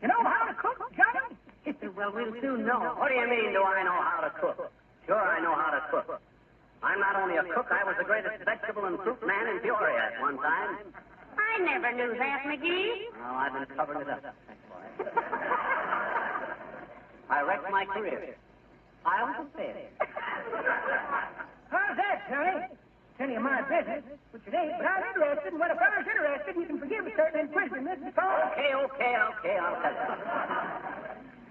You know how to cook, Johnny? Well, we'll soon know. What do you mean, do I know how to cook? Sure, I know how to cook. I'm not only a cook, I was the greatest vegetable and fruit man in Peoria at one time. I never knew that, McGee. Oh, I've been covering it up. I wrecked my career. I was a failure. How's that, Johnny? It's any of my business, which it ain't, but I'm interested, and when a feller's interested, you can forgive a certain inquisitiveness because... Okay, I'll tell you.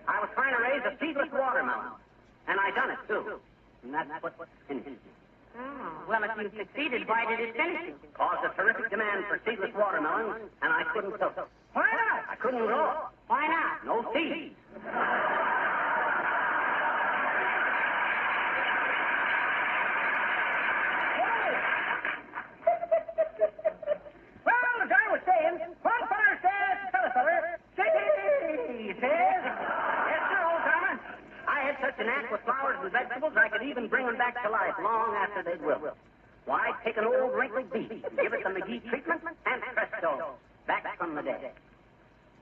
I was trying to raise a seedless watermelon. And I done it, too. And that's what finished me. Oh, well, if you succeeded, why did it finish you? Caused a terrific demand for seedless watermelons, and I couldn't sell them. Why not? I couldn't grow. Why not? No seeds. Well, as I was saying, one feller says to t'other feller, he says, Yes, sir, old timer. I had such a knack with flowers and vegetables, I could even bring them back to life long after they'd wilted. Why, take an old wrinkled beet, give it the McGee treatment, and presto, back from the dead.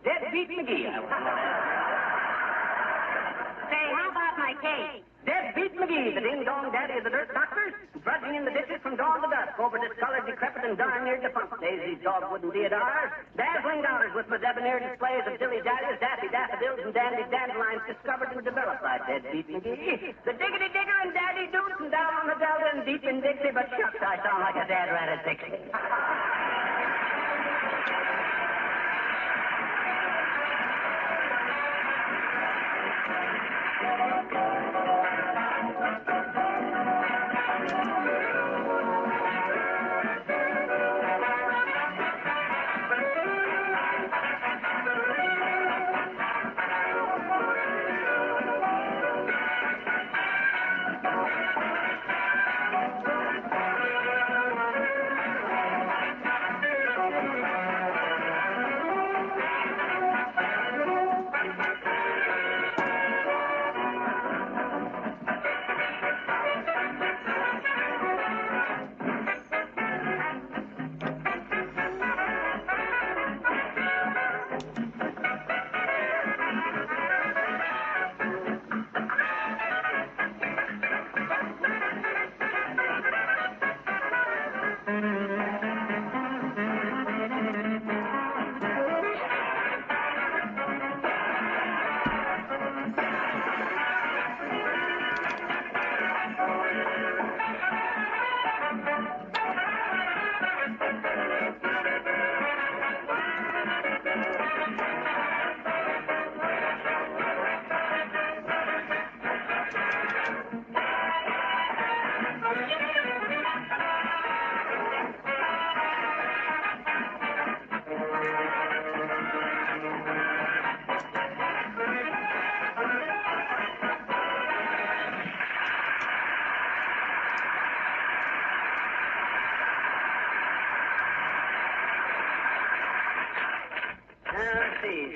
Dead beat McGee, I was. Say, how about my cake? Dead beat McGee, the ding-dong daddy of the dirt doctors, drudging in the dishes from dawn to dusk over discolored, decrepit, and darn near defunct days. These dog-wooden deodars, dazzling daughters with the debonair displays of dilly-dallies, daffy daffodils, and dandy dandelions discovered and developed by Dead beat McGee. The diggity digger and daddy doots and down on the delta and deep in Dixie, but shucks, I sound like a dad rat at 60.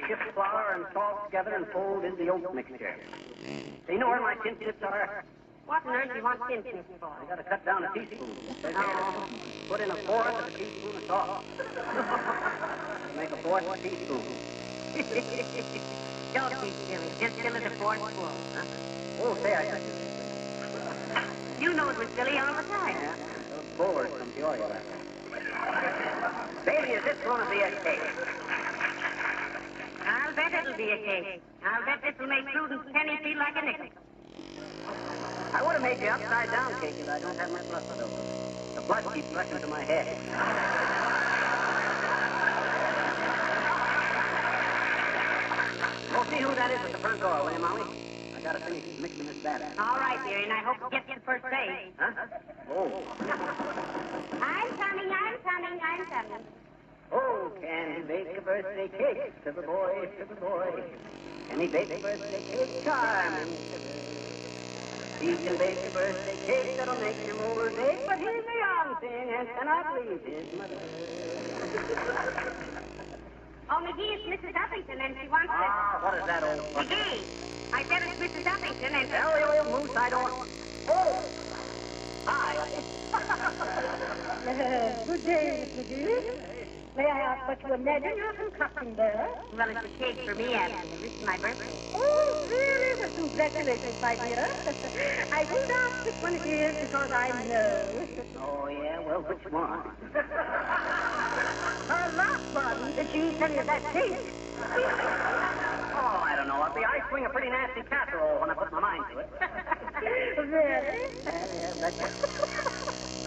Shift flour and salt together and fold in the oat mixture. So you know where my tin chips are? What on earth do you want tin chips for? I gotta cut down a teaspoon. No. Put in a fourth of a teaspoon of salt. Make a fourth of a teaspoon. Don't be silly. Just fill it a fourth full. Huh? Oh, say, I got You know it was silly all the time. Yeah, those bowlers from Peoria left. Baby, is this going to be a cake? I'll bet it'll be a cake. I'll bet this will make Prudence Penny feel like a nickel. I would have made you upside down cake if I don't have my blood over. The blood keeps rushing to my head. We'll see who that is at the front door, will you, Molly? I gotta finish mixing this batter. All right, dearie, and I hope you get to first base. Huh? Oh. I'm coming. Oh, can he bake a birthday cake to the boy, to the boy? Can he bake a birthday cake charming to the... He can bake a birthday cake that'll make him overbake, but he's a young thing and cannot leave his mother. Oh, McGee, it's Mrs. Uppington, and she wants to... Ah, what is that old... McGee, I said it's Mrs. Uppington, and... Tell the old moose I don't... Oh! Hi. Good day, Miss McGee. May I ask what you imagine you're concocting there? Well, it's a cake for me, actually. This is my birthday. Oh, really? Well, congratulations, my dear. I won't ask which one it is because I know. Oh, yeah? Well, which one? Her last one. Did she tell you that cake? Oh, I don't know, Uppy. I swing a pretty nasty casserole when I put my mind to it. Really?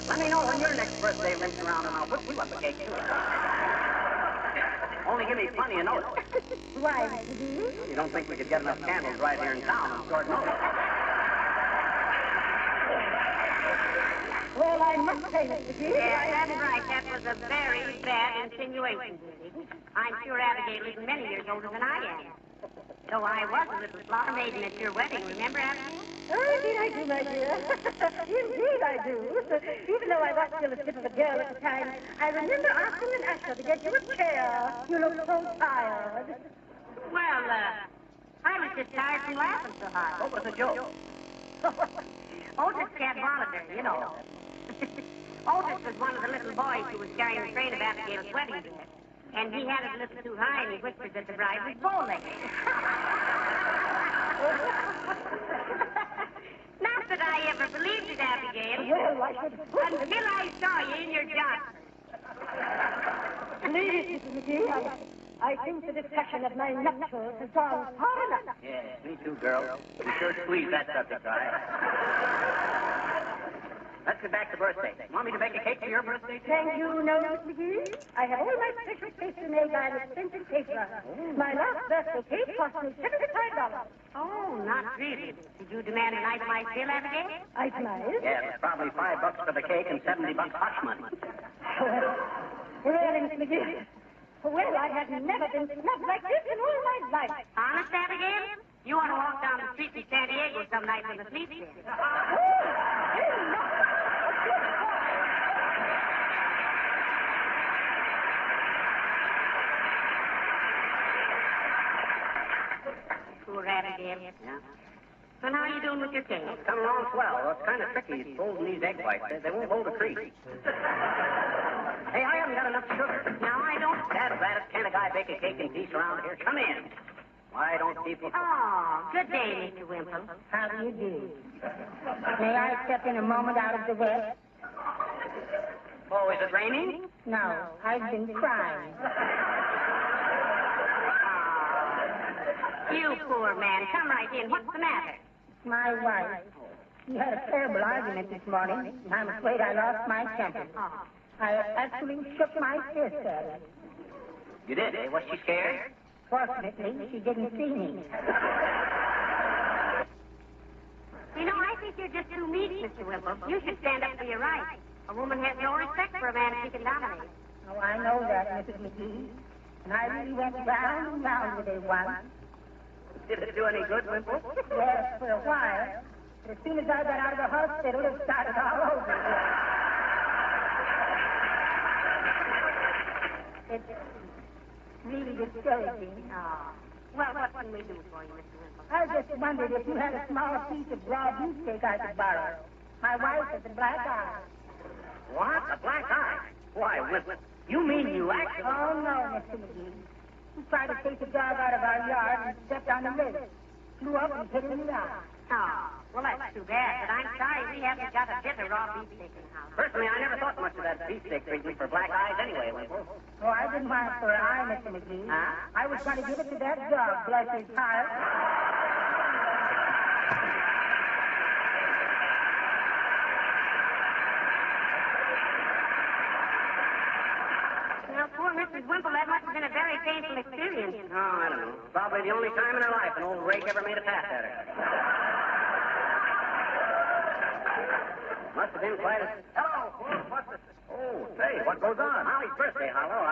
Let me know when your next birthday rings around and I'll put you up a cake, too. Only give me plenty of notice. Why, Mr. You don't think we could get enough candles right here in town on short notice? Well, I must say, Mr. McGee. Yeah, that's right. That was a very bad insinuation, Judy. I'm sure Abigail isn't many years older than I am. Though I was a little flower maiden at your wedding, remember, Abigail? Oh, indeed I do, my dear. Indeed I do. Even though I was still a slip of a girl at the time, I remember asking an usher to get you a chair. You look so tired. Well, I was just tired from laughing so hard. What was the joke? Otis can't monitor, you know. Otis was one of the little boys who was carrying the train of Abigail's wedding dress. And he had it a little too high, and he whispered that the bride was bow-legged. Not that I ever believed it, Abigail. Well, I should... Until I saw you in your Johnson. Please, Mrs. McGee, I think the discussion of my nuptials has gone far enough. Yeah, me too, girl. You sure squeezed that subject, all right? Let's get back to birthday. Want me to make a cake for your birthday? Thank you, no, Miss McGee. I have all my special pastry made by an expensive caterer. My last birthday cake cost me $75. Oh, not really. Did you demand an itemized bill, Abigail? Itemized? Yeah, it's probably $5 for the cake and $70 hush money. Really, Miss McGee? Well, I have never been snubbed like this in all my life. Honest, Abigail? You want to walk down the street in San Diego some night when the sleep's in. Poor Abigail. Yeah. And how are you doing with your cake? It's coming along swell. Well, it's kind of tricky folding these egg whites. They won't hold a crease. Hey, I haven't got enough sugar. No, I don't. That's bad. Can't a guy bake a cake in peace around here? Come in. Why don't people... Oh, good day, Mr. Wimple. How do you do? May I step in a moment out of the wet? Oh, is it raining? No, I've been crying. You poor man. Come right in. What's the matter? My wife. We had a terrible argument this morning, and I'm afraid I lost my temper. I actually shook my fist at her. You did, eh? Was she scared? Fortunately, she didn't see me. You know, I think you're just too meek, Mr. Wimple. You should stand up for your rights. A woman has no respect for a man if he can dominate. Oh, I know that, Mrs. McGee. And I really went round and round with her once. Did it do any good, Wimple? Yes, for a while. But as soon as I got out of the hospital, it started all over again. It's really discouraging. Oh. Well, what can we do for you, Mr. Wimple? I just wondered if you had a small piece of raw beefsteak I could borrow. My wife has a black eye. What? A black eye? Why, Wimple, you mean you actually... Oh, no, Mr. McGee. He tried to take the dog out of our yard and stepped on the lid. Flew up and hit him in the eye. Oh, well, that's too bad, but I'm sorry we haven't got a bit of raw beefsteak in the house. Personally, I never thought much of that beefsteak treatment for black eyes anyway, Wimple. Oh, I didn't want it for an eye, Mr. McGee. Huh? I was going to give it to that dog, bless his heart. Well, poor Mrs. Wimple, that must have been a very painful experience. Oh, I don't know. Probably the only time in her life an old rake ever made a pass at her. Must have been quite a... Hello! Oh, say, what goes on? Molly's birthday, Hollow.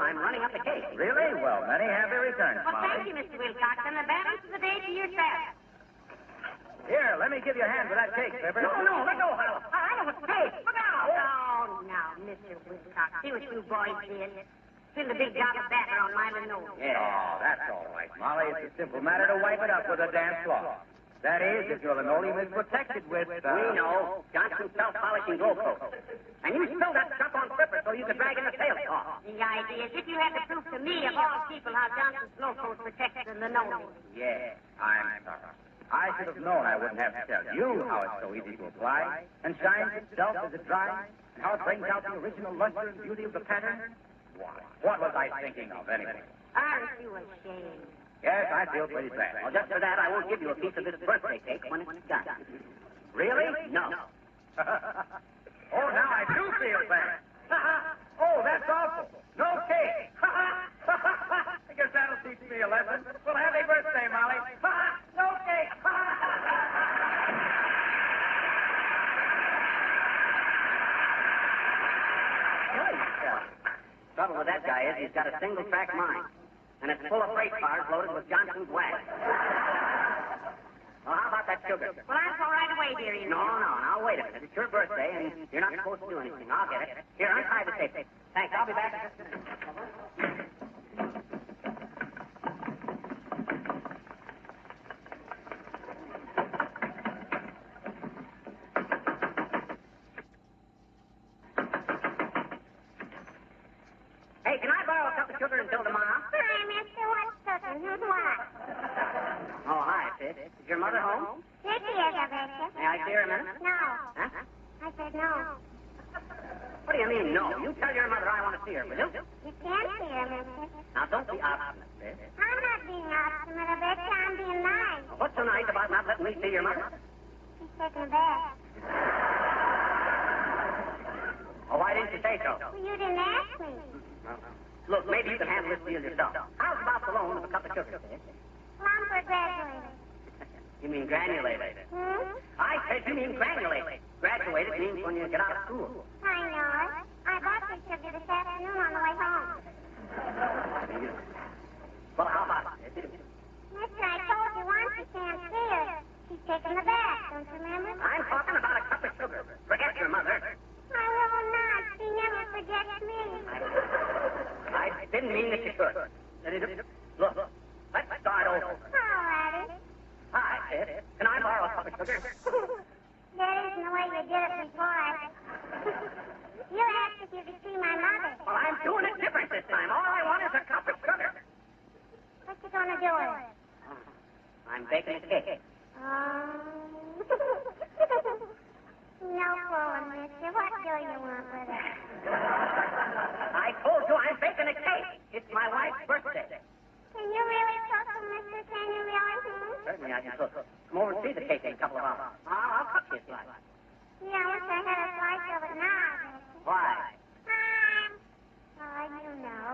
I'm running up the cake. Really? Well, many happy returns, Well, Molly. thank you, Mr. Wilcox, and the balance of the day to yourself. Here, let me give you a hand with that cake, Fibber. No, let go, Hollow. I don't want to pay. Look out! Oh, now, Mr. Wilcox, see what you boys did. Spilled a big drop of batter on my linoleum. Yeah. Oh, that's all right, Molly. It's a simple matter to wipe it up with a damp cloth. That is, if your linoleum is protected with... We know. Johnson's self-polishing glow coat. And you spilled that stuff on Fibber so you could drag in the sales car. The idea is if you had to prove to me, of all people, how Johnson's glow coat protects the linoleum. Yeah, I'm sorry. I should have known I wouldn't have to tell you how it's so easy to apply and shines itself as it dries and how it brings out the original luster and beauty of the pattern. Why, what was I thinking of, anyway? Aren't you ashamed? Yes, I feel pretty bad. Well, just for that, I won't give you a piece of this birthday cake when it's done. Really? No. Oh, now I do feel bad. Oh, that's awful. No cake. I guess that'll teach me a lesson. Well, happy birthday, Molly. No cake. trouble with that guy is he's got a single-track mind. And it's full of freight cars loaded with Johnson's wax. Well, how about that sugar? Well, I'll go right away, dearie. No. Now, wait a minute. It's your birthday, and you're not supposed to do anything. I'll get it. Here, untie the tape. Thanks. I'll be back. Hey, can I borrow a cup of sugar until tomorrow? Hi, mister. What's cooking? Who's what? Oh, hi, Sid. Is your mother home? Here she is, I betcha. May I see her a minute? No. Huh? I said no. What do you mean, no? You tell your mother I want to see her, will you? You can't see her, mister. Now, don't be obstinate, Sid. I'm not being obstinate, I betcha. I'm being nice. What's so nice about not letting me see your mother? She's taking a bath. Oh, why didn't you say so? Well, you didn't ask me. Look, maybe you can handle this deal yourself. How's about the loan of a cup of sugar, Sid? Plum for graduating. You mean granulated? I said you mean granulated. Graduated means when you get out of school. I know it. I bought this sugar this afternoon on the way home. Well, how about it? Mister, I told you once you can't see her. She's taking the bath, don't you remember? I'm talking about a cup of sugar. Forget your mother. I will not. She never forgets me. I didn't mean that you could. Look, let's start over. All righty. Hi, Sid. Can I borrow a cup of sugar? That isn't the way you did it before. You asked if you could see my mother. Well, I'm doing it different this time. All I want is a cup of sugar. What you gonna do with it? I'm baking a cake. No fooling, mister. What do you want with it? I told you I'm baking a cake. It's my wife's birthday. Can you really cook them, mister? Can you really? Certainly I can cook. Come over and see the cake in a couple of hours. I'll cut you a slice. Yeah, I wish I had a slice of it now, mister. Why? Oh, you know.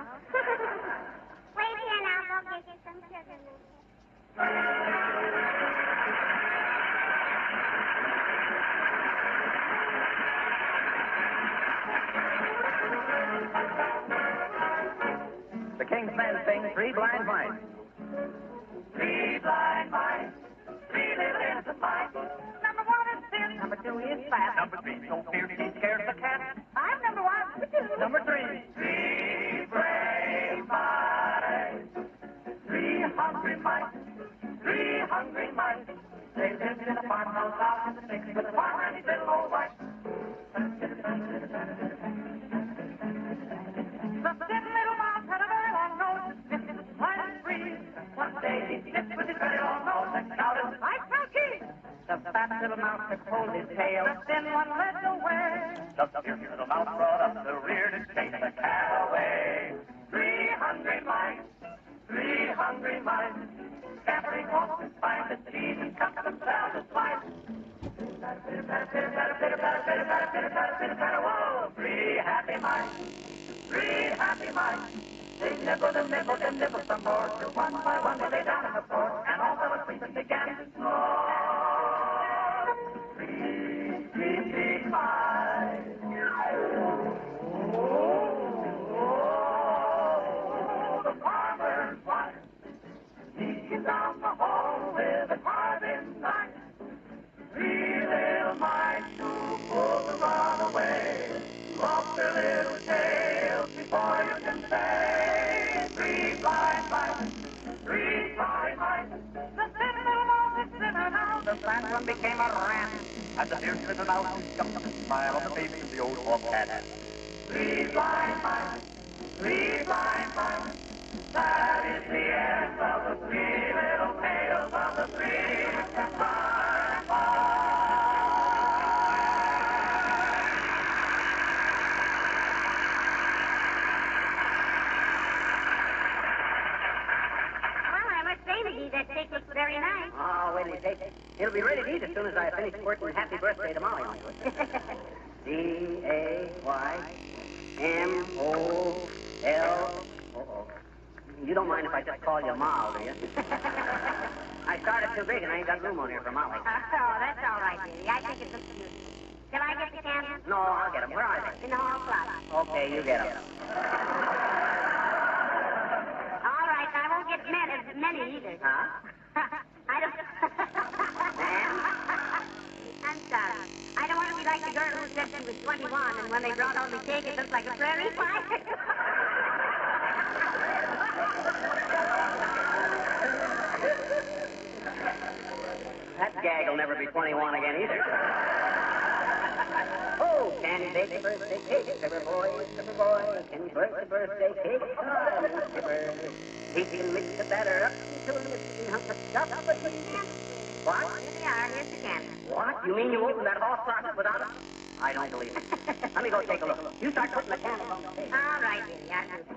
Wait here and I'll go get you some sugar, mister. The King's Men sing Three Blind Mice. Three blind mice, three little innocent mice. Number 1 is thin. Number 2 is fat. Number 3 so fierce he scares the cat. I'm number 1. Number 3, three brave mice. Three hungry mice, three hungry mice. They lived in a farmhouse out in the sticks with a farmer and his little old wife. The thin little mouse had a very long nose. This is slightly free. One day he sniffed with his very long nose and shouted, I smell cheese. The fat little mouse had pulled his tail. The thin one led the way. The fierce little mouse brought up the rear to chase the cat away. Three hungry mice, three hungry mice. Scampering off to find the cheese and cut themselves a slice. Pitter patter, pitter patter, pitter patter, pitter patter, pitter patter, pitter patter, whoa! Three happy mice, three happy mice. They nibbled and nibbled and nibbled some more, till one by one they lay down on the floor, and all fell asleep and began to snore. Three sleepy mice. Oh, the farmer's wife sneaking down the hall with a carving knife. Three little mice who pulled the runaway, lost their little tails before you can say. Three blind mice, three blind mice. The thin little mouse is thinner now. The fat one became a rat. And the fierce little mouse jumped and smiled on the face of the old bobcat. Three blind mice, three blind mice. That is the end of the three little tales of the three blind mice. That cake looks very nice. Oh, wait till you taste it. It'll be ready to eat as soon as I finish squirting happy birthday to Molly onto it. D-A-Y-M-O-L. You don't mind if I just call you Ma, do you? I started too big and I ain't got room on here for Molly. Oh, that's all right, dearie. I think it looks good. Shall I get the candles? No, I'll get them. Where are they? In the hall closet. Okay, you get them. get many either. Huh? I don't... I'm sorry. I don't want to be like the girl who said she was 21, and when they brought home the cake, it looked like a prairie fire. That gag will never be 21 again either. Oh, can you bake the birthday cake? Fibber boy, can you bake the birthday cake? Oh, Fibber. He can mix the batter up into a mixing hunk of stuff, but he can't. What? Here they are. Here's the candy. What? You mean you opened that hot faucet without it? I don't believe it. Let me go take a look. You start putting the candy on the table. All right, dearie. I'll do that.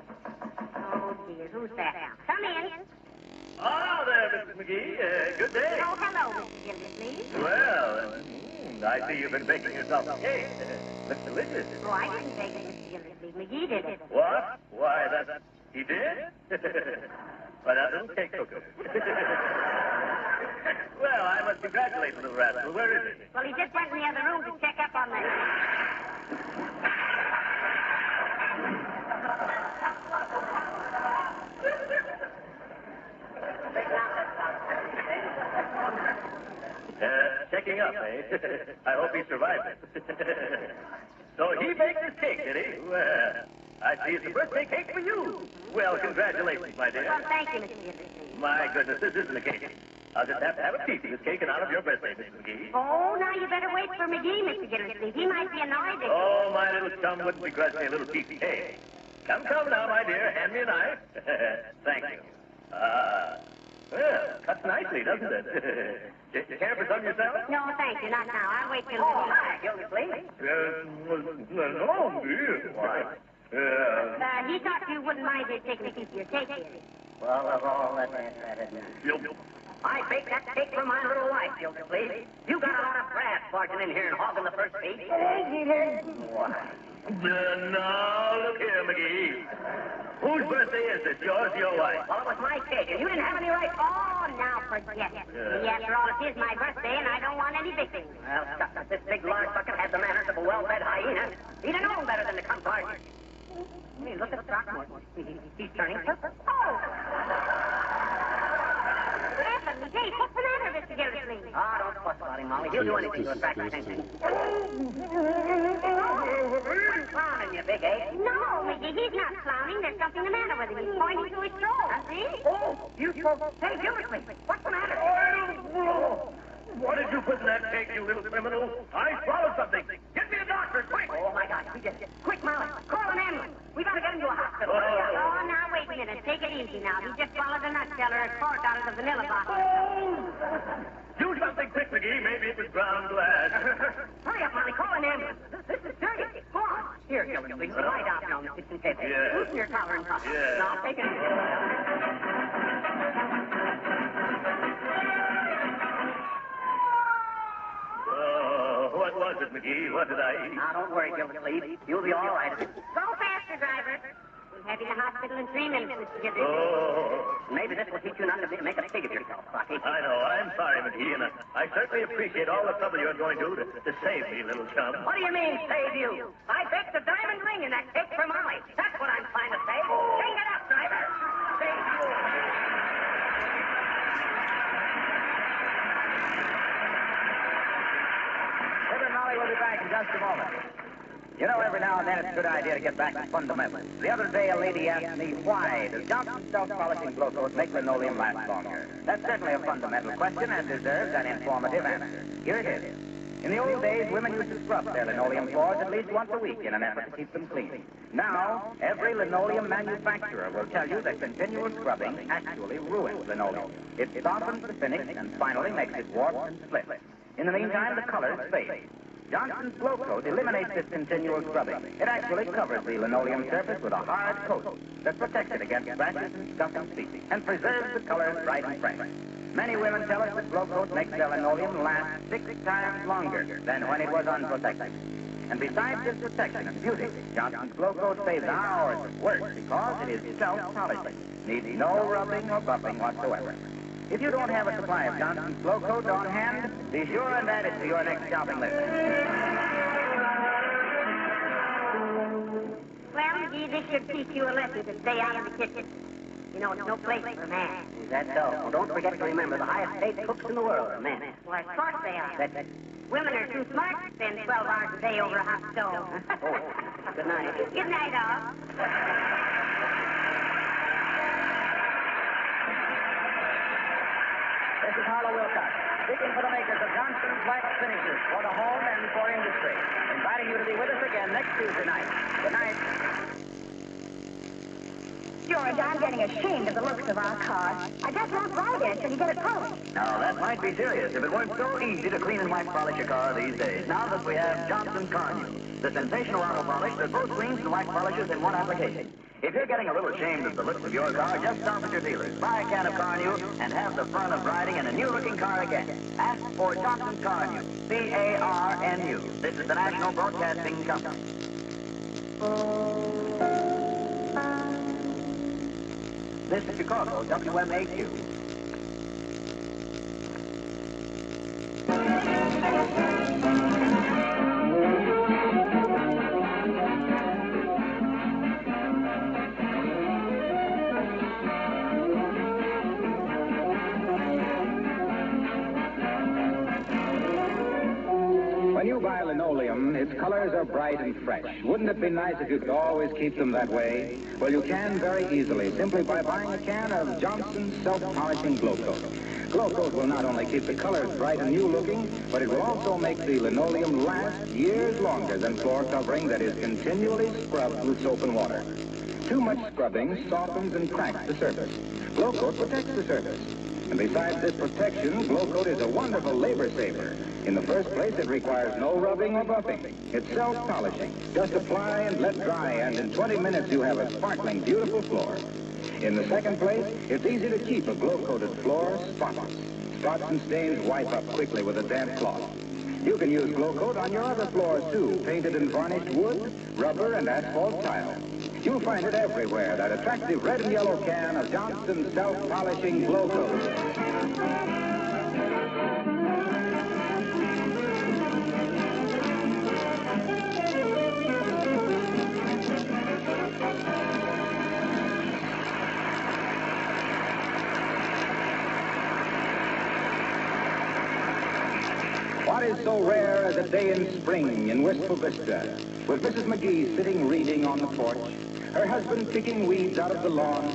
Oh, dear. Who's that now? Come in. Ah, there, Mrs. McGee. Good day. Oh, hello, Mr. Gildersleeve. Well, I see you've been baking yourself a cake. Looks delicious. Oh, I didn't bake it, Mr. Gildersleeve. McGee did it. What? Why, that... He did? Why, that little cake cooker. Well, I must congratulate the little rascal. Where is he? Well, he just went in the other room to check up on the... Checking up, eh? I hope he survived it. So he baked his cake, did he? Well, I see it's a birthday cake for you. Well, congratulations, my dear. Well, thank you, Mr. Gildersleeve. My goodness, this isn't a cake. I'll just have to have a piece of this cake in honor of your birthday, Mrs. McGee. Oh, now you better wait for McGee, Mr. Gildersleeve. He might be annoyed at you. Oh, my little chum wouldn't begrudge me a little piece of cake. Come now, my dear. Hand me a knife. Thank you. Well, cuts nicely, doesn't it? Care for some yourself? No, thank you. Not now. I'll wait till Oh, McGee. hi, Gildersleeve. No, dear. Why? He thought you wouldn't mind his taking a piece of your cake, dearie. Well, of all that I baked that cake for my little wife, Gildersleeve. You got a lot of brass barging in here and hogging the first piece. Now, look here, McGee. Whose birthday is this? Yours or your wife? Well, it was my cake, and you didn't have any right. Oh, now forget it. After all, it is my birthday, and I don't want any victims. Well, stuff that this big large bucket had the manners of a well-fed hyena. He'd have known better than to come party. Hey, look at Throckmorton. He's turning purple. Oh! Heavenly days, what's the matter, Mr. Gildersleeve? Ah, don't fuss about him, Molly. He'll do anything to attract attention. What's frowning, you big ape? No, McGee, he's not clowning. There's something the matter with him. He's pointing to his throat. See? Oh, you spoke. Hey, Gildersleeve, what's the matter? What did you put in that cake, you little criminal? I swallowed something. Get me a doctor, quick! Oh, my God. Quick, Molly. Call an ambulance. We gotta get him to a hospital. Oh, now, wait a minute. Take it easy now. He just swallowed a nut seller, a cork out of the vanilla bottle. Do something quick, McGee. Maybe it was ground glass. Hurry up, Molly. Call an ambulance. This is serious. Go on. Here, Gildersleeve. Lie down on the kitchen table. Yeah. Loosen your collar and cuff. Yeah. Now, take it easy. What was it, McGee? What did I eat? Now, don't worry, Gildersleeve. You'll be all right. Go faster, driver. We'll have you in the hospital in 3 minutes, Mr. Gildersleeve. Oh, Maybe this will teach you not to make a pig of yourself, Rocky. I know. I'm sorry, McGee, and I certainly appreciate all the trouble you're going to save me, little chum. What do you mean, save you? I baked a diamond ring in that cake for Molly. That's what I'm trying to say. Bring it up, driver. Save you. Fibber and Molly will be back in just a moment. You know, every now and then it's a good idea to get back to fundamentals. The other day, a lady asked me, why does Johnson's self-polishing glow coat make linoleum last longer? That's certainly a fundamental question and deserves an informative answer. Here it is. In the old days, women used to scrub their linoleum floors at least once a week in an effort to keep them clean. Now, every linoleum manufacturer will tell you that continual scrubbing actually ruins linoleum. It softens the finish and finally makes it warp and split. In the meantime, the colors fade. Johnson's Glow Coat eliminates this continual scrubbing. It actually covers the linoleum surface with a hard coat that protects it against scratches and scuff and speed and preserves the colors bright and fresh. Many women tell us that Glow Coat makes their linoleum last 6 times longer than when it was unprotected. And besides this protection and beauty, Johnson's Glow Coat saves hours of work because it is self-polishing. Needs no rubbing or buffing whatsoever. If you don't have a supply of Johnson's Glow Coat on hand, be sure and add it to your next shopping list. Well, McGee, this should teach you a lesson to stay out of the kitchen. You know, it's no place for man. Is that so? Well, don't forget to remember the highest paid cooks in the world are men. Well, of course they are. That's Women are too smart to spend 12 hours a day over a hot stove. Good night. Good night, all. This is Harlow Wilcox, speaking for the makers of Johnson's Wax Finishes for the home and for industry. Inviting you to be with us again next Tuesday night. Good night. George, I'm getting ashamed of the looks of our car. I just won't ride in it till you get it polished. Now, that might be serious if it weren't so easy to clean and wax polish your car these days. Now that we have Johnson's Car New, the sensational auto polish that both cleans and wax polishes in one application. If you're getting a little ashamed of the looks of your car, just stop at your dealers, buy a can of Car New, and have the fun of riding in a new-looking car again. Ask for Johnson's Car New, C-A-R-N-U. This is the National Broadcasting Company. This is Chicago, WMAQ. When you buy linoleum, its colors are bright and fresh. Wouldn't it be nice if you could always keep them that way? Well, you can very easily, simply by buying a can of Johnson's self-polishing Glow Coat. Glow Coat will not only keep the colors bright and new-looking, but it will also make the linoleum last years longer than floor covering that is continually scrubbed with soap and water. Too much scrubbing softens and cracks the surface. Glow Coat protects the surface. And besides this protection, Glow Coat is a wonderful labor saver. In the first place, it requires no rubbing or buffing. It's self-polishing. Just apply and let dry, and in 20 minutes you have a sparkling, beautiful floor. In the second place, it's easy to keep a glow-coated floor spotless. Spots and stains wipe up quickly with a damp cloth. You can use Glow Coat on your other floors, too, painted in varnished wood, rubber, and asphalt tile. You'll find it everywhere, that attractive red and yellow can of Johnson's self-polishing Glow Coat. What is so rare as a day in spring in Wistful Vista, with Mrs. McGee sitting reading on the porch, her husband picking weeds out of the lawn,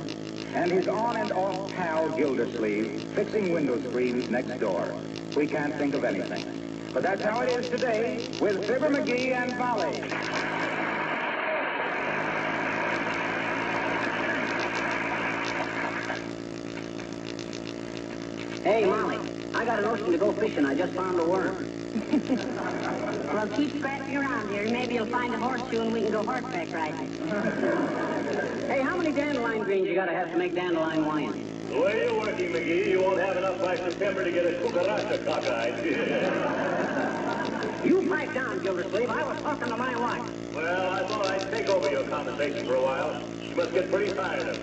and his on and off pal Gildersleeve fixing window screens next door. We can't think of anything. But that's how it is today with Fibber McGee and Molly. Hey, Molly, I got a notion to go fishing. I just found a worm. Well, keep scratching around here. Maybe you'll find a horseshoe and we can go horseback riding. Hey, how many dandelion greens you gotta have to make dandelion wine? The way you're working, McGee, you won't have enough by September to get a cucaracha cockeyed. You pipe down, Gildersleeve. I was talking to my wife. Well, I thought I'd take over your conversation for a while. You must get pretty tired of it.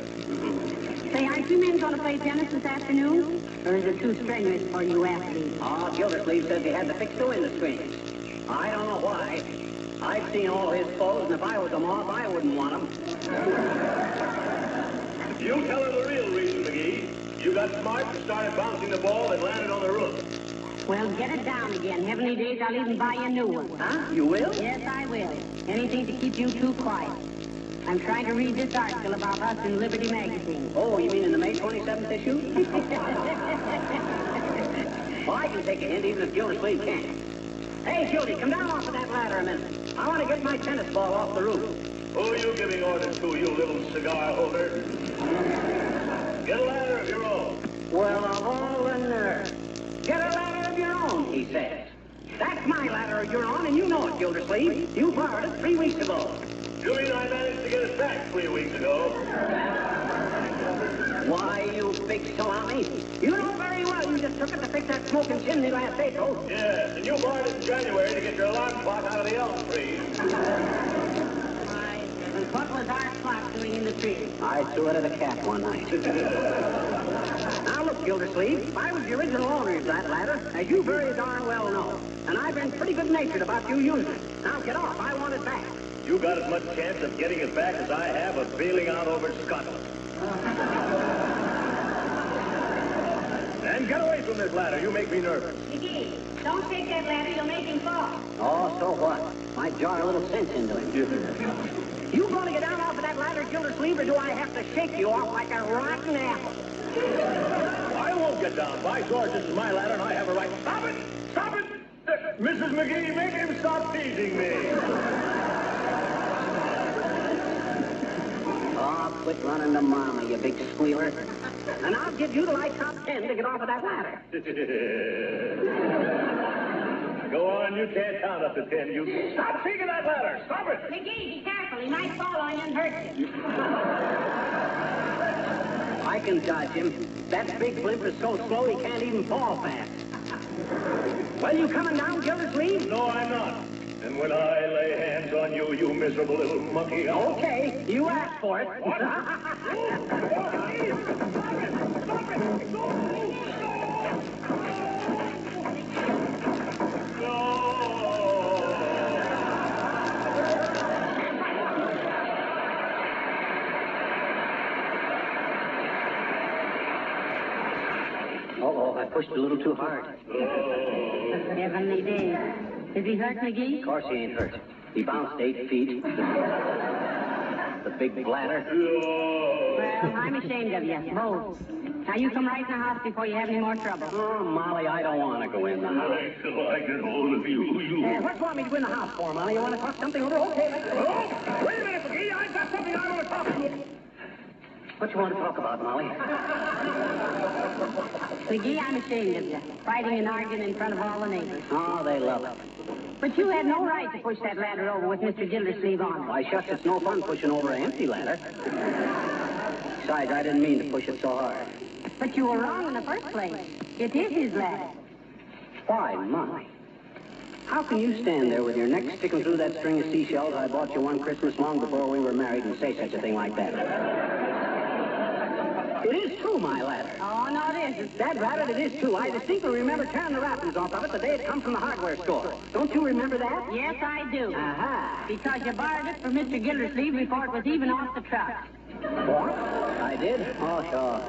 Say, aren't you men going to play tennis this afternoon? Or is it too strenuous for you athletes? Oh, Gildersleeve says he had to fix the window screens. I don't know why. I've seen all his clothes, and if I was a moth, I wouldn't want them. You tell her the real reason, McGee. You got smart and started bouncing the ball and landed on the roof. Well, get it down again. Heavenly days, I'll even buy you a new one. Huh? You will? Yes, I will. Anything to keep you two quiet. I'm trying to read this article about us in Liberty Magazine. Oh, you mean in the May 27th issue? Well, I can take a hint even if Gildersleeve can't. Hey, Gildy, come down off of that ladder a minute. I want to get my tennis ball off the roof. Who are you giving orders to, you little cigar holder? Get a ladder of your own. Well, of all the nerve. Get a ladder of your own, he says. That's my ladder of your own, and you know it, Gildersleeve. You borrowed it 3 weeks ago. You mean I managed to get it back 3 weeks ago? Why, you big salami. You know very well you just took it to fix that smoking chimney last April. Yes, and you borrowed it in January to get your alarm clock out of the elm tree. And what was our clock doing in the tree? I threw it at a cat one night. Now, look, Gildersleeve, I was the original owner of that ladder, as you very darn well know. And I've been pretty good-natured about you using it. Now, get off. I want it back. You got as much chance of getting it back as I have of bailing out over Scotland. And get away from this ladder. You make me nervous. McGee, don't take that ladder. You'll make him fall. Oh, so what? Might jar a little sense into him. You going to get down off of that ladder, Gildersleeve, or do I have to shake you off like a rotten apple? I won't get down. By George, this is my ladder, and I have a right. Stop it! Stop it! Mrs. McGee, make him stop teasing me. Oh, quit running to Mama, you big squealer. And I'll give you till I count 10 to get off of that ladder. Go on, you can't count up to 10. You stop taking that ladder. Stop it. McGee, be careful. He might fall on you and hurt you. I can dodge him. That big blimp is so slow he can't even fall fast. Well, you coming down, Gildersleeve? No, I'm not. And when I lay hands on you, you miserable little monkey, I'll... Okay, you asked for it. What? Stop it! Uh-oh, I pushed a little too hard. Heavenly days. Is he hurt, McGee? Of course he ain't hurt. He bounced 8 feet. The big bladder. Well, I'm ashamed of you, both. Now, you come right in the house before you have any more trouble. Oh, Molly, I don't want to go in the house. Wait till I get hold of you. What do you want me to go in the house for, Molly? You want to talk something over? Okay, let's go. Oh, wait a minute, McGee. I've got something I want to talk to you. What you want to talk about, Molly? McGee, I'm ashamed of you. Fighting and arguing in front of all the neighbors. Oh, they love it. But you had no right to push that ladder over with Mr. Gildersleeve on it. Why, shucks, it's no fun pushing over an empty ladder. Besides, I didn't mean to push it so hard. But you were wrong in the first place. It is his ladder. Why, Molly? How can you stand there with your neck sticking through that string of seashells I bought you one Christmas long before we were married and say such a thing like that? It is true, my ladder. Oh, no, it isn't. Dad rabbit, it is true. I distinctly remember tearing the wrappings off of it the day it come from the hardware store. Don't you remember that? Yes, I do. Aha. Because you borrowed it from Mr. Gildersleeve before it was even off the truck. What? I did? Oh, sure.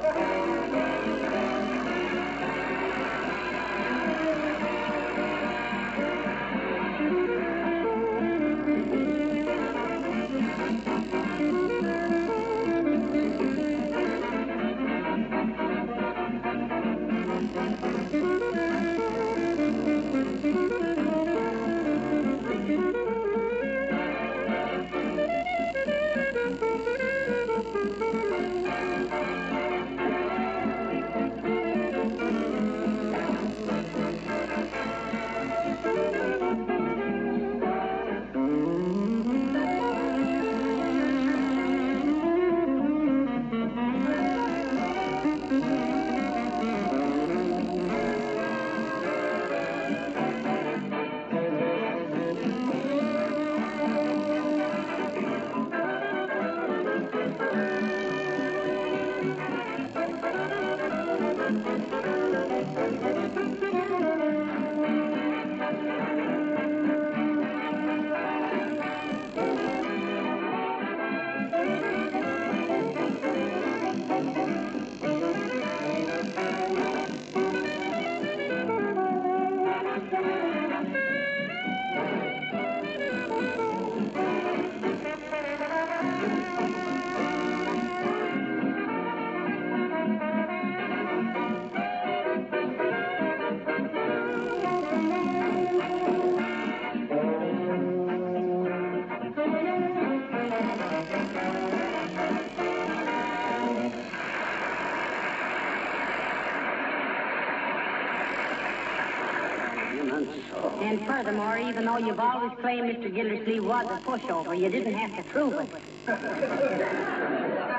And furthermore, even though you've always claimed Mr. Gildersleeve was a pushover, you didn't have to prove it.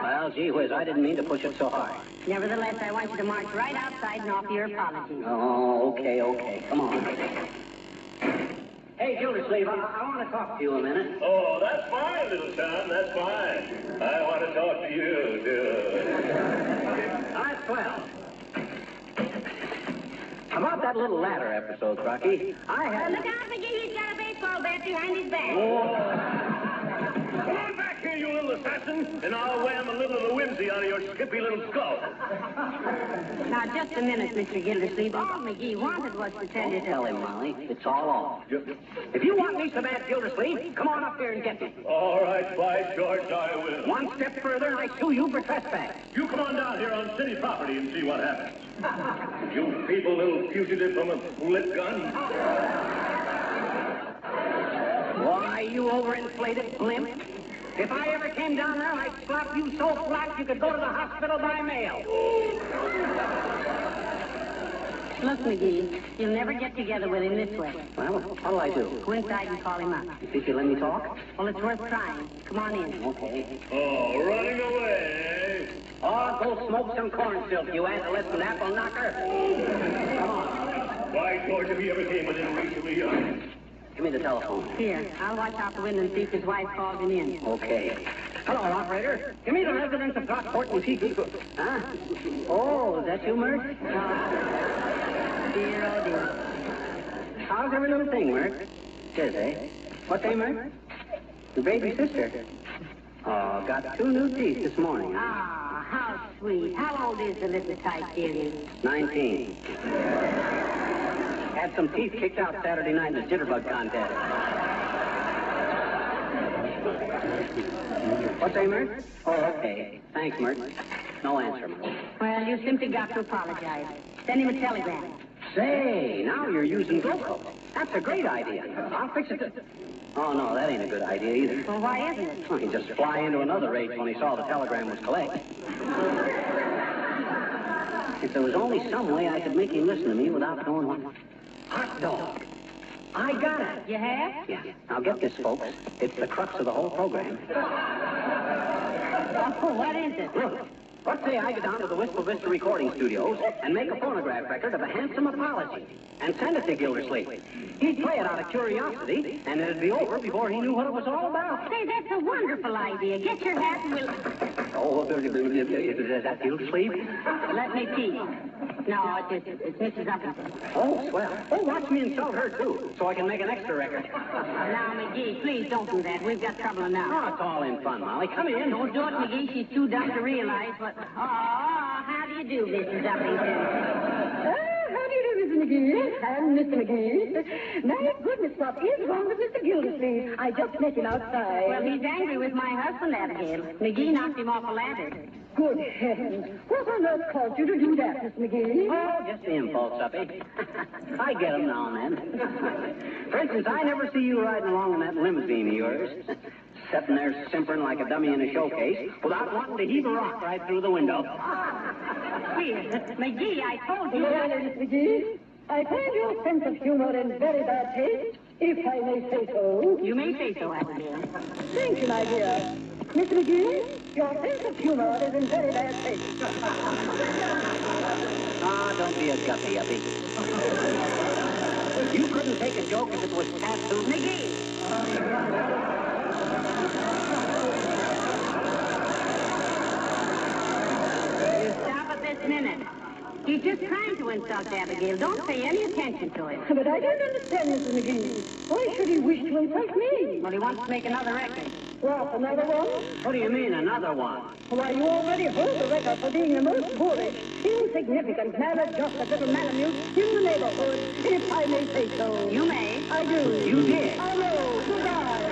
Well, gee whiz, I didn't mean to push it so hard. Nevertheless, I want you to march right outside and offer your apology. Oh, okay. Come on. Hey, Gildersleeve, I want to talk to you a minute. Oh, that's fine, little son. That's fine. I want to talk to you, too. That's swell. About that little ladder episode, Crocky, I had... Look out, McGee. He's got a baseball bat behind his back. Come on back here, Okay, you little assassin, and I'll wham a little of the whimsy out of your skippy little skull. Now, just a minute, Mr. Gildersleeve. All McGee wanted was to tell you. Tell him, Molly. It's all off. If you want me so bad, Gildersleeve, come on up here and get me. All right, by George, I will. One step further, and I sue you for trespass. You come on down here on city property and see what happens. You feeble little fugitive from a split gun. Why, you overinflated blimp. If I ever came down there, I'd slap you so flat you could go to the hospital by mail. Look, McGee, you'll never get together with him this way. Well, what'll I do? Go inside and call him up. You think you'll let me talk? Well, it's worth trying. Come on in. Okay. Oh, running away. Oh, go smoke some corn silk, you adolescent apple knocker. Come on. By George, if he ever came within reach of me, Give me the telephone. Here, I'll watch out the window and see if his wife calls him in. Okay. Hello, operator. Give me the residence of Throckmorton T. Huh? Oh, is that you, Mert? Dear, oh dear. How's every little thing, Mert? Tis, eh? What day, Mert? Your baby sister. Oh, got 2 new teeth this morning. Ah, how sweet. How old is the little tight dearie? 19. Had some teeth kicked out Saturday night in a jitterbug contest. What's that, Mert? Oh, okay. Thanks, Mert. No answer, Mert. Well, you simply got to apologize. Send him a telegram. Say, now you're using Gloco. That's a great idea. I'll fix it. Oh, no, that ain't a good idea either. Well, why isn't it? Well, he'd just fly into another rage when he saw the telegram was collect. If there was only some way I could make him listen to me without going on. Hot dog. I got it. You have? Yeah. Now get this, folks. It's the crux of the whole program. Oh, what is it? Look. Let's say I go down to the Wistful Vista recording studios and make a phonograph record of a handsome apology and send it to Gildersleeve. He'd play it out of curiosity, and it'd be over before he knew what it was all about. Say, that's a wonderful idea. Get your hat and we'll... Oh, is that Gildersleeve? Let me peek. No, it's Mrs. Uppington. Oh, swell. Oh, watch me insult her, too, so I can make an extra record. Now, McGee, please don't do that. We've got trouble enough. Oh, it's all in fun, Molly. Come in. Don't do it, McGee. She's too dumb to realize what... Oh, how do you do, Mrs. Uppington? How do you do, Mr. McGee? And Mr. McGee. My goodness, what is wrong with Mr. Gildersleeve? I just met him outside. Well, he's angry with my husband, Abigail. McGee knocked him off a ladder. Good heavens. What on earth caused you to do that, Mr. McGee? Oh, just the impulse, Uppy. I get 'em now and then. For instance, I never see you riding along in that limousine of yours, sitting there simpering like a dummy in a showcase, without wanting to heave a rock right through the window. Here, McGee, I told you... Well, Miss McGee, I find your sense of humor in very bad taste, if I may say so. You may say so, Abigail. Thank you, my dear. Miss McGee, your sense of humor is in very bad taste. Ah, don't be a guppy, Uppy. You couldn't take a joke if it was tattooed. McGee! You stop at this minute. He's just trying to insult Abigail. Don't pay any attention to him. But I don't understand, Mrs. McGee. Why should he wish to insult me? Well, he wants to make another record. What, another one? What do you mean, another one? Why, you already hold the record for being the most boorish, insignificant, maladjusted little malamute in the neighborhood, if I may say so. You may. I do. You did. I know. Goodbye.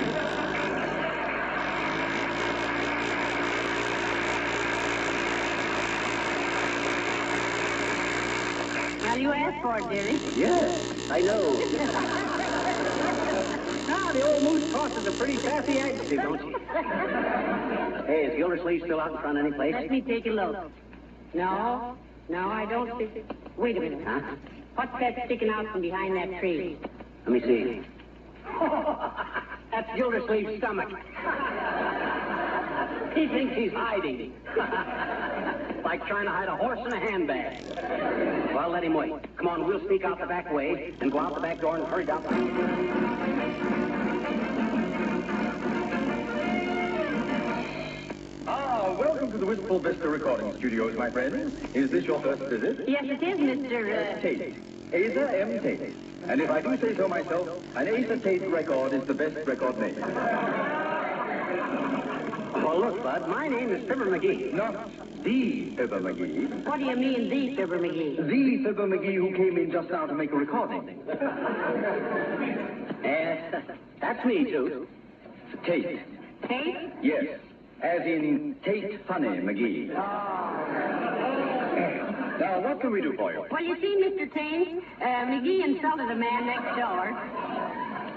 Well, you asked for it, dearie. Yes, I know. Now, the old moose crosses a pretty sassy adjective, don't she? Hey, is Gildersleeve still out in front any place? Let me take a look. No, I don't see... Wait a minute. Huh? What's that sticking out from behind that tree? Let me see. That's Gildersleeve's stomach. He thinks he's hiding. Like trying to hide a horse in a handbag. Well, let him wait. Come on, we'll sneak out the back way and go out the back door and hurry down. Welcome to the Wistful Vista Recording Studios, my friends. Is this your first visit? Yes, it is, Mr. Tate. Asa M. Tate. And if I do say so myself, an Asa Tate record is the best record made. Well, look, Bud, my name is Fibber McGee. Not the Fibber McGee. What do you mean, the Fibber McGee? The Fibber McGee who came in just now to make a recording. That's me, too. Tate. Tate? Yes. As in Tate Funny McGee. Now, what can we do for you? Well, you see, Mr. Tate, McGee insulted a man next door,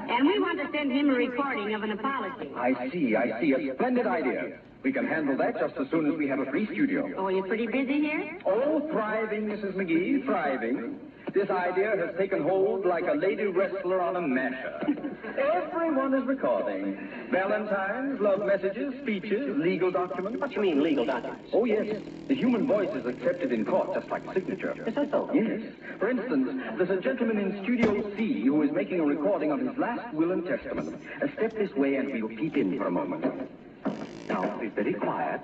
and we want to send him a recording of an apology. I see. A splendid idea. We can handle that just as soon as we have a free studio. Oh, you're pretty busy here? Oh, thriving, Mrs. McGee, thriving. This idea has taken hold like a lady wrestler on a masher. Everyone is recording. Valentines, love messages, speeches, legal documents. What do you mean, legal documents? Oh, yes. The human voice is accepted in court just like a signature. Is that so? Yes. For instance, there's a gentleman in Studio C who is making a recording of his last will and testament. Step this way and we'll peep in for a moment. Now, be very quiet.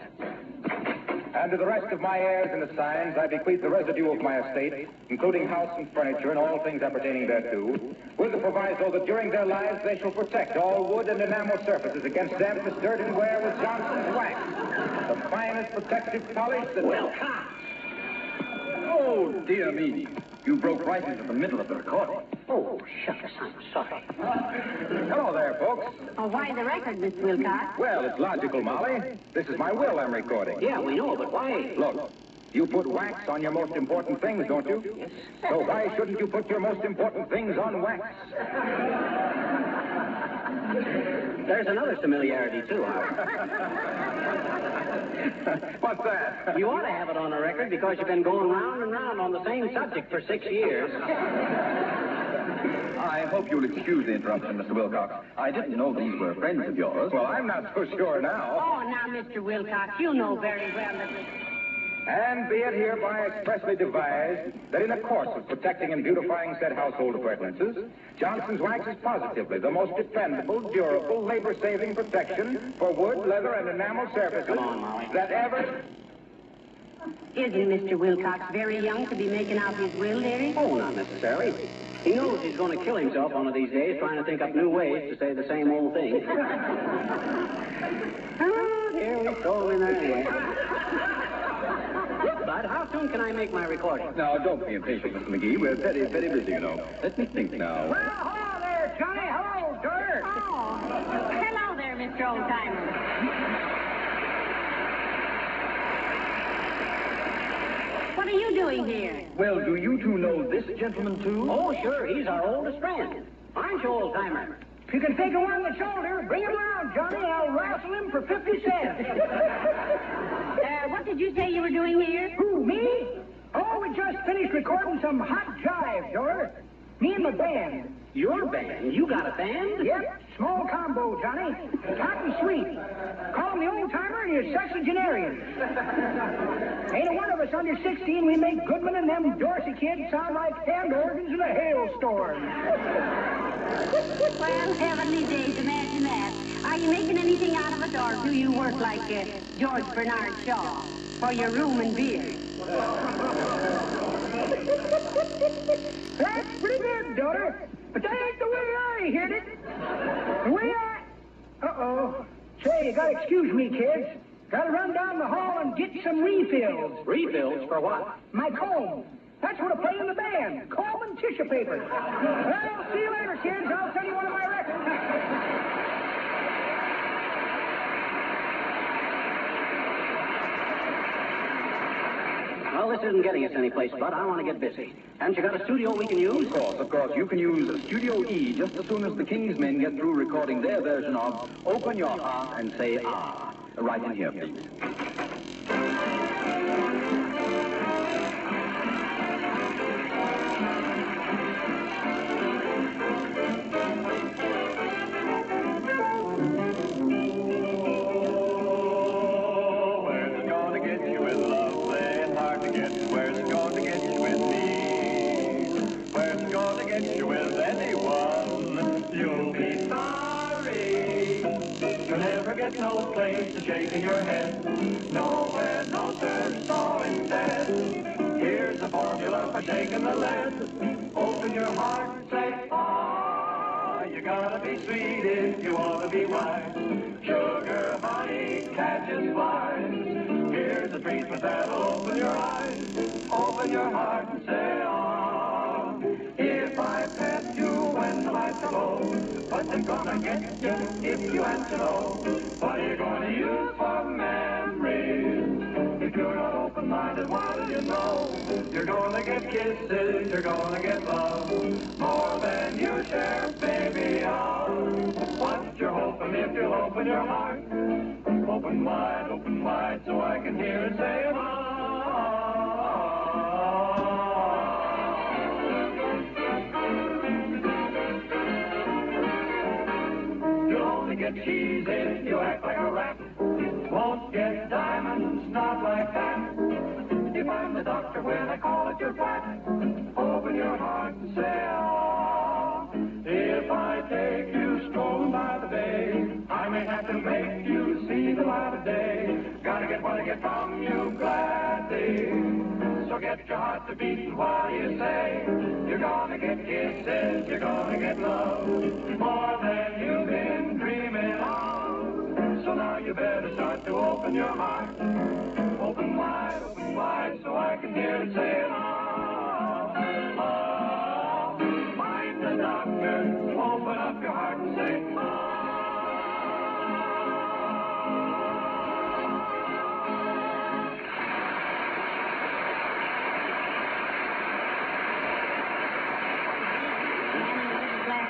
And to the rest of my heirs and assigns, I bequeath the residue of my estate, including house and furniture and all things appertaining thereto, with the proviso that during their lives they shall protect all wood and enamel surfaces against dampness, dirt, and wear with Johnson's wax, the finest protective polish that... Well, oh, dear me. You broke right into the middle of the recording. Oh, shucks, I'm sorry. Hello there, folks. Oh, why the record, Mr. Wilcox? Well, it's logical, Molly. This is my will I'm recording. Yeah, we know, but why? Look, you put wax on your most important things, don't you? Yes. So why shouldn't you put your most important things on wax? There's another familiarity, too, Howard. What's that? You ought to have it on a record because you've been going round and round on the same subject for 6 years. I hope you'll excuse the interruption, Mr. Wilcox. I didn't know these were friends of yours. Well, I'm not so sure now. Oh, now, Mr. Wilcox, you know very well that... And be it hereby expressly devised that in the course of protecting and beautifying said household appurtenances, Johnson's wax is positively the most dependable, durable, labor-saving protection for wood, leather, and enamel surfaces Come on, Molly. that ever... Isn't Mr. Wilcox very young to be making out his will, dearie? Oh, not necessarily. He knows he's going to kill himself one of these days trying to think up new ways to say the same old thing. Oh, here we go in there anyway. Look, Bud, how soon can I make my recording? Now, don't be impatient, Mr. McGee. We're very, very busy, you know. Let me think now. Well, hello there, Johnny. Hello, Dirt. Oh, hello there, Mr. Oldtimer. What are you doing here? Well, do you two know this gentleman, too? Oh, sure, he's our oldest friend. Aren't you, old-timer? If you can take him on the shoulder, bring him around, Johnny. I'll wrestle him for 50 cents. What did you say you were doing here? Who, me? Oh, we just finished recording some hot jive, Dora. Me and my band. Your band? You got a band? Yep, small combo, Johnny. Hot and sweet. Call him the old-timer and your sexagenarian. Ain't a one of us under 16, we make Goodman and them Dorsey kids sound like hand organs in a hailstorm. Well, heavenly days, imagine that. Are you making anything out of it, or do you work like George Bernard Shaw for your room and beer? That's pretty good, daughter. But that ain't the way I heard it. The way I... Uh-oh. Say, you gotta excuse me, kids. Gotta run down the hall and get some refills. Refills? For what? My comb. That's what I play in the band. Comb and tissue paper. Well, see you later, kids. I'll send you one of my records. Well, this isn't getting us anyplace, Bud. I want to get busy. Haven't you got a studio we can use? Of course. You can use Studio E just as soon as the King's men get through recording their version of Open Your Heart and Say Ah. Right in here, please. No place to shake in your head. Nowhere, no search, so instead. Here's a formula for shaking the lead. Open your heart, say ah. You gotta be sweet if you wanna be wise. Sugar, honey, catch us flying. Here's a treatment that'll open your eyes, open your heart and say, ah. If I pet you when the lights are low, what's it gonna get you if you answer no? What are you gonna use for memories? If you're not open-minded, what do you know? You're gonna get kisses, you're gonna get love, more than you share, baby, of. What you're hoping if you'll open your heart, open wide, so I can hear it say, You'll only get cheese if you act like a rat. Won't get diamonds, not like that. If I'm the doctor when I call it your fat, open your heart and say, ah. If I take you strolling by the bay, I may have to make you see the light of day. Gotta get what I get from you gladly. So get your heart to beat, what do you say? You're gonna get kisses, you're gonna get love, more than you've been dreaming of. So now you better start to open your heart, open wide, so I can hear it say, ah, ah. Mind the doctor, open up your heart and say,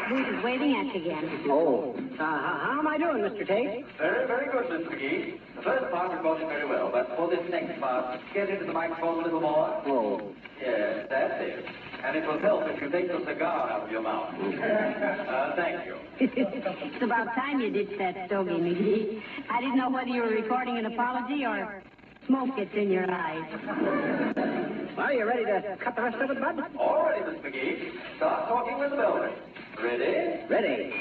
Booth is waving at you again. Oh. How am I doing, Mr. Tate? Very, very good, Mr. McGee. The first part was going very well, but for this next part, get into the microphone a little more. Oh. Yes, that's it. And it will help if you take the cigar out of your mouth. Thank you. It's about time you ditched that stogie, McGee. I didn't know whether you were recording an apology or smoke gets in your eyes. Well, you ready to cut the rest of it, Bud? All ready, Mr. McGee. Start talking with the velvet. Ready? Ready.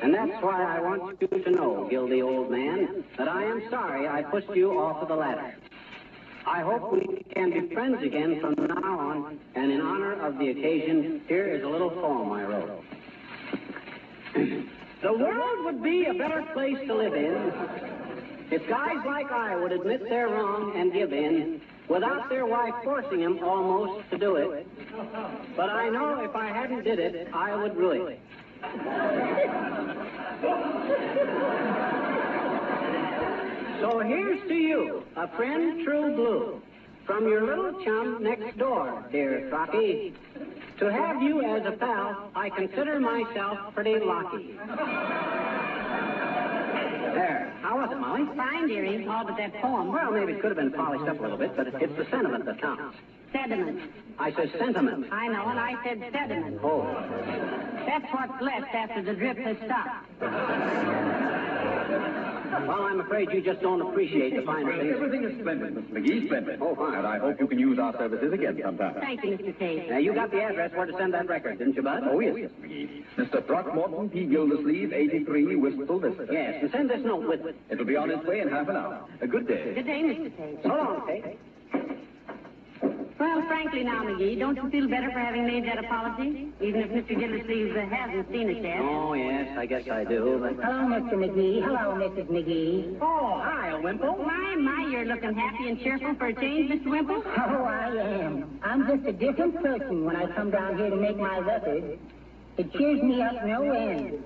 And that's why I want you to know, guilty old man, that I am sorry I pushed you off of the ladder. I hope we can be friends again from now on, and in honor of the occasion, here is a little poem I wrote. The world would be a better place to live in if guys like I would admit they're wrong and give in without their wife forcing them almost to do it. But I know if I hadn't did it, I would rue it. So here's to you, a friend true blue, from your little chum next door, dear Crocky. To have you as a pal, I consider myself pretty lucky. There. How was it, Molly? Fine, dearie. All but that poem. Well, maybe it could have been polished up a little bit, but it's the sentiment that counts. Sediment. I said sentiment. I know, and I said sediment. Oh. That's what's left after the drip has stopped. Well, I'm afraid you just don't appreciate the finer things. Everything is splendid, Mr. McGee, splendid. Oh, fine. And I hope you can use our services again sometime. Thank you, Mr. Tate. Now, you got the address where to send that record, didn't you, Bud? Oh, yes, Mr. McGee. Mr. Throckmorton, P. Gildersleeve, 83, Wistful Vista. Yes, and send this note with it. It'll be on its way in half an hour. A good day. Good day, Mr. Tate. So long, Tate. Well, frankly now, McGee, don't you feel better for having made that apology? Even if Mr. Gildersleeve hasn't seen it yet. Oh, yes, I guess I do, but... Hello, Mr. McGee. Hello, Mrs. McGee. Oh, hi, Wimple. My, you're looking happy and cheerful for a change, Mr. Wimple. Oh, I am. I'm just a different person when I come down here to make my record. It cheers me up no end.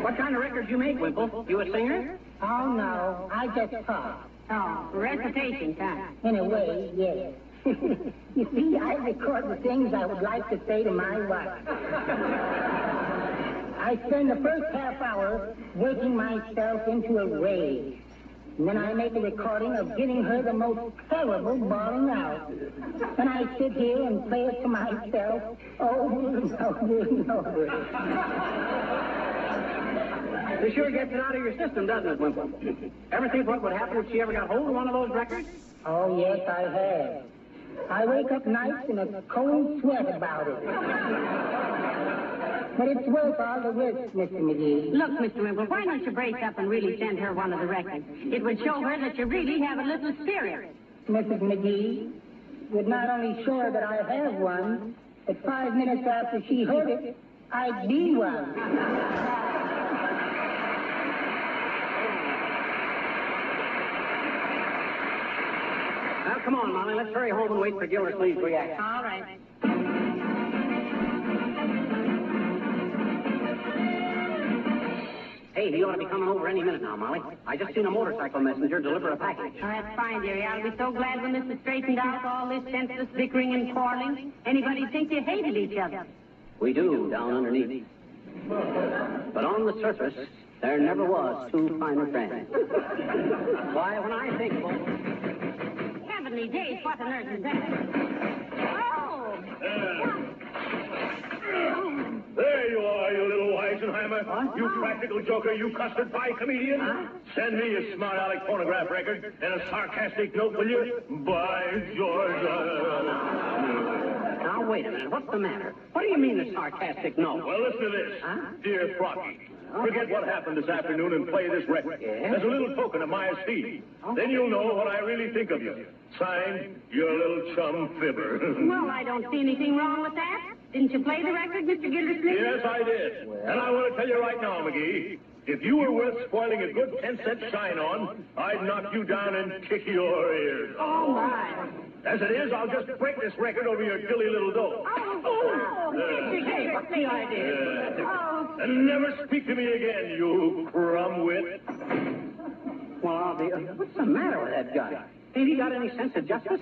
What kind of record you make, Wimple? You a singer? Oh, no. I just talk. Oh, recitation time. In a way, yes. You see, I record the things I would like to say to my wife. I spend the first half hour working myself into a rage. And then I make a recording of giving her the most terrible bawling out. And I sit here and play it to myself over and over and over. This sure gets it out of your system, doesn't it, Wimple? Ever think what would happen if she ever got hold of one of those records? Oh, yes, I have. I wake up nights in a cold sweat about it. But it's worth all the risk, Mr. McGee. Look, Mr. Wimple, why don't you brace up and really send her one of the records? It would show her that you really have a little spirit. Mrs. McGee would not only show her that I have one, but 5 minutes after she heard it, I'd be one. come on, Molly. Let's hurry home and wait for Gildersleeve's reaction. All right. Hey, he ought to be coming over any minute now, Molly. I just seen a motorcycle messenger deliver a package. Oh, that's fine, dearie. I'll be so glad when this is straightened out, all this senseless bickering and quarreling. Anybody'd think you hated each other. We do, down underneath. But on the surface, there never was two finer friends. Why, when I think of it... Heavenly days, what on earth is that? Oh! There you are, you little Weisenheimer. What? You practical joker, you custard pie comedian. Send me a smart aleck phonograph record and a sarcastic note, will you? By George. Now, wait a minute. What's the matter? What do you mean a sarcastic note? Well, listen to this. Dear Froggy, forget what happened this afternoon and play this record. As a little token of my esteem. Then you'll know what I really think of you. Signed, your little chum Fibber. Well, I don't see anything wrong with that. Didn't you play the record, Mr. Gildersleeve? Yes, I did. And I want to tell you right now, McGee, if you were worth spoiling a good 10-cent shine on, I'd knock you down and kick your ears. Oh, my. As it is, I'll just break this record over your silly little dough. Oh, Mr. Gay, what's the idea? Oh. And never speak to me again, you crumb-wit. Well, I'll be... what's the matter with that guy? Ain't he got any sense of justice?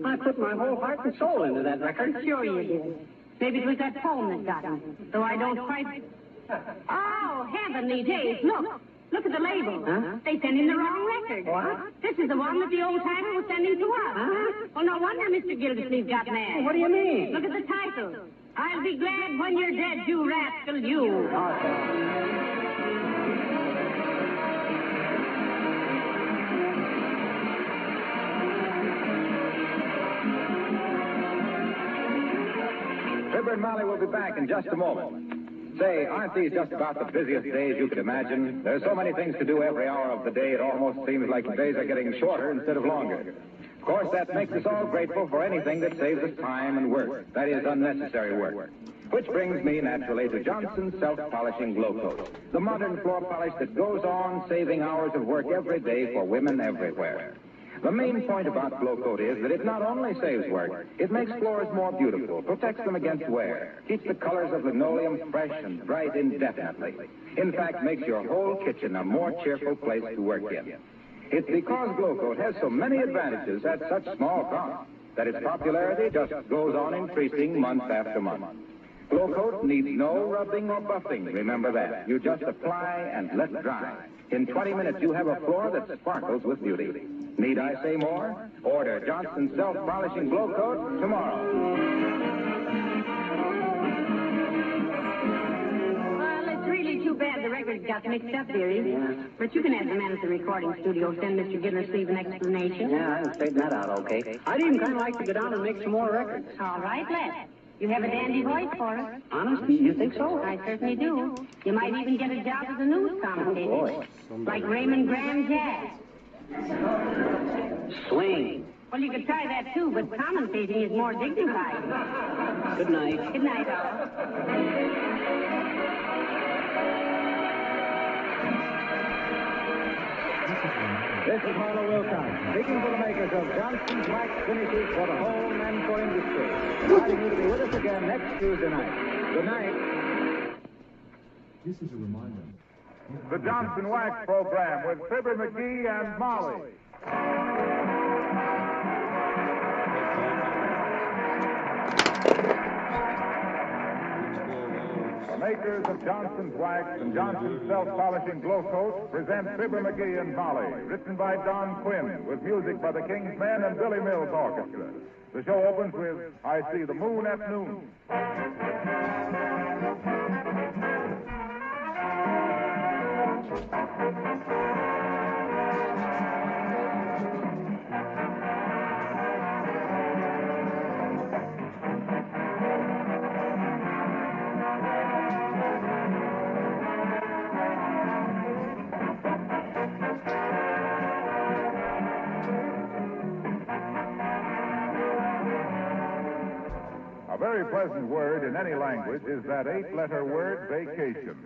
I put my whole heart and soul into that record. Sure you did. Maybe it was that poem that got him. Though I don't quite... Oh, heavenly days. Look at the label. Huh? They sent in the wrong record. What? This is the one that the old timer was sending to us. Huh? Well, no wonder Mr. Gildersleeve got mad. What do you mean? Look at the title. I'll be glad when you're dead, you rascal, you. Fibber and Molly will be back in just a moment. Say, aren't these just about the busiest days you could imagine? There's so many things to do every hour of the day, it almost seems like the days are getting shorter instead of longer. Of course, that makes us all grateful for anything that saves us time and work. That is, unnecessary work. Which brings me, naturally, to Johnson's Self-Polishing Glow Coat, the modern floor polish that goes on saving hours of work every day for women everywhere. The main point about Glow Coat is that it not only saves work, it makes floors more beautiful, protects them against wear, keeps the colors of linoleum fresh and bright indefinitely. In fact, makes your whole kitchen a more cheerful place to work in. It's because Glow Coat has so many advantages at such small cost that its popularity just goes on increasing month after month. Glow Coat needs no rubbing or buffing, remember that. You just apply and let dry. In 20 minutes, you have a floor that sparkles with beauty. Need I say more? Order Johnson's Self-Polishing Glow Coat tomorrow. Well, it's really too bad the records got mixed up, dearie. Yeah. But you can have the man at the recording studio send Mr. Gildersleeve an explanation. Yeah, I can straighten that out, okay. I'd even kind of like to go down and make some more records. All right, let's. You have a dandy voice for us. Honestly, you think so? I certainly do. You might even get a job as a news commentator. Oh, boy. Like Raymond Graham Jazz. Swing. Well, you could try that, too, but commentating is more dignified. Good night. Good night, all. This is Marlowe Wilcox, speaking for the makers of Johnson's Wax Finishes for the home and for industry. Inviting you to be with us again next Tuesday night. Good night. This is a reminder. The Johnson Wax Program with Fibber McGee and Molly. The makers of Johnson's Wax and Johnson's Self-Polishing Glow Coat present Fibber McGee and Molly, written by Don Quinn, with music by the King's Men and Billy Mills Orchestra. The show opens with I See the Moon at Noon. A very pleasant word in any language is that 8-letter word, vacation.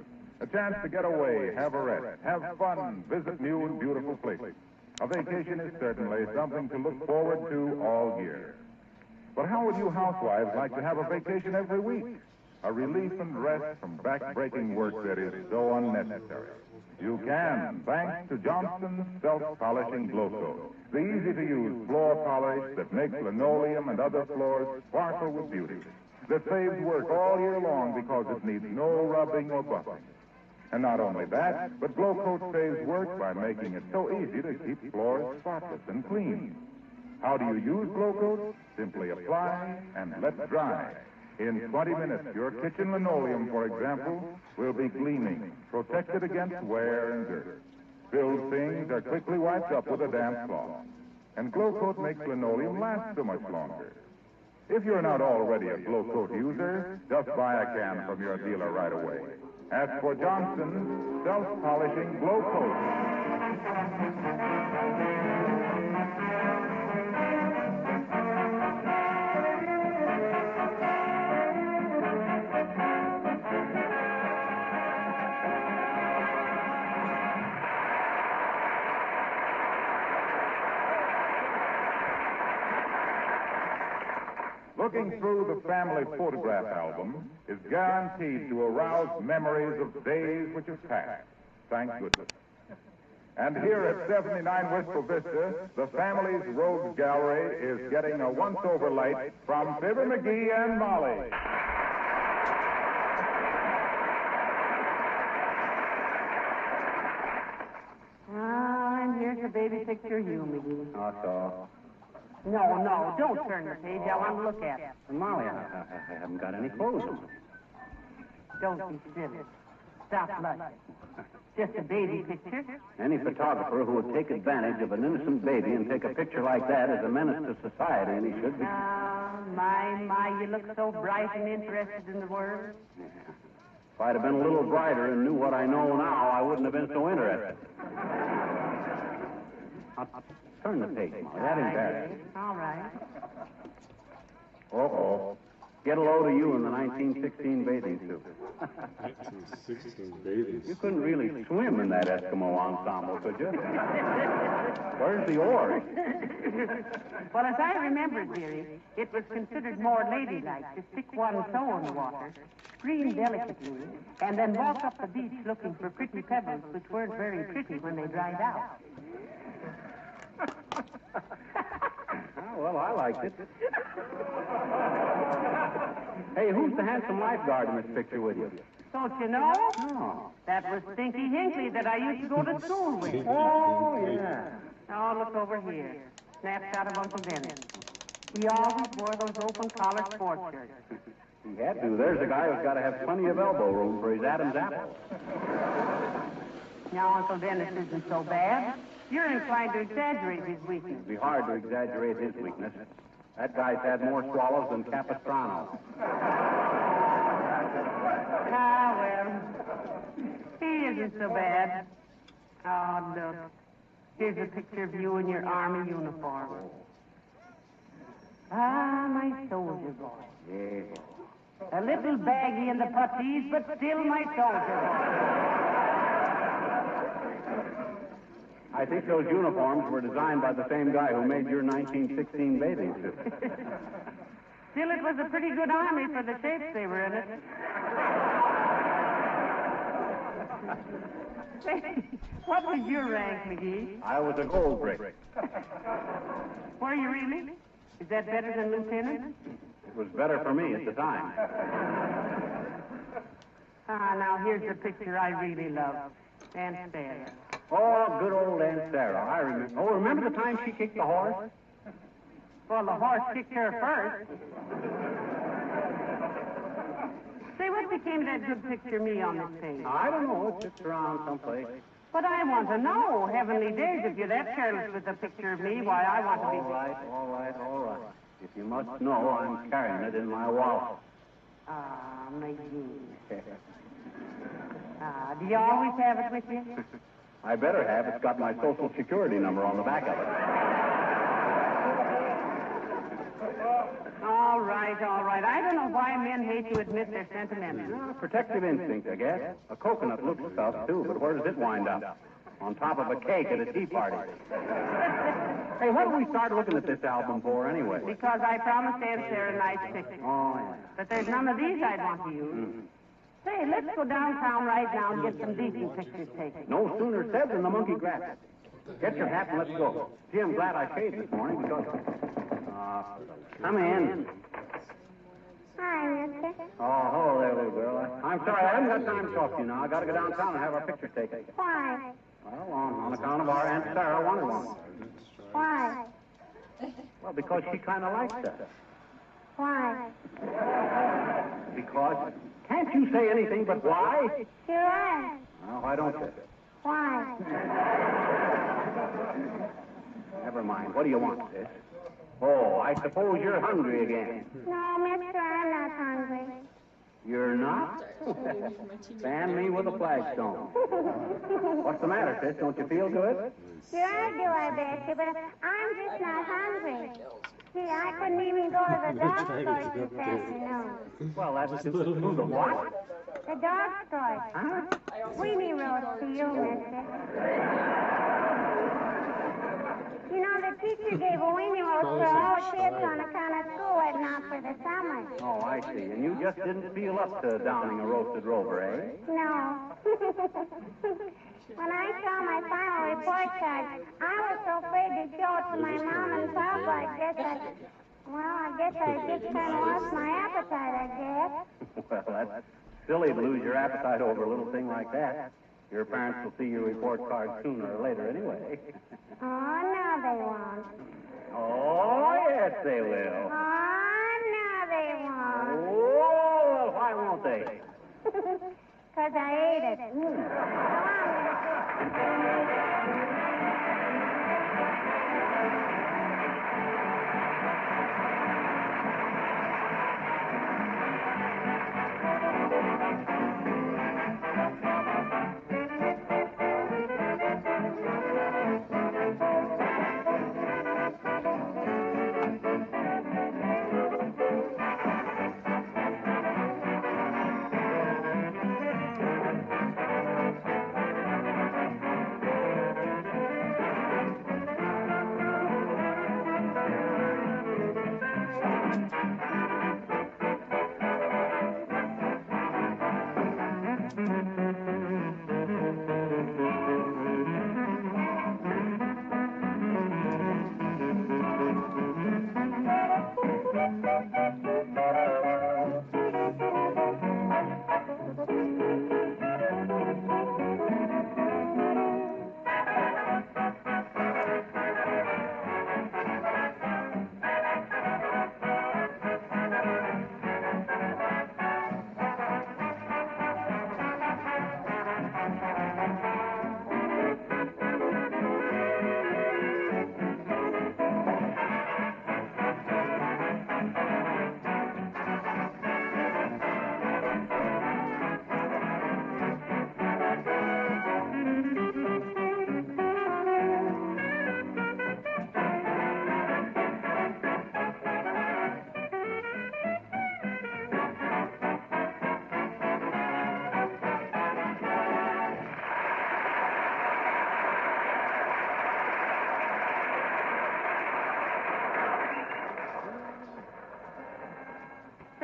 A chance to get away, have a rest, have fun, visit new and beautiful places. A vacation is certainly something to look forward to all year. But how would you housewives like to have a vacation every week? A relief and rest from back-breaking work that is so unnecessary. You can, thanks to Johnson's self-polishing glow coat. The easy-to-use floor polish that makes linoleum and other floors sparkle with beauty. That saves work all year long because it needs no rubbing or buffing. And not only that, but Glow Coat saves work by making it so easy to keep floors spotless and clean. How do you use Glow Coat? Simply apply and let dry. In 20 minutes, your kitchen linoleum, for example, will be gleaming, protected against wear and dirt. Spilled things are quickly wiped up with a damp cloth. And Glow Coat makes linoleum last so much longer. If you're not already a Glow Coat user, just buy a can from your dealer right away. Ask for Johnson's self-polishing Glow Coat. Looking through the family photograph album is guaranteed to arouse memories of days which have passed. Thank goodness. And here at 79 Wistful Vista, the family's Rogues Gallery is getting a once-over light from Fibber McGee and Molly. And here's the baby picture of you, McGee. So. No, don't turn the page. I want to look at it. Molly, I haven't got any clothes on. Don't be silly. Stop blushing. Just a baby picture. Any photographer who would take advantage of an innocent baby and take a picture like that is a menace to society, and he should be. My, you look so bright and interested in the world. Yeah. If I'd have been a little brighter and knew what I know now, I wouldn't have been so interested. Turn the page, Molly. That embarrassing. All right. Uh-oh. Get a load of you in the 1916 bathing suit. 1916 bathing suit. You couldn't really swim in that Eskimo ensemble, could you? Where's the oars? Well, as I remember, dearie, it was considered more ladylike to stick one toe in the water, scream delicately, and then walk up the beach looking for pretty pebbles which weren't very pretty when they dried out. Well, I liked it. Hey, who's the handsome lifeguard in this picture with you? Don't you know? No. That was Stinky Hinckley that I used to go to school with. Oh, yeah. Oh, look over here. Snapshot of Uncle Dennis. He always wore those open-collar sports shirts. He had to. There's a guy who's got to have plenty of elbow room for his Adam's apple. Now, Uncle Dennis isn't so bad. You're inclined to exaggerate his weakness. It'd be hard to exaggerate his weakness. That guy's had more swallows than Capistrano. Well, he isn't so bad. Oh, look. Here's a picture of you in your army uniform. My soldier boy. Yeah. A little baggy in the puttees, but still my soldier boy. I think those uniforms were designed by the same guy who made your 1916 bathing suit. Still, it was a pretty good army for the shapes they were in it. What was your rank, McGee? I was a gold brick. Were you really? Is that better than lieutenant? It was better for me at the time. Now here's the picture I really love. Aunt Sarah. Oh, good old Aunt Sarah. I remember. Oh, remember the time she kicked the horse? Well, the horse kicked her first. Say, what became of that good picture of me on this page? I don't know. It's just around someplace. But I want to know, heavenly days, if you're that careless with a picture of me, why I want to be... All right. If you must know, I'm carrying it in my wallet. McGee. Do you always have it with you? I better have. It's got my Social Security number on the back of it. All right. I don't know why men hate to admit they're sentimental. Protective instinct, I guess. A coconut looks tough, too, but where does it wind up? On top of a cake at a tea party. Hey, what did we start looking at this album for, anyway? Because I promised Aunt Sarah nice pictures. Oh, yeah. But there's none of these I'd want to use. Say, let's go downtown right now and get some decent pictures taken. No sooner said than the monkey grabbed it. Get your hat and let's go. Gee, I'm glad I shaved this morning because... come in. Hi, mister. Oh, hello there, little girl. I'm sorry, I haven't got time to talk to you now. I got to go downtown and have our picture taken. Why? Well, on account of our Aunt Sarah wanted one. Why? Well, because she kind of likes us. Why? Because... Can't you say anything but why? Sure. Well, why don't you? Why? Never mind. What do you want, sis? Oh, I suppose you're hungry again. No, mister, I'm not hungry. You're not? Fan me with a flagstone. What's the matter, sis? Don't you feel good? Sure I do, I bet you, but I'm just not hungry. See, I couldn't even go to the dog store this afternoon. Well, that's to the what? The dog store. Huh? Weenie roast to you, mister. You know, the teacher gave a weenie roast for all kids on account of school heading out for the summer. Oh, I see. And you just didn't feel up to downing a roasted rover, eh? No. When I saw my final report card, I was so afraid to show it to my mom and papa. I guess I just kind of lost my appetite, I guess. Well, that's silly to lose your appetite over a little thing like that. Your parents will see your report card sooner or later anyway. Oh, no, they won't. Oh, yes, they will. Oh, no, they won't. Oh, well, why won't they? Because I ate it. Come on,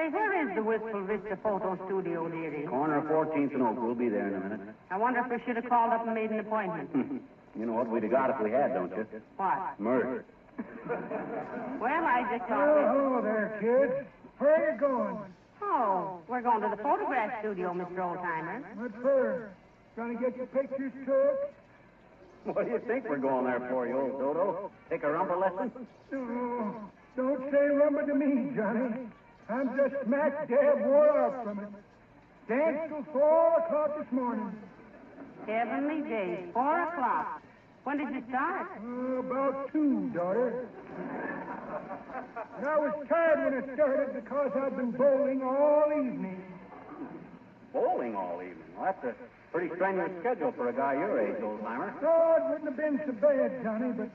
Say, where is the Wistful Vista Photo Studio, dearie? Corner of 14th and Oak. We'll be there in a minute. I wonder if we should have called up and made an appointment. You know what we'd have got if we had, don't you? What? Murder. Well, I just thought... Oh, there, kids. Where are you going? Oh, we're going to the photograph studio, Mr. Oldtimer. What for? Gonna get your pictures took? What do you think we're going there for, you old dodo? Take a rumba lesson? Oh, don't say rumba to me, Johnny. I'm just smack dab wore out from it. Danced till 4 o'clock this morning. Heavenly days, 4 o'clock. When did you start? About 2, daughter. And I was tired when it started because I've been bowling all evening. Bowling all evening? Well, that's a pretty strenuous schedule for a guy your age, old timer. No, it wouldn't have been so bad, Johnny, but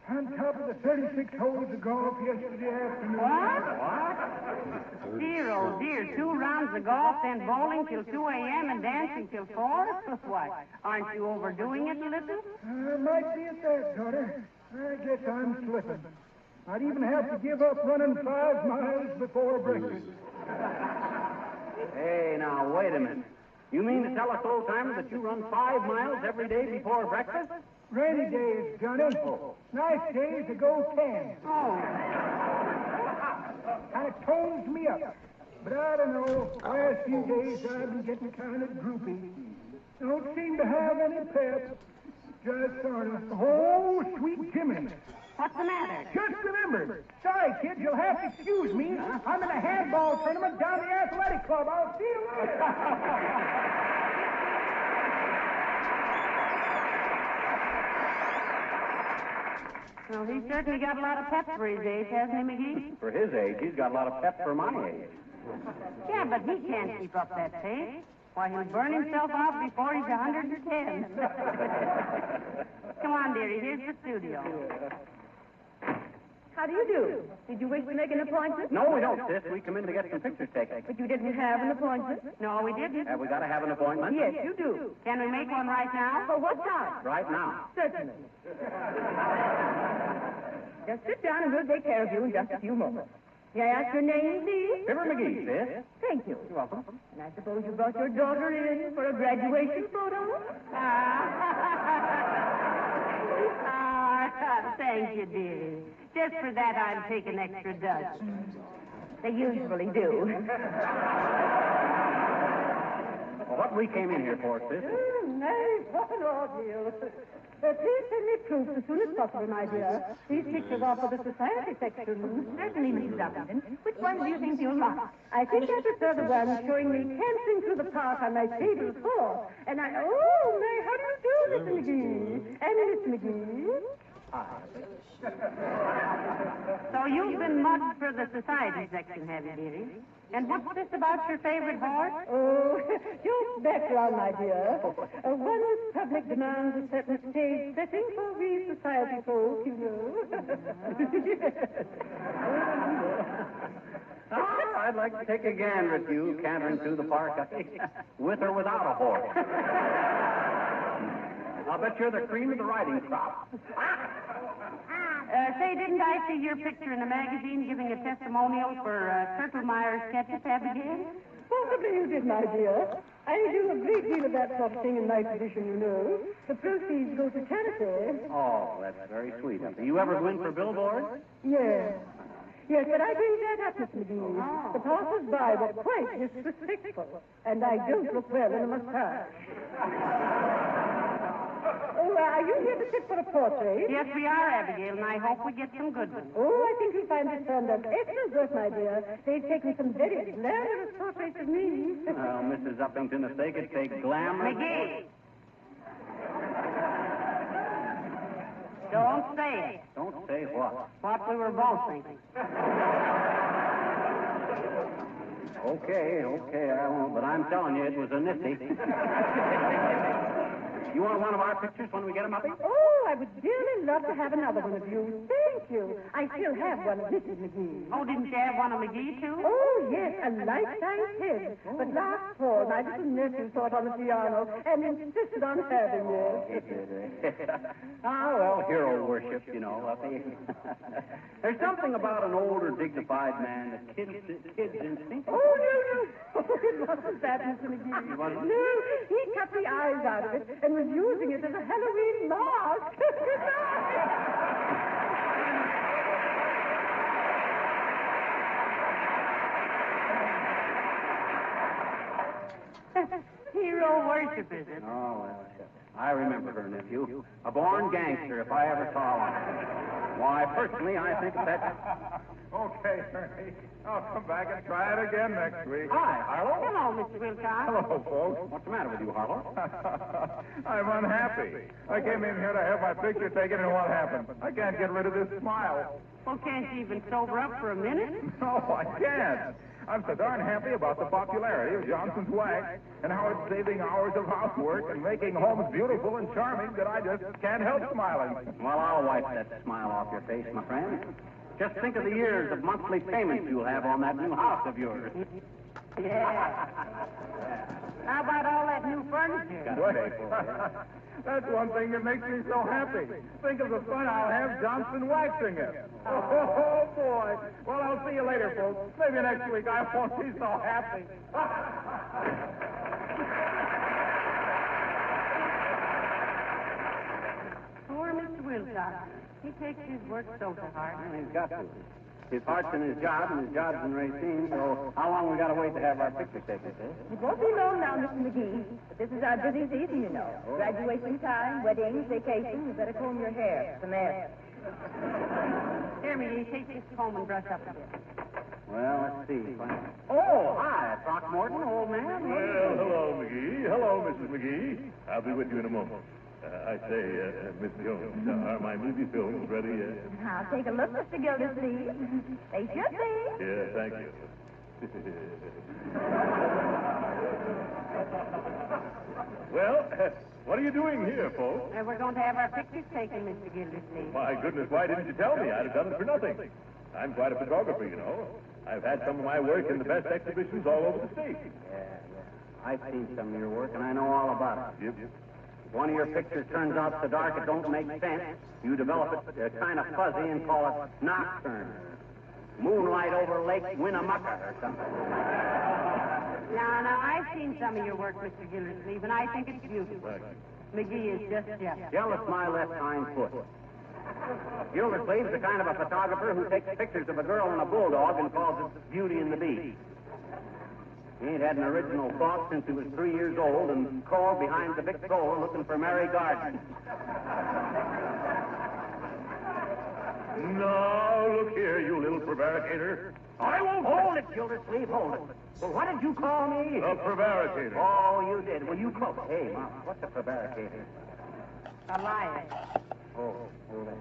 On top of the 36 holes of golf yesterday afternoon. What? Dear, oh dear, 2 rounds of golf, then bowling till 2 a.m. and dancing till 4? Why, aren't you overdoing it a little? Might be at that, daughter. I guess I'm slipping. I'd even have to give up running 5 miles before breakfast. Hey, now, wait a minute. You mean to tell us, old-timer, that you run 5 miles every day before breakfast? Rainy days, Johnny. Nice days to go 10. Oh. Kind of tones me up. But I don't know. Last few days I've been getting kind of droopy. Don't seem to have any pep. Just sort of, oh, sweet Jiminy. What's the matter? Just remembered. Sorry, kids, you'll have to excuse me. I'm in a handball tournament down the athletic club. I'll see you later. Well, he's certainly got a lot of pep for his age, hasn't he, McGee? For his age, he's got a lot of pep for my age. Yeah, but he can't keep up that pace. Why, he'll burn himself out before he's 110. Come on, dearie, here's the studio. How do you do? Did you wish to make an appointment? No, we don't, sis. We come in to get some pictures taken. But you didn't have an appointment? No, we didn't. Have we got to have an appointment? Yes, you do. Can we make one right now? For what time? Right now. Certainly. Just sit down and we'll take care of you in just a few moments. May I ask your name, please? Fibber McGee, sis. Thank you. You're welcome. And I suppose you brought your daughter in for a graduation photo? Thank you, dearie. Just for that, I'll take an extra dozen. They usually do. Well, what we came in here for, sis? Nay, what an ordeal. Please send me proof as soon as possible, my dear. These pictures are for the society section. Certainly, Mrs. Uppington. Which one do you think you'll like? I think I prefer the one showing me camping through the park on my favorite horse. And I... Oh, May, how do you do, Mr. McGee? And Miss McGee? So you've been mugged for the society section, have you, dearie? And what's this about your favorite horse? Oh, just background, my dear. One's public demands a certain stage setting for we society folk, you know. I'd like to take a gander at you cantering through the park, with or without a horse. I'll bet you're the cream of the riding crop. Say, didn't I see your picture in a magazine giving a testimonial for Kirtlemeyer's sketches, Abigail? Possibly you did, my dear. I do a great deal of that sort of thing in my position, you know. The proceeds go to charity. Oh, that's very sweet. Do you ever go in for billboards? Yes. Yes, but I gave that up, Miss McGee. The passers-by were quite disrespectful, and I don't look well in a mustache. Oh, are you here to sit for a portrait? Yes, we are, Abigail, and I hope we get some good ones. Oh, I think you'll find this turned out excellent work, my dear. They've taken some very glamorous portraits of me. Well, Mrs. Uppington, if they could take glamour... McGee! Don't say it. Don't say what? What we were both thinking. Okay, I won't, but I'm telling you, it was a nifty. You want one of our pictures when we get them up? Oh, I would dearly love to have another one of you. Thank you. I still have one of Mrs. McGee. Oh, didn't you have one of McGee, too? Oh, yes, a life-size head. But last fall, my little nephew saw it on the piano and insisted on having it. Well, hero worship, you know, Uppy. There's something about an older, dignified man that kids instinct. Oh, no. It wasn't that, Mr. McGee. It wasn't? No, he cut the eyes out of it and was using it as a Halloween mask. Hero worship, is it? Oh, well, I remember her, nephew. A born gangster, if I ever saw one. Why, personally, I think that... Okay, Ernie. I'll come back and try it again next week. Hi, Harlow. Hello, Mr. Wilcox. Hello, folks. What's the matter with you, Harlow? I'm unhappy. I came in here to have my picture taken, and what happened? I can't get rid of this smile. Well, can't you even sober up for a minute? No, I can't. I'm so darn happy about the popularity of Johnson's wax and how it's saving hours of housework and making homes beautiful and charming that I just can't help smiling. Well, I'll wipe that smile off your face, my friend. Just think of the years of monthly payments you'll have on that new house of yours. Yeah. How about all that new furniture? Wait. That's one thing that makes me so happy. Think of the fun I'll have Johnson waxing it. Oh, boy. Well, I'll see you later, folks. Maybe next week I won't be so happy. Poor Mr. Wilcox. He takes his work so to heart. Well, he's got to. His heart's in his job, and his job's in Racine, so how long we got to wait to have our picture taken, sis? It won't be long now, Mr. McGee. But this is our busy season, you know. Graduation time, weddings, vacations. You better comb your hair. It's a mess. Here, McGee, take this comb and brush up a bit. Well, let's see. Oh, hi, Throckmorton, old man. Well, hello, McGee. Hello, Mrs. McGee. I'll be with you in a moment. I say, Miss Jones, are my movie films ready yet? Now, take a look, Mr. Gildersleeve. They should be. Yeah, thank you. Well, what are you doing here, folks? We're going to have our pictures taken, Mr. Gildersleeve. My goodness, why didn't you tell me? I'd have done it for nothing. I'm quite a photographer, you know. I've had some of my work in the best exhibitions all over the state. Yeah. I've seen some of your work, and I know all about it. Yep. If one of your pictures turns out so dark it don't make sense, you develop it kind of fuzzy and call it nocturne. Moonlight over Lake Winnemucca or something. Now, I've seen some of your work, Mr. Gildersleeve, and I think it's beautiful. McGee is just jealous. Jealous my left hind foot. Gildersleeve's the kind of a photographer who takes pictures of a girl and a bulldog and calls it Beauty and the Beast. He ain't had an original thought since he was 3 years old and crawled behind the Victrola looking for Mary Garden. Now, look here, you little prevaricator. I won't... Hold it, Gildersleeve, hold it. Well, what did you call me? A prevaricator. Oh, you did. Well, you called... Hey, Mom, what's a prevaricator? A liar. Oh, hold on.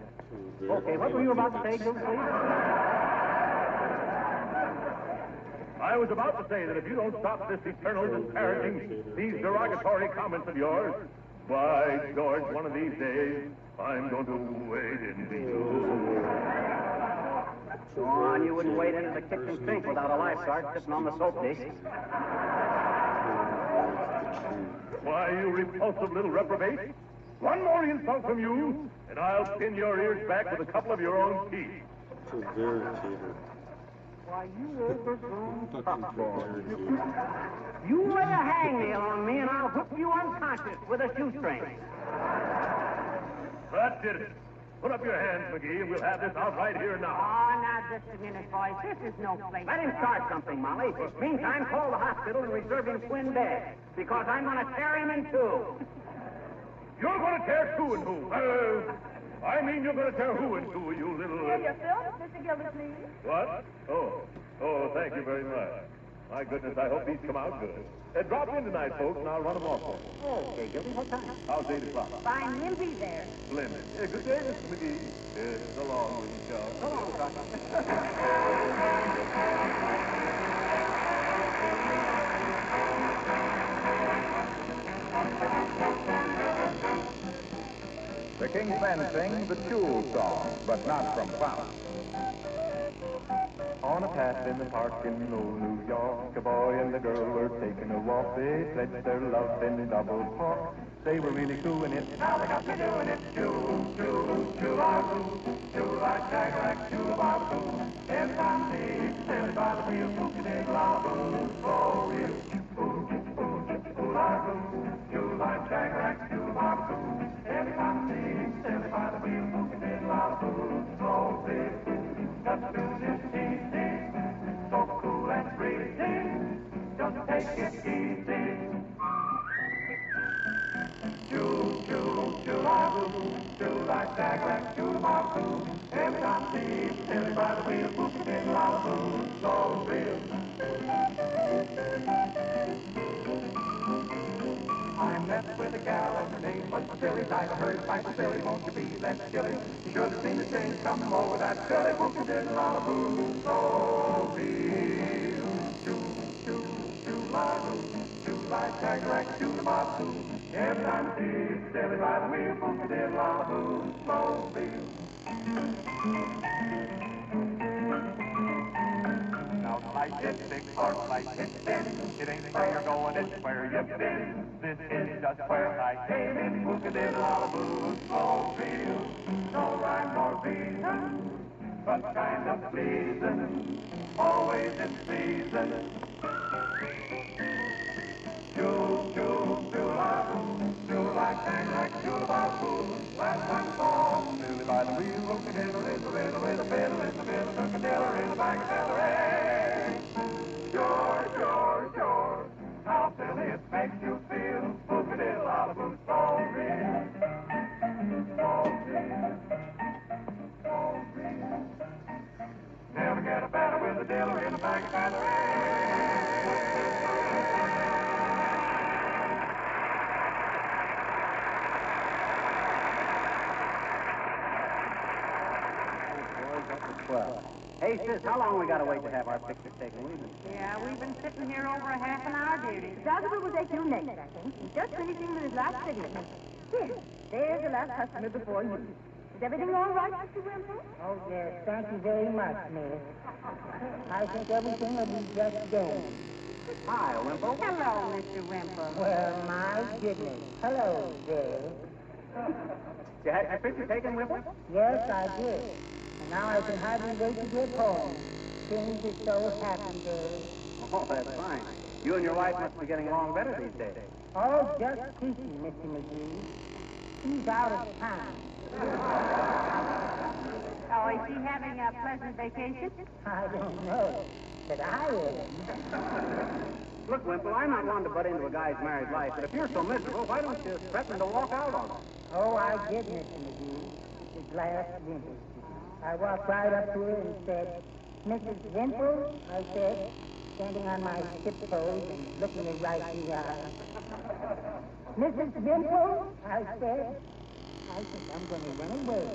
Okay, what were you about to say, Gildersleeve? I was about to say that if you don't stop this eternal disparaging, these derogatory comments of yours, by George, one of these days, I'm going to wade into you. Go on, you wouldn't wade into the kitchen sink without a lifeguard sitting on the soap dish. Why, you repulsive little reprobate. One more insult from you, and I'll pin your ears back with a couple of your own teeth. Prevaricator. Why, you overgrown puffball. You lay a hangnail on me, and I'll whip you unconscious with a shoestring. That did it. Put up your hands, McGee, and we'll have this out right here now. Oh, now, just a minute, boys. This is no place. Let him start something, Molly. Meantime, call the hospital and reserve him twin beds, because I'm going to tear him in two. You're going to tear two in two? I mean you're going to tear who in two, you little... Here, your film, Mr. Gildersleeve. What? Oh, thank you very much. My goodness, I hope these come out good. Drop in tonight, folks, and I'll run them off for you. Okay, Gildy, what time? How's 8 o'clock? Fine, we'll be there. Splendid. Good day, Mr. McGee. So long, Mrs. Shaw. So long, Crocker. The King's Men sing the Jewel song, but not from Faust. On a path in the park in old New York, a boy and a girl were taking a walk. They pledged their love in double talk. They were really doing it. Now they got me doing it. Jewel-a-boo, jewel-a-jack-rack, jewel-a-boo. Every time they stand by the wheel, jewel-a-boo, so real. Jewel-a-boo, jewel-a-jack-rack, jewel-a-boo. Every time they stand by the wheel, jewel-a-boo, so real. Just do this easy, so cool and breezy. Just take it easy. Jewel-a-boo, jewel-a-jack-rack, jewel-a-boo. Every time they stand by the wheel, jewel-a-boo, so real. I met with a gal and her name was Silly. Like a herd like a silly, won't you be less silly? You should have seen the change coming over that silly. Won't you diddle-a-boo, so real. boo, shoot like Jack, shoot a bob boo. Every time I see it, silly by the wheel, boogie diddle all boo, mobile. Now like this big park like this been, it ain't where you're going, it's where you've been. This is just where I came in, boogie diddle all boo, mobile. No rhyme nor reason, but kind of pleasing, always in season. Choo, choo, choo-la-boo, choo like bang like choo-la-boo. Last time song, silly by the wheel, boogie diddle, riddle, riddle, riddle, fiddle, riddle, fiddle, took a diddle, riddle, bang, feather, sure, sure, sure, how silly it makes you feel, boogie diddle, la-la-boo, so real, so real, so real. Never get a better with a diddle, riddle, bang, feather, Hey, sis, how long we got to wait to have our picture taken? Yeah, we've been sitting here over a half an hour, dearie. The photographer will take you next, I think. He's just finishing with his last signature. Here, there's the last customer before you. Is everything all right, Mr. Wimple? Oh, yes, thank you very much, miss. I think everything will be just game. Hi, Wimple. Hello, Mr. Wimple. Well, my goodness. Hello, Dave. You had your picture taken, Wimple? Yes, I did. And now I can hardly wait to get home. Things are so happy, Dave. Oh, that's fine. You and your wife must be getting along better these days. Oh, just peachy, Mr. McGee. She's out of town. Oh, is she having a pleasant vacation? I don't know, but I am. Look, Wimple, I'm not one to butt into a guy's married life, but if you're so miserable, why don't you threaten to walk out on him? Oh, I did, Mr. McGee. This last winter. I walked right up to her and said, Mrs. Wimple, I said, standing on my tiptoes and looking her right in the eye. Mrs. Wimple, I said, I think I'm going to run away.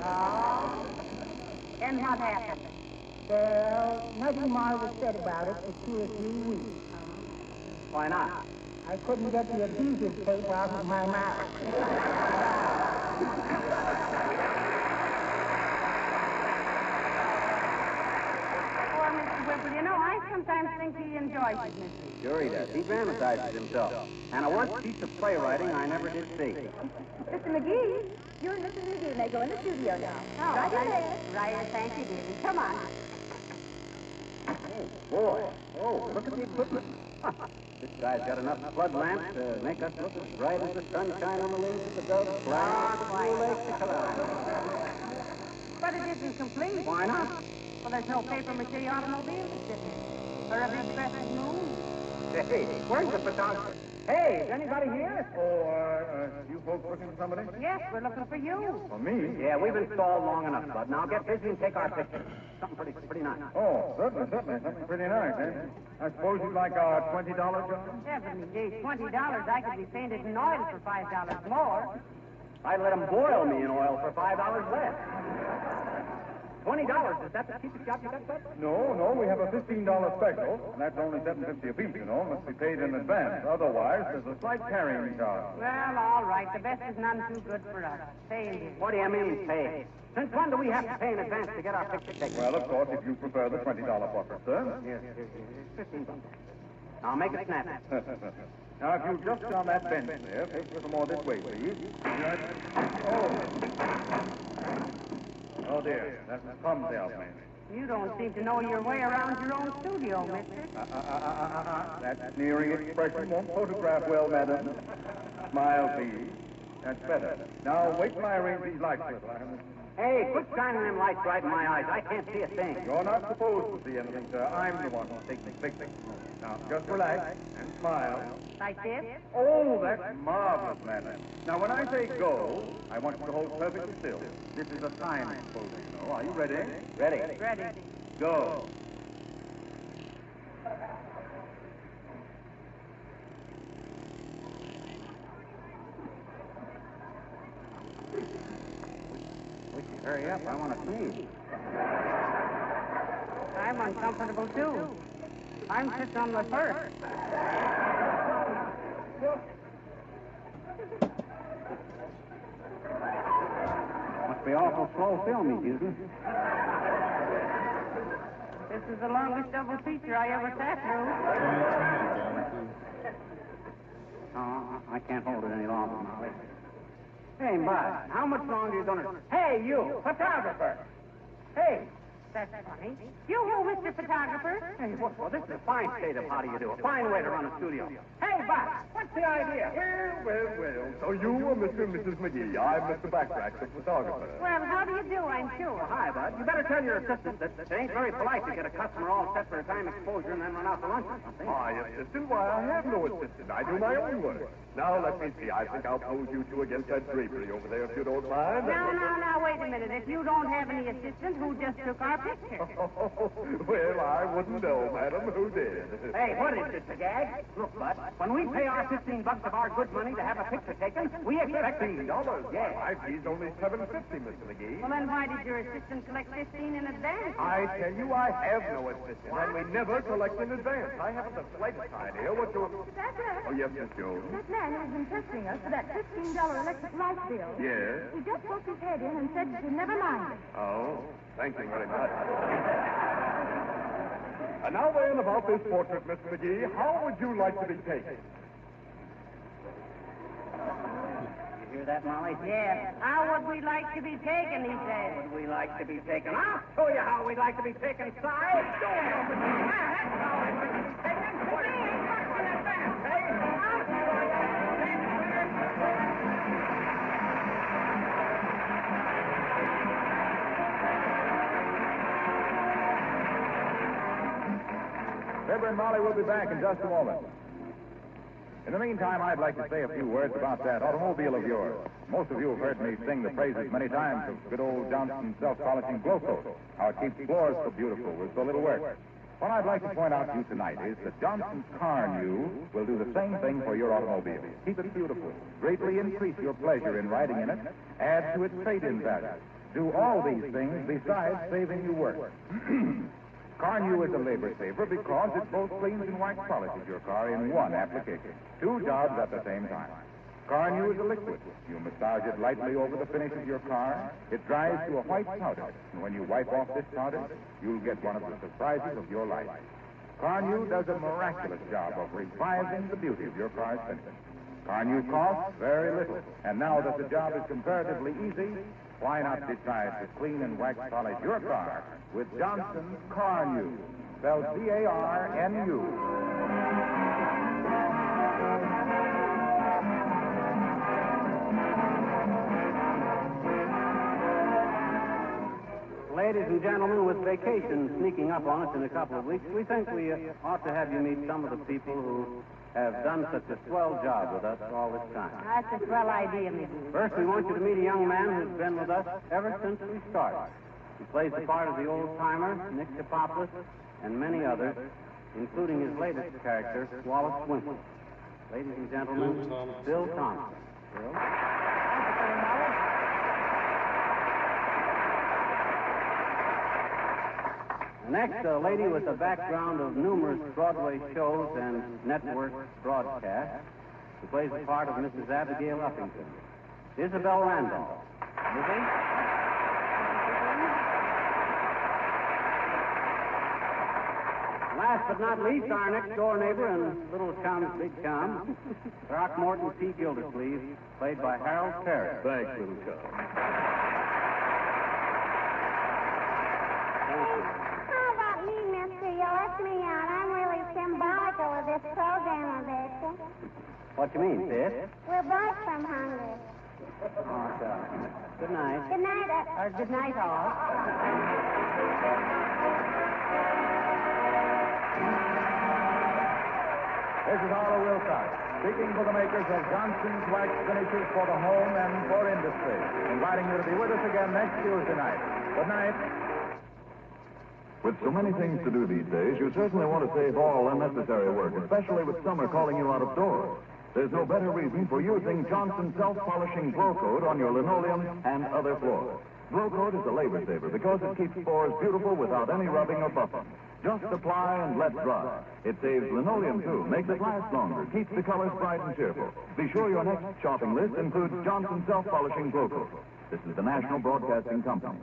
Oh. And what happened? Well, nothing more was said about it for 2 or 3 weeks. Why not? I couldn't get the adhesive tape off of my mouth. Well, you know, I sometimes think he enjoys his mistress. Sure he does. He dramatizes himself. And a worse piece of playwriting I never did see. Mr. McGee, you and Mrs. McGee may go in the studio now. Oh, right ahead. Right, thank you, dearie. Come on. Oh, boy. Oh, look at the equipment. This guy's got enough flood lamps to make us look as bright as the sunshine on the wings of the dove flying through Lake to Callahan. But it isn't complete. Why not? Well, there's no paper mache automobile to sit in. Or a big crescent moon. Hey, where's the photographer? Hey, is anybody here? Oh, you folks looking for somebody? Yes, we're looking for you. For me? Yeah, we've been stalled long enough, Bud. Now get busy and take our picture. Something pretty nice. Oh, certainly. Something pretty nice, eh? I suppose you'd like our $20 job? Heavenly days, $20. I could be painted in oil for $5 more. I'd let them boil me in oil for $5 less. $20, is that the cheapest job you got, Bud? No, we have a $15 special, and that's only $7.50 a piece, you know. Must be paid in advance. Otherwise, there's a slight carrying charge. Well, all right. The best is none too good for us. Pay. What do you mean, pay? Since when do we have to pay in advance to get our picture taken? Well, of course, if you prefer the $20 buffer, sir. Yes. $15. Now make it snappy. Now, if you'll just on that bench there, take a little more this way, please. Oh, dear. That's a clumsy old man. You don't seem to know your way around your own studio, mister. That sneering expression won't photograph well, madam. Smile, please. That's better. Now, wait till I arrange these lights a little. Hey, quit shining them lights right in my eyes. I can't see a thing. You're not supposed to see anything, sir. I'm the one who's taking the picture. Now, just relax and smile. Like this? Oh, that's marvelous, madam. Now, when I say go, I want you to hold perfectly still. This is a time exposure, you know. Are you ready? Ready. Ready. Go. Hurry up, I want to sneeze. I'm uncomfortable, too. I'm sitting on the first. Must be awful slow film he's using. This is the longest double feature I ever sat through. Oh, I can't hold it any longer, Molly. Hey, Bud, how much longer are you going to... Hey, you, photographer! Hey! That's funny. You who, Mr. Photographer? Hey, well, this is a fine state of how do you do. A fine way to run a studio. Hey, Bud, what's the idea? Well. So you are Mr. and Mrs. McGee. I'm Mr. Backrack, the photographer. Well, how do you do, I'm sure. Hi, Bud. You better tell your assistant that it ain't very polite to get a customer all set for a time exposure and then run out to lunch or something. My assistant? Why, I have no assistant. I do my own work. Now, let me see. I think I'll pose you two against that drapery over there, if you don't mind. Now, wait a minute. If you don't have any assistant, who just took our picture? Well, I wouldn't know, madam. Who did? Hey, what is this, a gag? Look, Bud, when we pay our $15 of our good money to have a picture taken, we expect $15? Yeah. My fee's only $7.50, Mr. McGee. Well, then why did your assistant collect 15 in advance? I tell you, I have no assistant, and we never collect in advance. I haven't the slightest idea what to... Oh, yes, Miss Jones. That man who's been testing us for that $15 electric light bill. Yes? He just poked his head in and said to never mind it. Oh, thank you very much. And now then, about this portrait, Miss McGee, how would you like to be taken? You hear that, Molly? Yes. How would we like to be taken, he said. How would we like to be taken? I'll show you how we'd like to be taken, Si. That's how we'd like to be taken. What is it? Fibber and Molly will be back in just a moment. In the meantime, I'd like to say a few words about that automobile of yours. Most of you have heard me sing the praises many times of good old Johnson's self-polishing blow coat, how it keeps floors so beautiful with so little work. What I'd like to point out to you tonight is that Johnson's Car New will do the same thing for your automobile. Keep it beautiful, greatly increase your pleasure in riding in it, add to its trade-in value. Do all these things besides saving you work. Car New is a labor saver because it both cleans and wax polishes your car in one application. Two jobs at the same time. Car New is a liquid. You massage it lightly over the finish of your car. It dries to a white powder. And when you wipe off this powder, you'll get one of the surprises of your life. Car New does a miraculous job of reviving the beauty of your car's finish. Car New costs very little. And now that the job is comparatively easy, why not decide to clean and wax polish your car with Johnson's Car New, spelled C-A-R-N-U. Ladies and gentlemen, with vacation sneaking up on us in a couple of weeks, we think we ought to have you meet some of the people who have done such a swell job with us all this time. That's a swell idea, McGee. First, we want you to meet a young man who's been with us ever since we started. He plays the part of the old-timer, Nick DePoplis, and many others, including his latest character, Wallace Winkle. Ladies and gentlemen, Bill Thompson. Bill? The next, a lady with a background of numerous Broadway shows and network broadcasts, who plays the part of Mrs. Abigail Uppington, Isabel Randolph. Last but not least, our next-door neighbor and little chum's big chum, Throckmorton P. Gildersleeve, played by Harold Perry. Thanks, little chum. How about me, mister? You let me out. I'm really symbolical of this program of this. What you mean, sis? We're both from Hungary. Oh, good night. Good night. Or good night, all. This is Harlow Wilcox, speaking for the makers of Johnson's Wax Finishes for the home and for industry, inviting you to be with us again next Tuesday night. Good night. With so many things to do these days, you certainly want to save all unnecessary work, especially with summer calling you out of doors. There's no better reason for using Johnson's self-polishing blow coat on your linoleum and other floors. Blow coat is a labor saver because it keeps floors beautiful without any rubbing or buffing. Just apply and let dry. It saves linoleum, too, makes it last longer, keeps the colors bright and cheerful. Be sure your next shopping list includes Johnson's self-polishing glow coat. This is the National Broadcasting Company.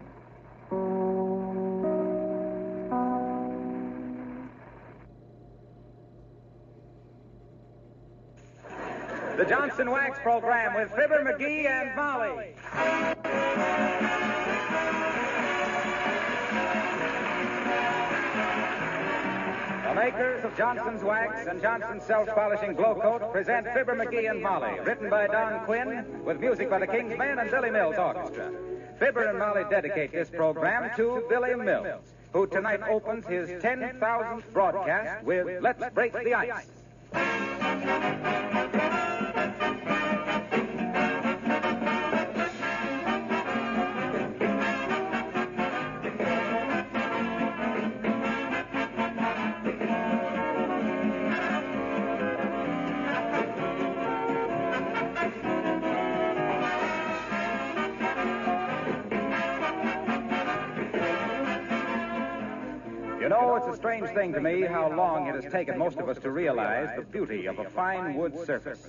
The Johnson Wax Program with Fibber McGee and Molly. The makers of Johnson's Wax and Johnson's Self-Polishing Glow Coat present Fibber McGee and Molly, written by Don Quinn, with music by the King's Men and Billy Mills Orchestra. Fibber and Molly dedicate this program to Billy Mills, who tonight opens his 10,000th broadcast with Let's Break the Ice. You know, it's a strange thing to me how long it has taken most of us to realize the beauty of a fine wood surface.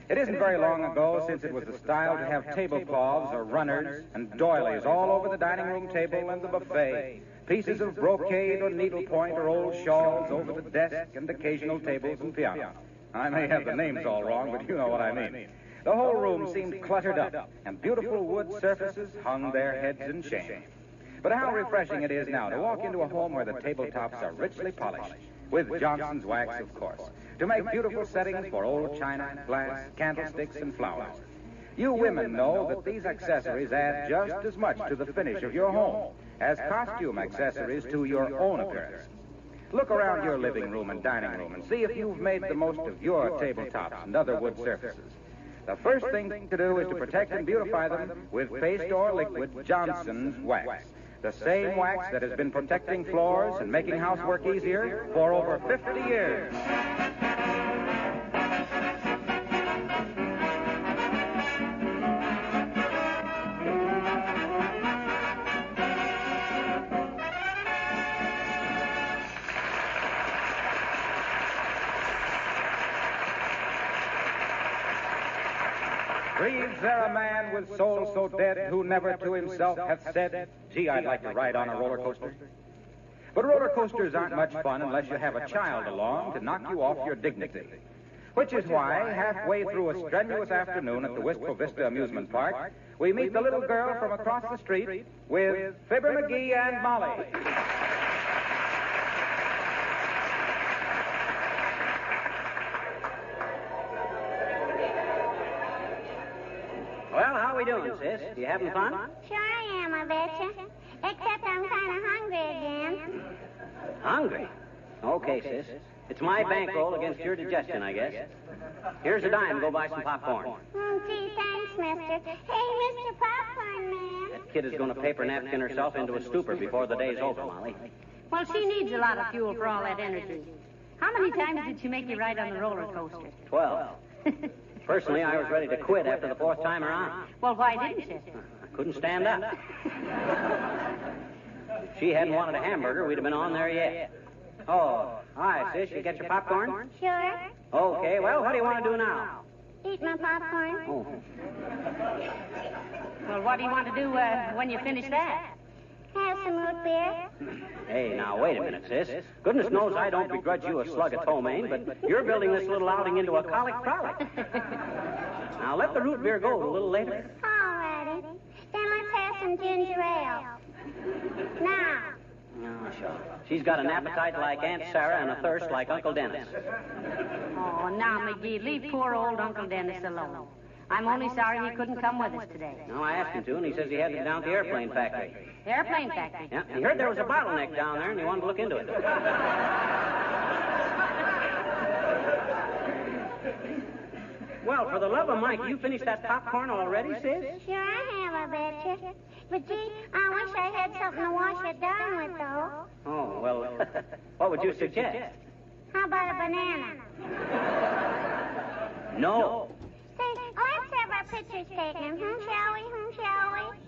It isn't very long ago since it was the style to have tablecloths or runners and doilies all over the dining room table and the buffet, pieces of brocade or needlepoint or old shawls over the desk and occasional tables and piano. I may have the names all wrong, but you know what I mean. The whole room seemed cluttered up, and beautiful wood surfaces hung their heads in shame. But how refreshing it is now to walk into a home where the tabletops are richly polished, with Johnson's Wax, of course, to make beautiful settings for old china, glass, candlesticks, and flowers. You women know that these accessories add just as much to the finish of your home as costume accessories to your own appearance. Look around your living room and dining room and see if you've made the most of your tabletops and other wood surfaces. The first thing to do is to protect and beautify them with paste or liquid Johnson's Wax. The same wax that has been protecting floors and making housework easier for over 50 years. Breathes there a man with soul so dead who never to himself hath said, gee, I'd like to ride on a roller coaster? But roller coasters aren't much fun unless you have a child along to knock you off your dignity. Which is why, halfway through a strenuous afternoon at the Wistful Vista Amusement Park, we meet the little girl from across the street with Fibber McGee and Molly. Well, how are we doing, sis? You having fun? Sure I am, I betcha. Except I'm kind of hungry again. Hungry? Okay, sis. It's my bankroll against your digestion, I guess. Here's a dime. Go buy some popcorn. Gee, thanks, mister. Hey, Mr. Popcorn Man. That kid is going to paper napkin herself into a stupor before the day's over, Molly. Well, she needs a lot of fuel for all that energy. How many times did she make you ride on the roller coaster? 12. Personally, I was ready to quit after the 4th time around. Well, why didn't you? I couldn't stand up. If she hadn't wanted a hamburger, we'd have been on there yet. Oh, hi, sis. You get your popcorn? Sure. Okay, well, what do you want to do now? Eat my popcorn. Oh. Well, what do you want to do when you finish that? Have some root beer. Hey, now, wait a minute, sis. Goodness knows I don't begrudge you a slug of ptomaine, but you're building this little outing into a colic frolic. Now, let the root beer go a little later. All righty. Then let's have some ginger ale. Now. Oh, sure. She's got an appetite like Aunt Sarah and a thirst like Uncle Dennis. Oh, now, McGee, leave poor old Uncle Dennis alone. I'm only sorry he couldn't come with us today. No, I asked him to, and he says he had to go down to the airplane factory. Airplane factory? Yeah, he heard there was a bottleneck down there, and he wanted to look into it. Well, for the love of Mike, you finished that popcorn already, sis? Sure I have, I betcha. But, gee, I wish I had something to wash it down with, though. Oh, well, what would you suggest? How about a banana? No. Say, let's have our pictures taken, shall we?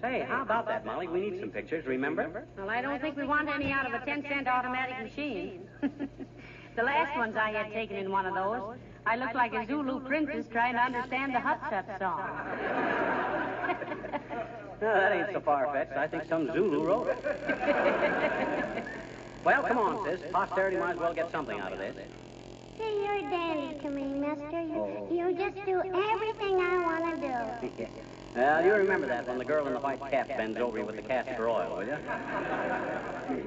Say, how about that, Molly? We need some pictures, remember? Well, I don't think we want any out of a 10-cent automatic machine. The last ones I had taken in one of those, I looked like a Zulu princess trying to understand the Hut-Sut song. No, that ain't so far-fetched. I think some Zulu wrote it. Well, come on, sis. Posterity might as well get something out of this. Say, you're a dandy to me, mister. You just do everything I want to do. Well, you remember that when the girl in the white cap bends over you with the castor oil, will you?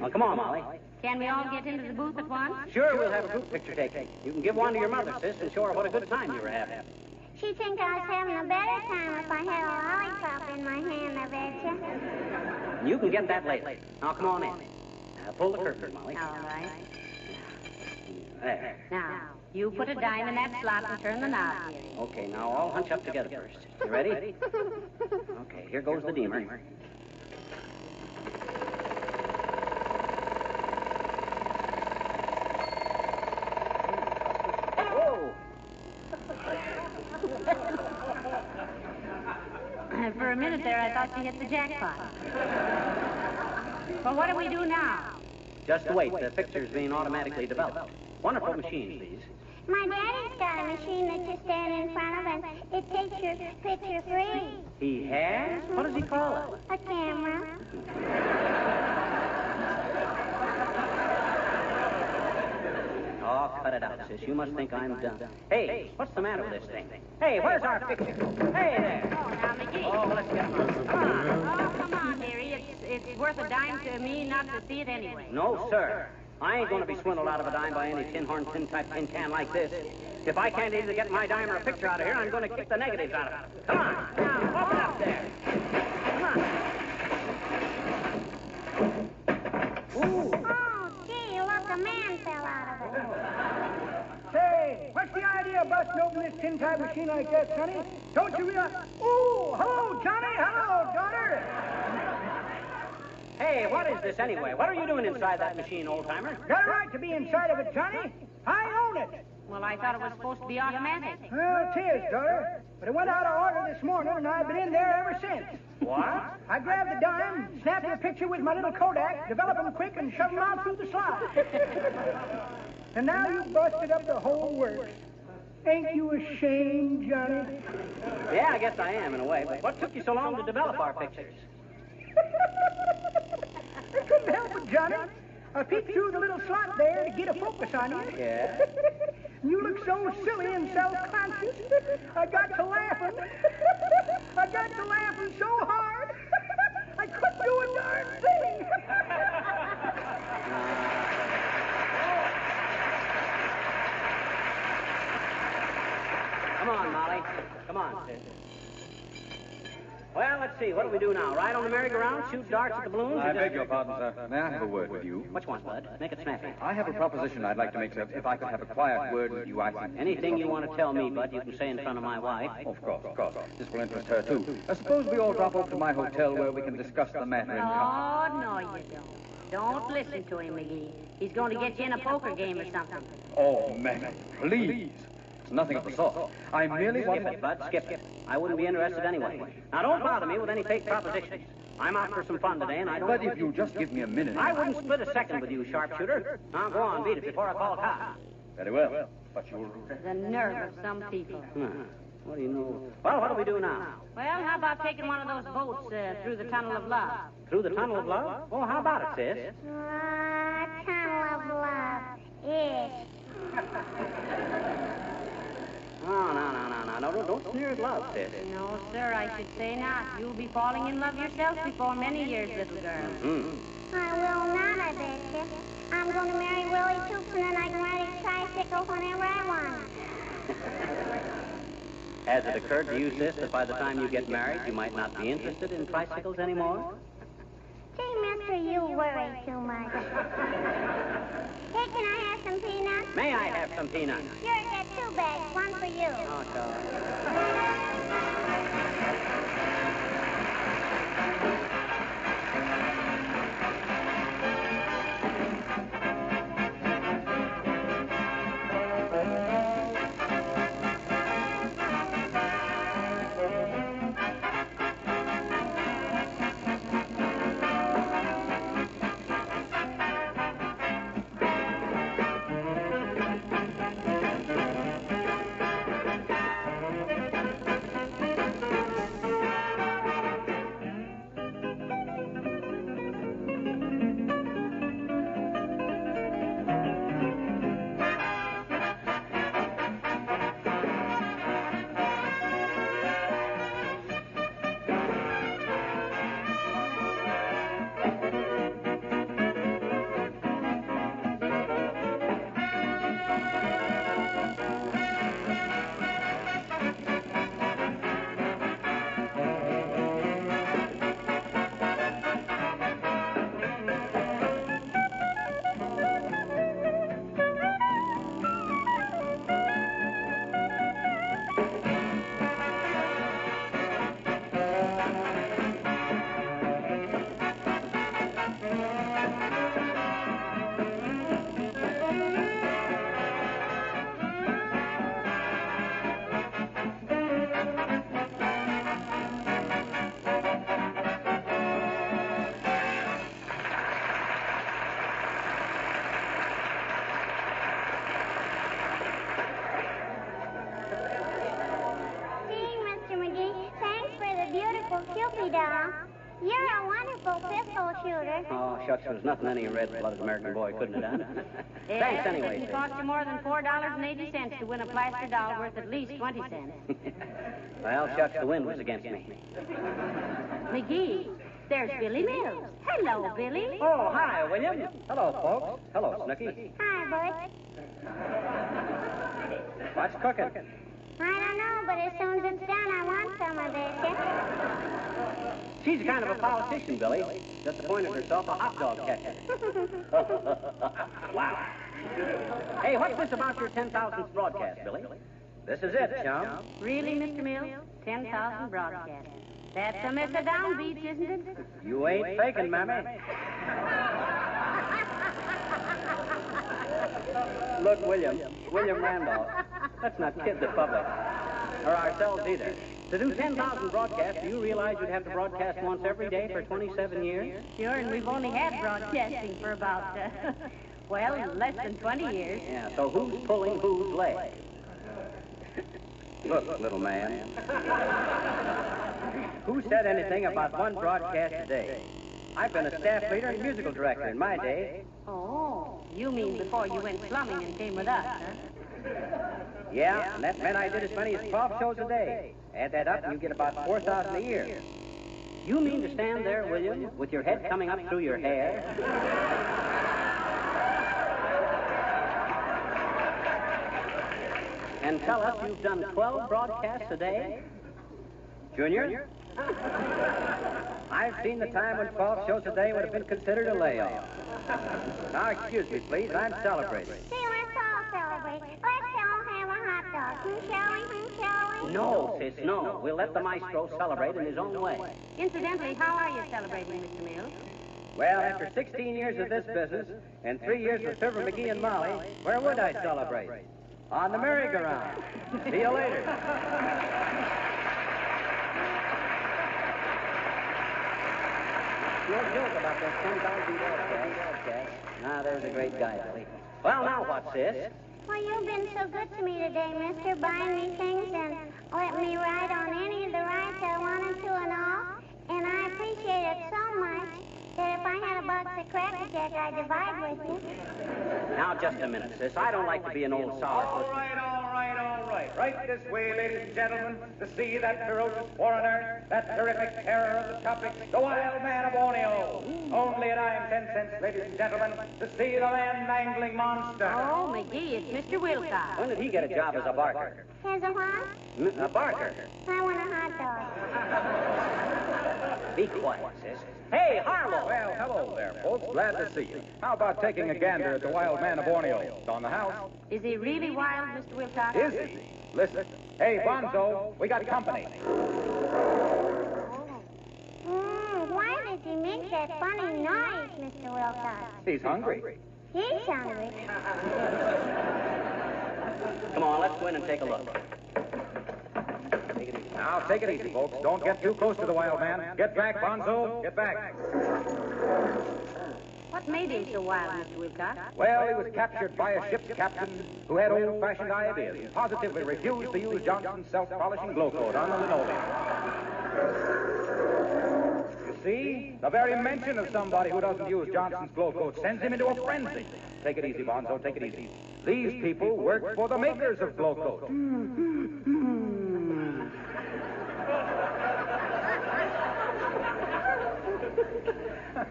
Well, come on, Molly. Can we all get into the booth at once? Sure, we'll have a group picture taken. You can give one to your mother, sis, and show her what a good time you were having. She'd think I was having a better time if I had a lollipop in my hand, I betcha. You can get that later. Now, come on in. Pull the curtain, Molly. All right. There. Now, you put a dime in that slot and turn the knob, dearie. Okay, now all hunch up together first. You ready? Okay, here goes the deemer. Whoa! For a minute there, I thought you hit the jackpot. Well, what do we do now? Just wait. The picture's being automatically developed. Wonderful machines, these. My daddy's got a machine that you stand in front of, and it takes your picture free. He has? What does he call it? A camera. Oh, cut it out, sis. You must think I'm done. Hey, what's the matter with this thing? Hey, where's our picture? Hey there. Oh, now, McGee. Oh, let's get one. Come on. Oh, come on, dearie. It's worth a dime to me not to see it anyway. No, sir. I ain't going to be swindled out of a dime by any tin horn, tin type tin can like this. If I can't either get my dime or a picture out of here, I'm going to kick the negatives out of it. Come on. Now, open up there. Come on. Ooh. Oh, gee, look, a man fell out of it. Say, what's the idea of busting open this tin type machine like that, Sonny? Don't you realize... Ooh, hello, Johnny. Hello, daughter. Hey, what is this anyway? What are you doing inside that machine, old-timer? Got a right to be inside of it, Johnny. I own it. Well, I thought it was supposed to be automatic. Well, it is, daughter. But it went out of order this morning, and I've been in there ever since. What? I grabbed the dime, snapped a picture with my little Kodak, developed them quick, and shoved them out through the slot. And now you busted up the whole works. Ain't you ashamed, Johnny? Yeah, I guess I am, in a way. But what took you so long to develop our pictures? I couldn't help it, Johnny. I peeked through the little slot there to get a focus on you. Yeah? You look so silly and self-conscious. I got to laughing. I got to laughing so hard, I couldn't do a darn thing. Come on, Molly. Come on, sis. Well, let's see. What do we do now? Ride on the merry-go-round, shoot darts at the balloons? I beg your pardon, sir. May I have a word with you? Which one, Bud? Make it snappy. I have a proposition I'd like to make, sir. If I could have a quiet word with you, I think... Anything you want to tell me, Bud, you can say in front of my wife. Of course, of course. This will interest her, too. Suppose we all drop over to my hotel where we can discuss the matter in Oh, no, you don't. Don't listen to him, McGee. He's going to get you in a poker game or something. Oh, man, please. It's nothing of the sort. I merely want Skip it, Bud. Skip it. I wouldn't be interested anyway. Now, don't bother me with any fake propositions. I'm out for some fun today, and I don't... But if you'll just give me a minute... I wouldn't split a second with you, sharpshooter. Now, go on, beat it before I call cops. Very well. But you'll... The nerve of some people. What do you know? Well, what do we do now? Well, how about taking one of those boats through the Tunnel of Love? Through the Tunnel of Love? Oh, how about it, sis? Tunnel of Love. Ish. No, don't sneer at love, sis. No, sir, I should say not. You'll be falling in love yourself before many years, little girl. I will not, I bet you. I'm going to marry Willie Toops, and then I can ride his tricycle whenever I want. Has it occurred to you, sis, that by the time you get married, you might not be interested in tricycles anymore? Gee, mister, you worry too much. Hey, can I have some peanuts? May I have some peanuts? Sure, get 2 bags, one for you. Oh, sorry. Uncle Cupid doll. You're a wonderful pistol shooter. Oh, shucks, there's nothing any red-blooded American boy couldn't have done. Yes, Thanks it anyway. doesn't cost you more than $4.80 to win a plaster doll worth at least 20 cents. Well, shucks, the wind was against me. McGee, there's Billy Mills. Hello, Billy. Oh, hi, William. Hello, folks. Hello, Snooky. Hi, Butch. What's cooking? I don't know, but as soon as it's done, I want some of it. She's kind of a politician, Billy. Just appointed herself a hot dog catcher. Wow. Hey, what's this about your 10,000th broadcast, Billy? This is it, chum. Really, Mr. Mills? 10,000 broadcasts. That's a miss of downbeats, isn't it? You ain't faking, Mammy. Look, William Randolph, let's not kid the public, or ourselves either. To do 10,000 broadcasts, do you realize you'd have to broadcast once every day for 27 years? Sure, and we've only had broadcasting for about, less than 20 years. Yeah, so who's pulling whose leg? Look, little man. Who said anything about one broadcast a day? I've been a staff leader and musical director in my day. Oh, you mean before you went slumming and came with us, huh? Yeah, and that meant I did as many as 12 shows a day. Add that up and you get about 4,000 a year. You mean to stand there, William, with your head coming up through your hair? And tell us you've done 12 broadcasts a day? Junior? I've seen the time when 12 shows a day would have been considered a layoff. Now, excuse me, please. I'm celebrating. See, let's all celebrate. Let's all have a hot dog. Shall we? No, sis, no. We'll let the maestro celebrate in his own way. Incidentally, how are you celebrating, Mr. Mills? Well, after 16 years of this business and 3 years with Fibber McGee and Molly, where would I celebrate? On the merry-go-round. See you later. No joke about that 10,000 broadcast. Now, there's a great guy, Billy. Well, now what, sis? Well, you've been so good to me today, mister, buying me things and letting me ride on any of the rides I wanted to and all. And I appreciate it so much that if I had a box of Cracker Jack, I'd divide with you. Now, just a minute, sis. I don't like to be an old sourpuss. All right. Right this way, ladies and gentlemen, to see that ferocious foreigner, that terrific terror of the tropics, the wild man of Borneo. Only a dime, 10 cents, ladies and gentlemen, to see the man-mangling monster. Oh, McGee, it's Mr. Wilcox. When did he get a job as a barker? As a what? A barker. I want a hot dog. Be quiet, sis. Hey, Harlow! Well, hello there, folks. Glad to see you. How about taking a gander at the wild man of Borneo? It's on the house. Is he really wild, Mr. Wilcox? Is he? Listen. Hey, Bonzo, we got company. Why did he make that funny noise, Mr. Wilcox? He's hungry. He's hungry. Come on, let's go in and take a look. Now, take it easy, folks. Don't get too close to the wild man. Get back, Bonzo. Get back. What made him so wild, Mr. Wilcox? Well, he was captured by a ship's captain who had old-fashioned ideas and positively refused to use Johnson's self-polishing glow coat on the linoleum. You see, the very mention of somebody who doesn't use Johnson's glow coat sends him into a frenzy. Take it easy, Bonzo. Take it easy. These people work for the makers of glow coat.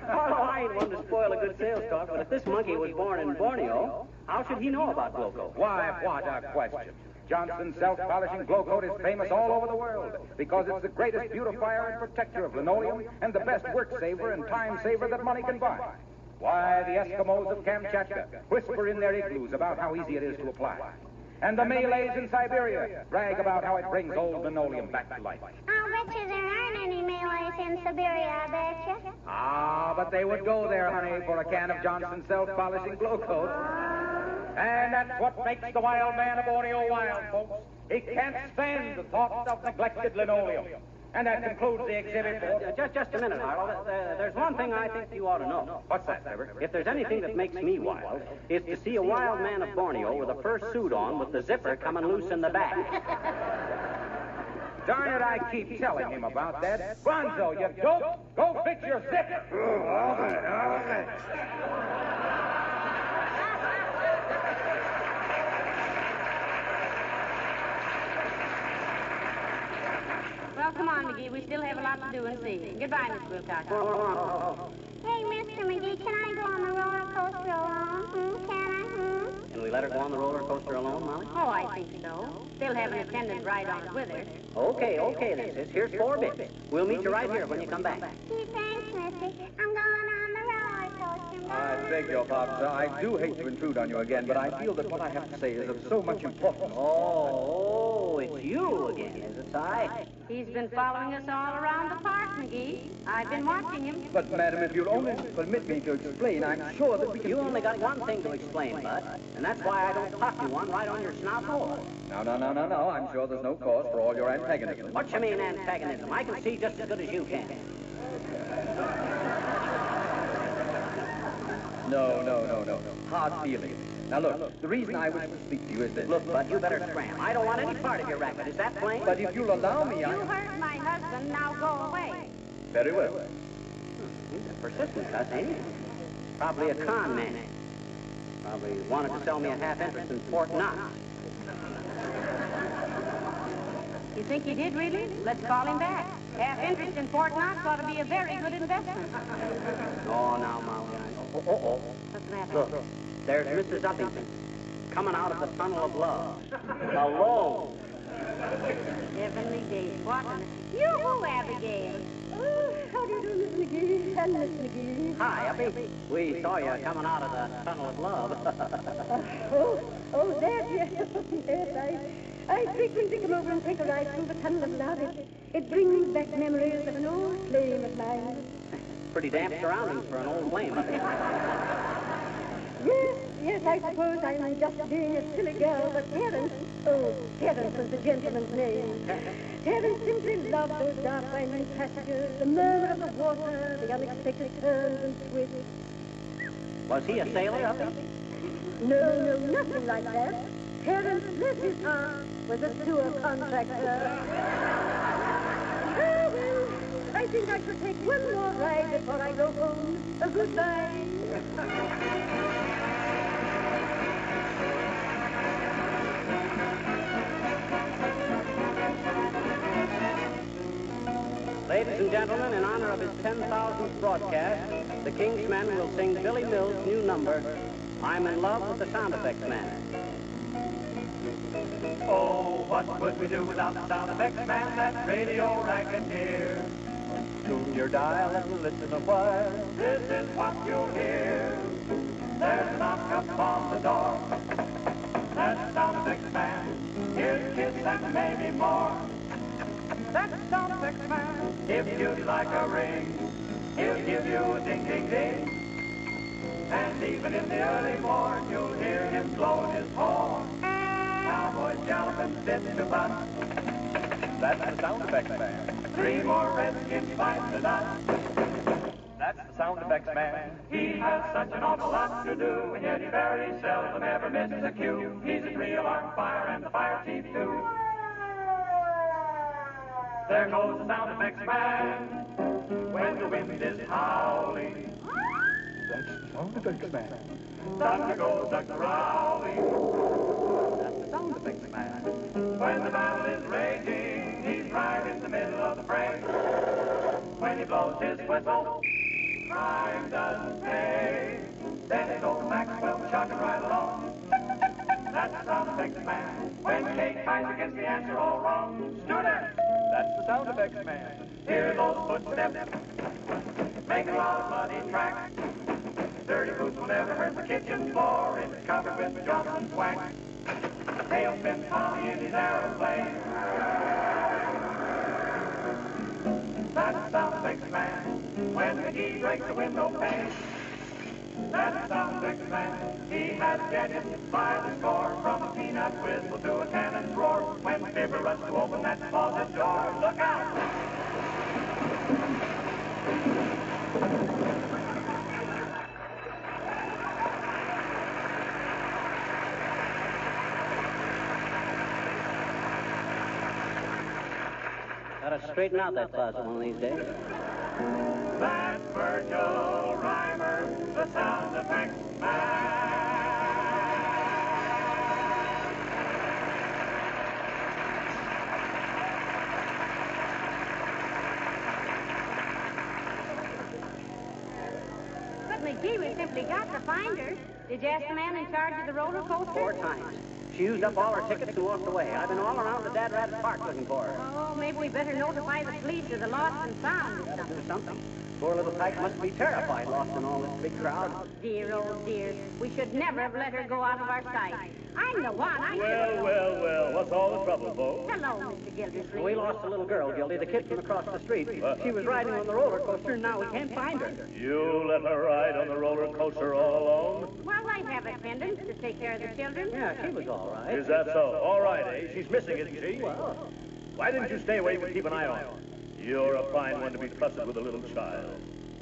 Oh, I ain't one to spoil a good sales talk, but if this monkey was born in Borneo, how should he know about glow coat? Why, what a question. Johnson's self-polishing glow coat is famous all over the world because it's the greatest beautifier and protector of linoleum and the best work saver and time saver that money can buy. Why, the Eskimos of Kamchatka whisper in their igloos about how easy it is to apply. And the Malays in Siberia brag about how it brings old linoleum back to life. I'll bet you there aren't any Malays in Siberia, I bet you. Ah, but they would go there, honey, for a can of Johnson's self-polishing glow coat. And that's what makes the wild man of Borneo wild, folks. He can't stand the thought of neglected linoleum. And that concludes the exhibit. Just a minute, Harlow. There's one thing I think you ought to know. What's that, Fibber? If there's anything that makes me wild, it's to see a wild man of Borneo with a fur suit on with the zipper coming loose in the back. Darn it, I keep telling him about that. Bonzo, you dope! Go fix your zipper! All right. Well, come on, McGee. We still have a lot to do and see. Goodbye, Miss Wilcox. Hey, Mr. McGee, can I go on the roller coaster alone? Can I? Can we let her go on the roller coaster alone, Molly? Oh, I think so. They'll have an attendant ride on it with her. Okay then, sis. Here's 4 bits. We'll meet you right here when you come back. Gee, thanks, Missy. I'm going on the roller coaster. I beg your pardon, sir. I do hate to intrude on you again, but I feel that what I have to say is of so much importance. Oh, it's you again, is it, Si? He's been following us all around the park, McGee. I've been watching him. But, madam, if you'll only permit me to explain, I'm sure that we can... You only got one thing to explain, Bud, and that's why I don't pop you one right on your snout hole. No. I'm sure there's no cause for all your antagonism. What you mean, antagonism? I can see just as good as you can. No. Hard feelings. Now, look, the reason I wish to speak to you is this. Look, Bud, you better scram. I don't want any part of your racket. Is that plain? But if you'll allow me, You heard my husband. Now go away. Very well. He's a persistent cuss, ain't he? Probably a con man. Probably wanted to sell me a half interest in Fort Knox. You think he did, really? Let's call him back. Half interest in Fort Knox ought to be a very good investment. Oh, now, Molly. What's the matter? Look, there's Mrs. Uppington coming out of the tunnel of love. Alone. Heavenly days. What? Yoo-hoo, Abigail. Oh, how do you do, Miss McGee and Miss McGee? Hi, Uppy. We saw you coming out of the tunnel of love. Oh, that, yes. Yes, I frequently come over and take a ride through the tunnel of love. It brings back memories of an old flame of mine. Pretty damp surroundings for an old flame. Yes, I suppose I'm just being a silly girl, but Terence was the gentleman's name. Terence simply loved those dark winding passages, the murmur of the water, the unexpected turns and twists. Was he a sailor, Uppy? No, nothing like that. Terence, bless his heart, was a sewer contractor. Oh, well, I think I should take one more ride before I go home. Goodbye. Ladies and gentlemen, in honor of his 10,000th broadcast, the King's Men will sing Billy Mills' new number, I'm in Love with the Sound Effects Man. Oh, what would we do without the sound effects man, that radio racketeer? Tune your dial and listen a while. This is what you'll hear. There's a knock upon the door. That's the sound effects man. Here's a kiss and maybe more. That's the sound effects man. If you'd like a ring, he'll give you a ding, ding, ding. And even in the early morn, you'll hear him blowing his horn. Cowboys galloping sit to butt. That's the sound effects man. 3 more redskins fight the dust. That's the sound effects man. He has such an awful lot to do, and yet he very seldom ever misses a cue. He's a 3-alarm fire and the fire chief too. There goes the sound effects man when the wind is howling. That's the sound effects man. Thunder goes a growling. That's the sound effects man. When the battle is raging, he's right in the middle of the fray. When he blows his whistle, crime doesn't pay. Then it's old Maxwell chugging right along. That's the sound effects man. When Kate Kaiser gets the answer all wrong, student. That's the sound effects man. Hear those footsteps, make a lot of muddy tracks. Dirty boots will never hurt the kitchen floor. It's covered with Johnson's wax. Tailspin Tommy in his aeroplane. That's the sound effects man. When McGee breaks the window pane. That's the sound effects man. He has gadgets by the score. From a peanut whistle to a cannon's roar. When Fibber rushes to open that closet door. Look out! Gotta straighten out that closet one of these days. That's Virgil Reimer, the sound effects man. But McGee, we simply got to find her. Did you ask the man in charge of the roller coaster? 4 times. She used up all her tickets and walked away. I've been all around the Dad Rat's Park looking for her. Oh, maybe we better notify the police of the lost and found. Gotta do something. Poor little Pike must be terrified, lost in all this big crowd. Oh, dear. We should never have let her go out of our sight. I'm the one. Well, what's all the trouble, folks? Hello, Mr. Gildersleeve. We lost a little girl, Gildy, the kid from across the street. She was riding on the roller coaster, and now we can't find her. You let her ride on the roller coaster all alone? Well, I have attendants to take care of the children. Yeah, she was all right. Is that so? All right, eh? She's missing, isn't she? Well, why didn't you stay away and keep an eye on her? You're a fine one to be trusted with a little child.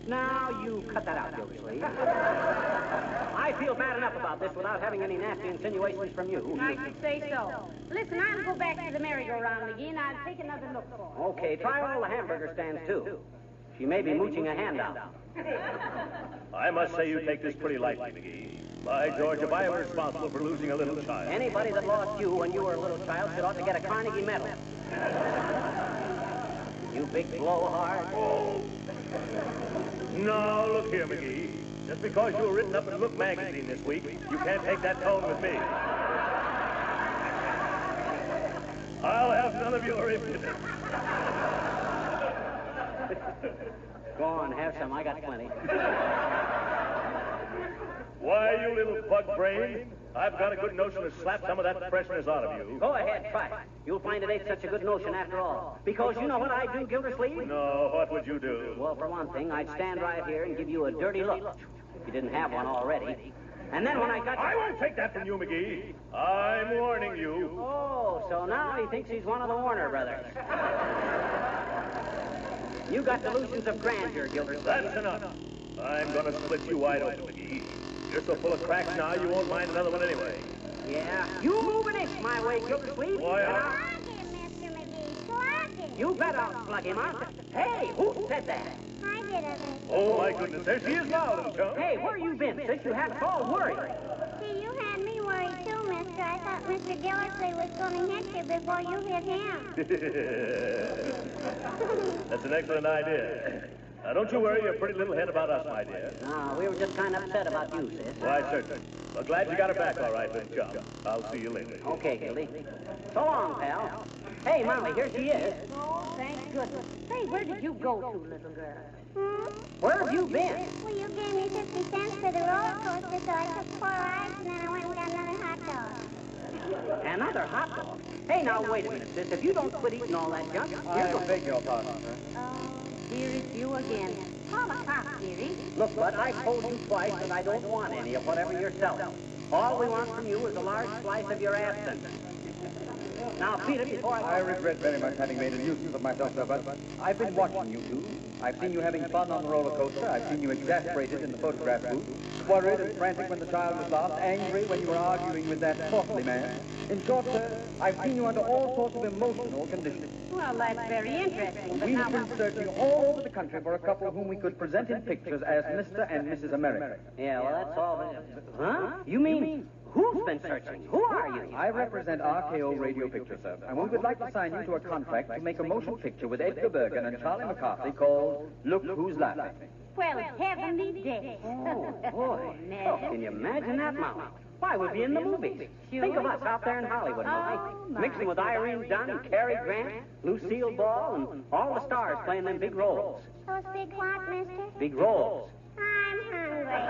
now you cut that out, Gildersleeve. I feel bad enough about this without having any nasty insinuations from you. I should say so. Listen, I'll go back to the merry-go-round, McGee, and I'll take another look for her. Okay, try all the hamburger stands, too. She may be mooching a handout. I must say you take this pretty lightly, McGee. By George, if I were responsible for losing a little child. Anybody that lost you when you were a little child should ought to get a Carnegie Medal. You big blowhard. Oh. Now, look here, McGee. Just because you were written up in Look magazine this week, you can't take that tone with me. I'll have none of your impudence. Go on, have some. I got plenty. Why, you little bug brain, I've got a good notion to slap some of that freshness out of you. Go ahead, try. You'll find it ain't such a good notion after all. Because you know what I'd do, Gildersleeve? No, what would you do? Well, for one thing, I'd stand right here and give you a dirty look, if you didn't have one already. And then when I got you... I won't take that from you, McGee. I'm warning you. Oh, so now he thinks he's one of the Warner brothers. You got delusions of grandeur, Gildersleeve. That's enough. I'm going to split you wide open, McGee. You're so full of cracks now, you won't mind another one anyway. Yeah, you move an inch my way, Gildersleeve. Why, Plug him, Mr. McGee. Plug him. You bet I'll plug him out. Hey, who said that? I did it. Oh, my goodness, there she is now, little chum. Hey, where you been since you had us all worried? See, you had me worried too, mister. I thought Mr. Gildersleeve was going to hit you before you hit him. That's an excellent idea. Now, don't you worry your pretty little head about us, my dear. No, we were just kind of upset about you, sis. Why, certainly. Well, glad you got her back all right, little chum. I'll see you later. Okay, Gildy. So long, pal. Hey, Molly, here she is. Oh, thank goodness. Hey, where did you go to, little girl? Where have you been? Well, you gave me 50 cents for the roller coaster, so I took 4 rides, and then I went and got another hot dog. Another hot dog? Hey, now, wait a minute, sis. If you don't quit eating all that junk, you're going to... beg your pardon, sir. Oh, here it's you again. Call the cops, dearie. Look, Bud, I told you twice that I don't want any of whatever you're selling. All we want from you is a large slice of your absinthe. Now, Peter, before I regret very much having made a nuisance of myself, sir, but I've been watching you two. I've seen you having fun on the roller coaster. I've seen you exasperated in the photograph booth, worried and frantic when the child was lost, angry when you were arguing with that portly man. In short, sir, I've seen you under all sorts of emotional conditions. Well, that's very interesting, but We now... have been searching all over the country for a couple whom we could present in pictures as Mr. and Mrs. America. Yeah, well, that's all. Huh? You mean... Who's been searching? Who are you? I represent RKO Radio Picture, sir, and we would like to sign you to a contract to make a motion picture with Edgar Bergen and Charlie McCarthy called Look Who's Laughing. Well, heavenly days. Oh, boy. Oh, can you imagine that, Mama? Why, we'd be in the movies. Sure. Think of us out there in Hollywood, Molly. my. Mixing with Irene Dunn, Cary Grant, Lucille Ball, and all the stars playing them big roles. Those big what, mister? Big roles. I'm hungry.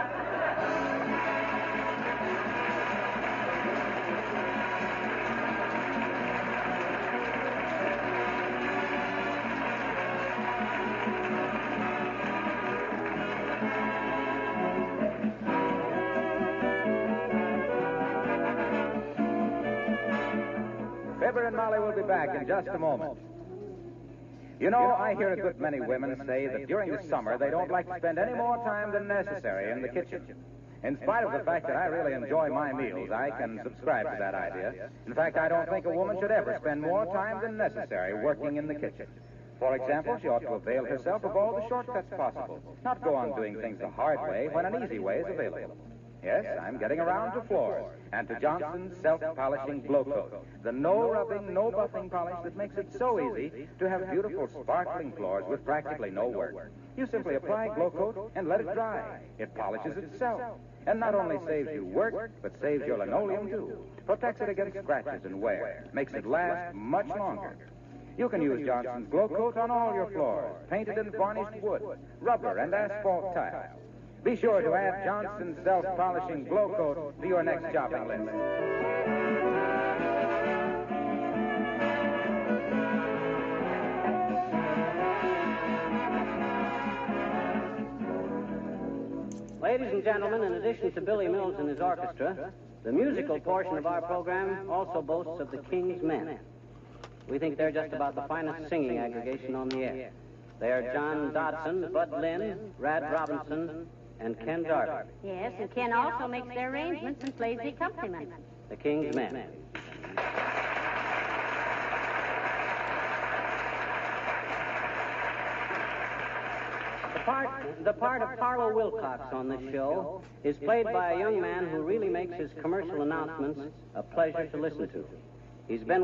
Fibber and Molly will be back in just a moment. You know, I hear a good many women say that during the summer they don't like to spend any more time than necessary in the kitchen. In spite of the fact that I really enjoy my meals, I can subscribe to that idea. In fact, I don't think a woman should ever spend more time than necessary working in the kitchen. For example, she ought to avail herself of all the shortcuts possible, not go on doing things the hard way when an easy way is available. Yes, I'm getting around to floors and to Johnson's self-polishing glow coat, the no-rubbing, no-buffing polish that makes it so easy to have beautiful, sparkling floors with practically no work. You simply apply glow coat and let it dry. It polishes itself, and not only saves you work, but saves your linoleum, too. Protects it against scratches and wear, makes it last much longer. You can use Johnson's glow coat on all your floors, painted and varnished wood, rubber, and asphalt tile. Be sure to add Johnson's self-polishing glow coat to your next shopping list. Ladies and gentlemen, in addition to Billy Mills and his orchestra, the musical portion of our program also boasts of the King's Men. We think they're just about the finest singing aggregation on the air. They are John Dodson, Bud Lynn, Rad Robinson, and Ken Darby. Yes, and Ken also makes their arrangements and plays the accompaniment. The King's Men. The part of Carlo Wilcox on this show is played by a young man who really makes his commercial announcements a pleasure to listen to. He's been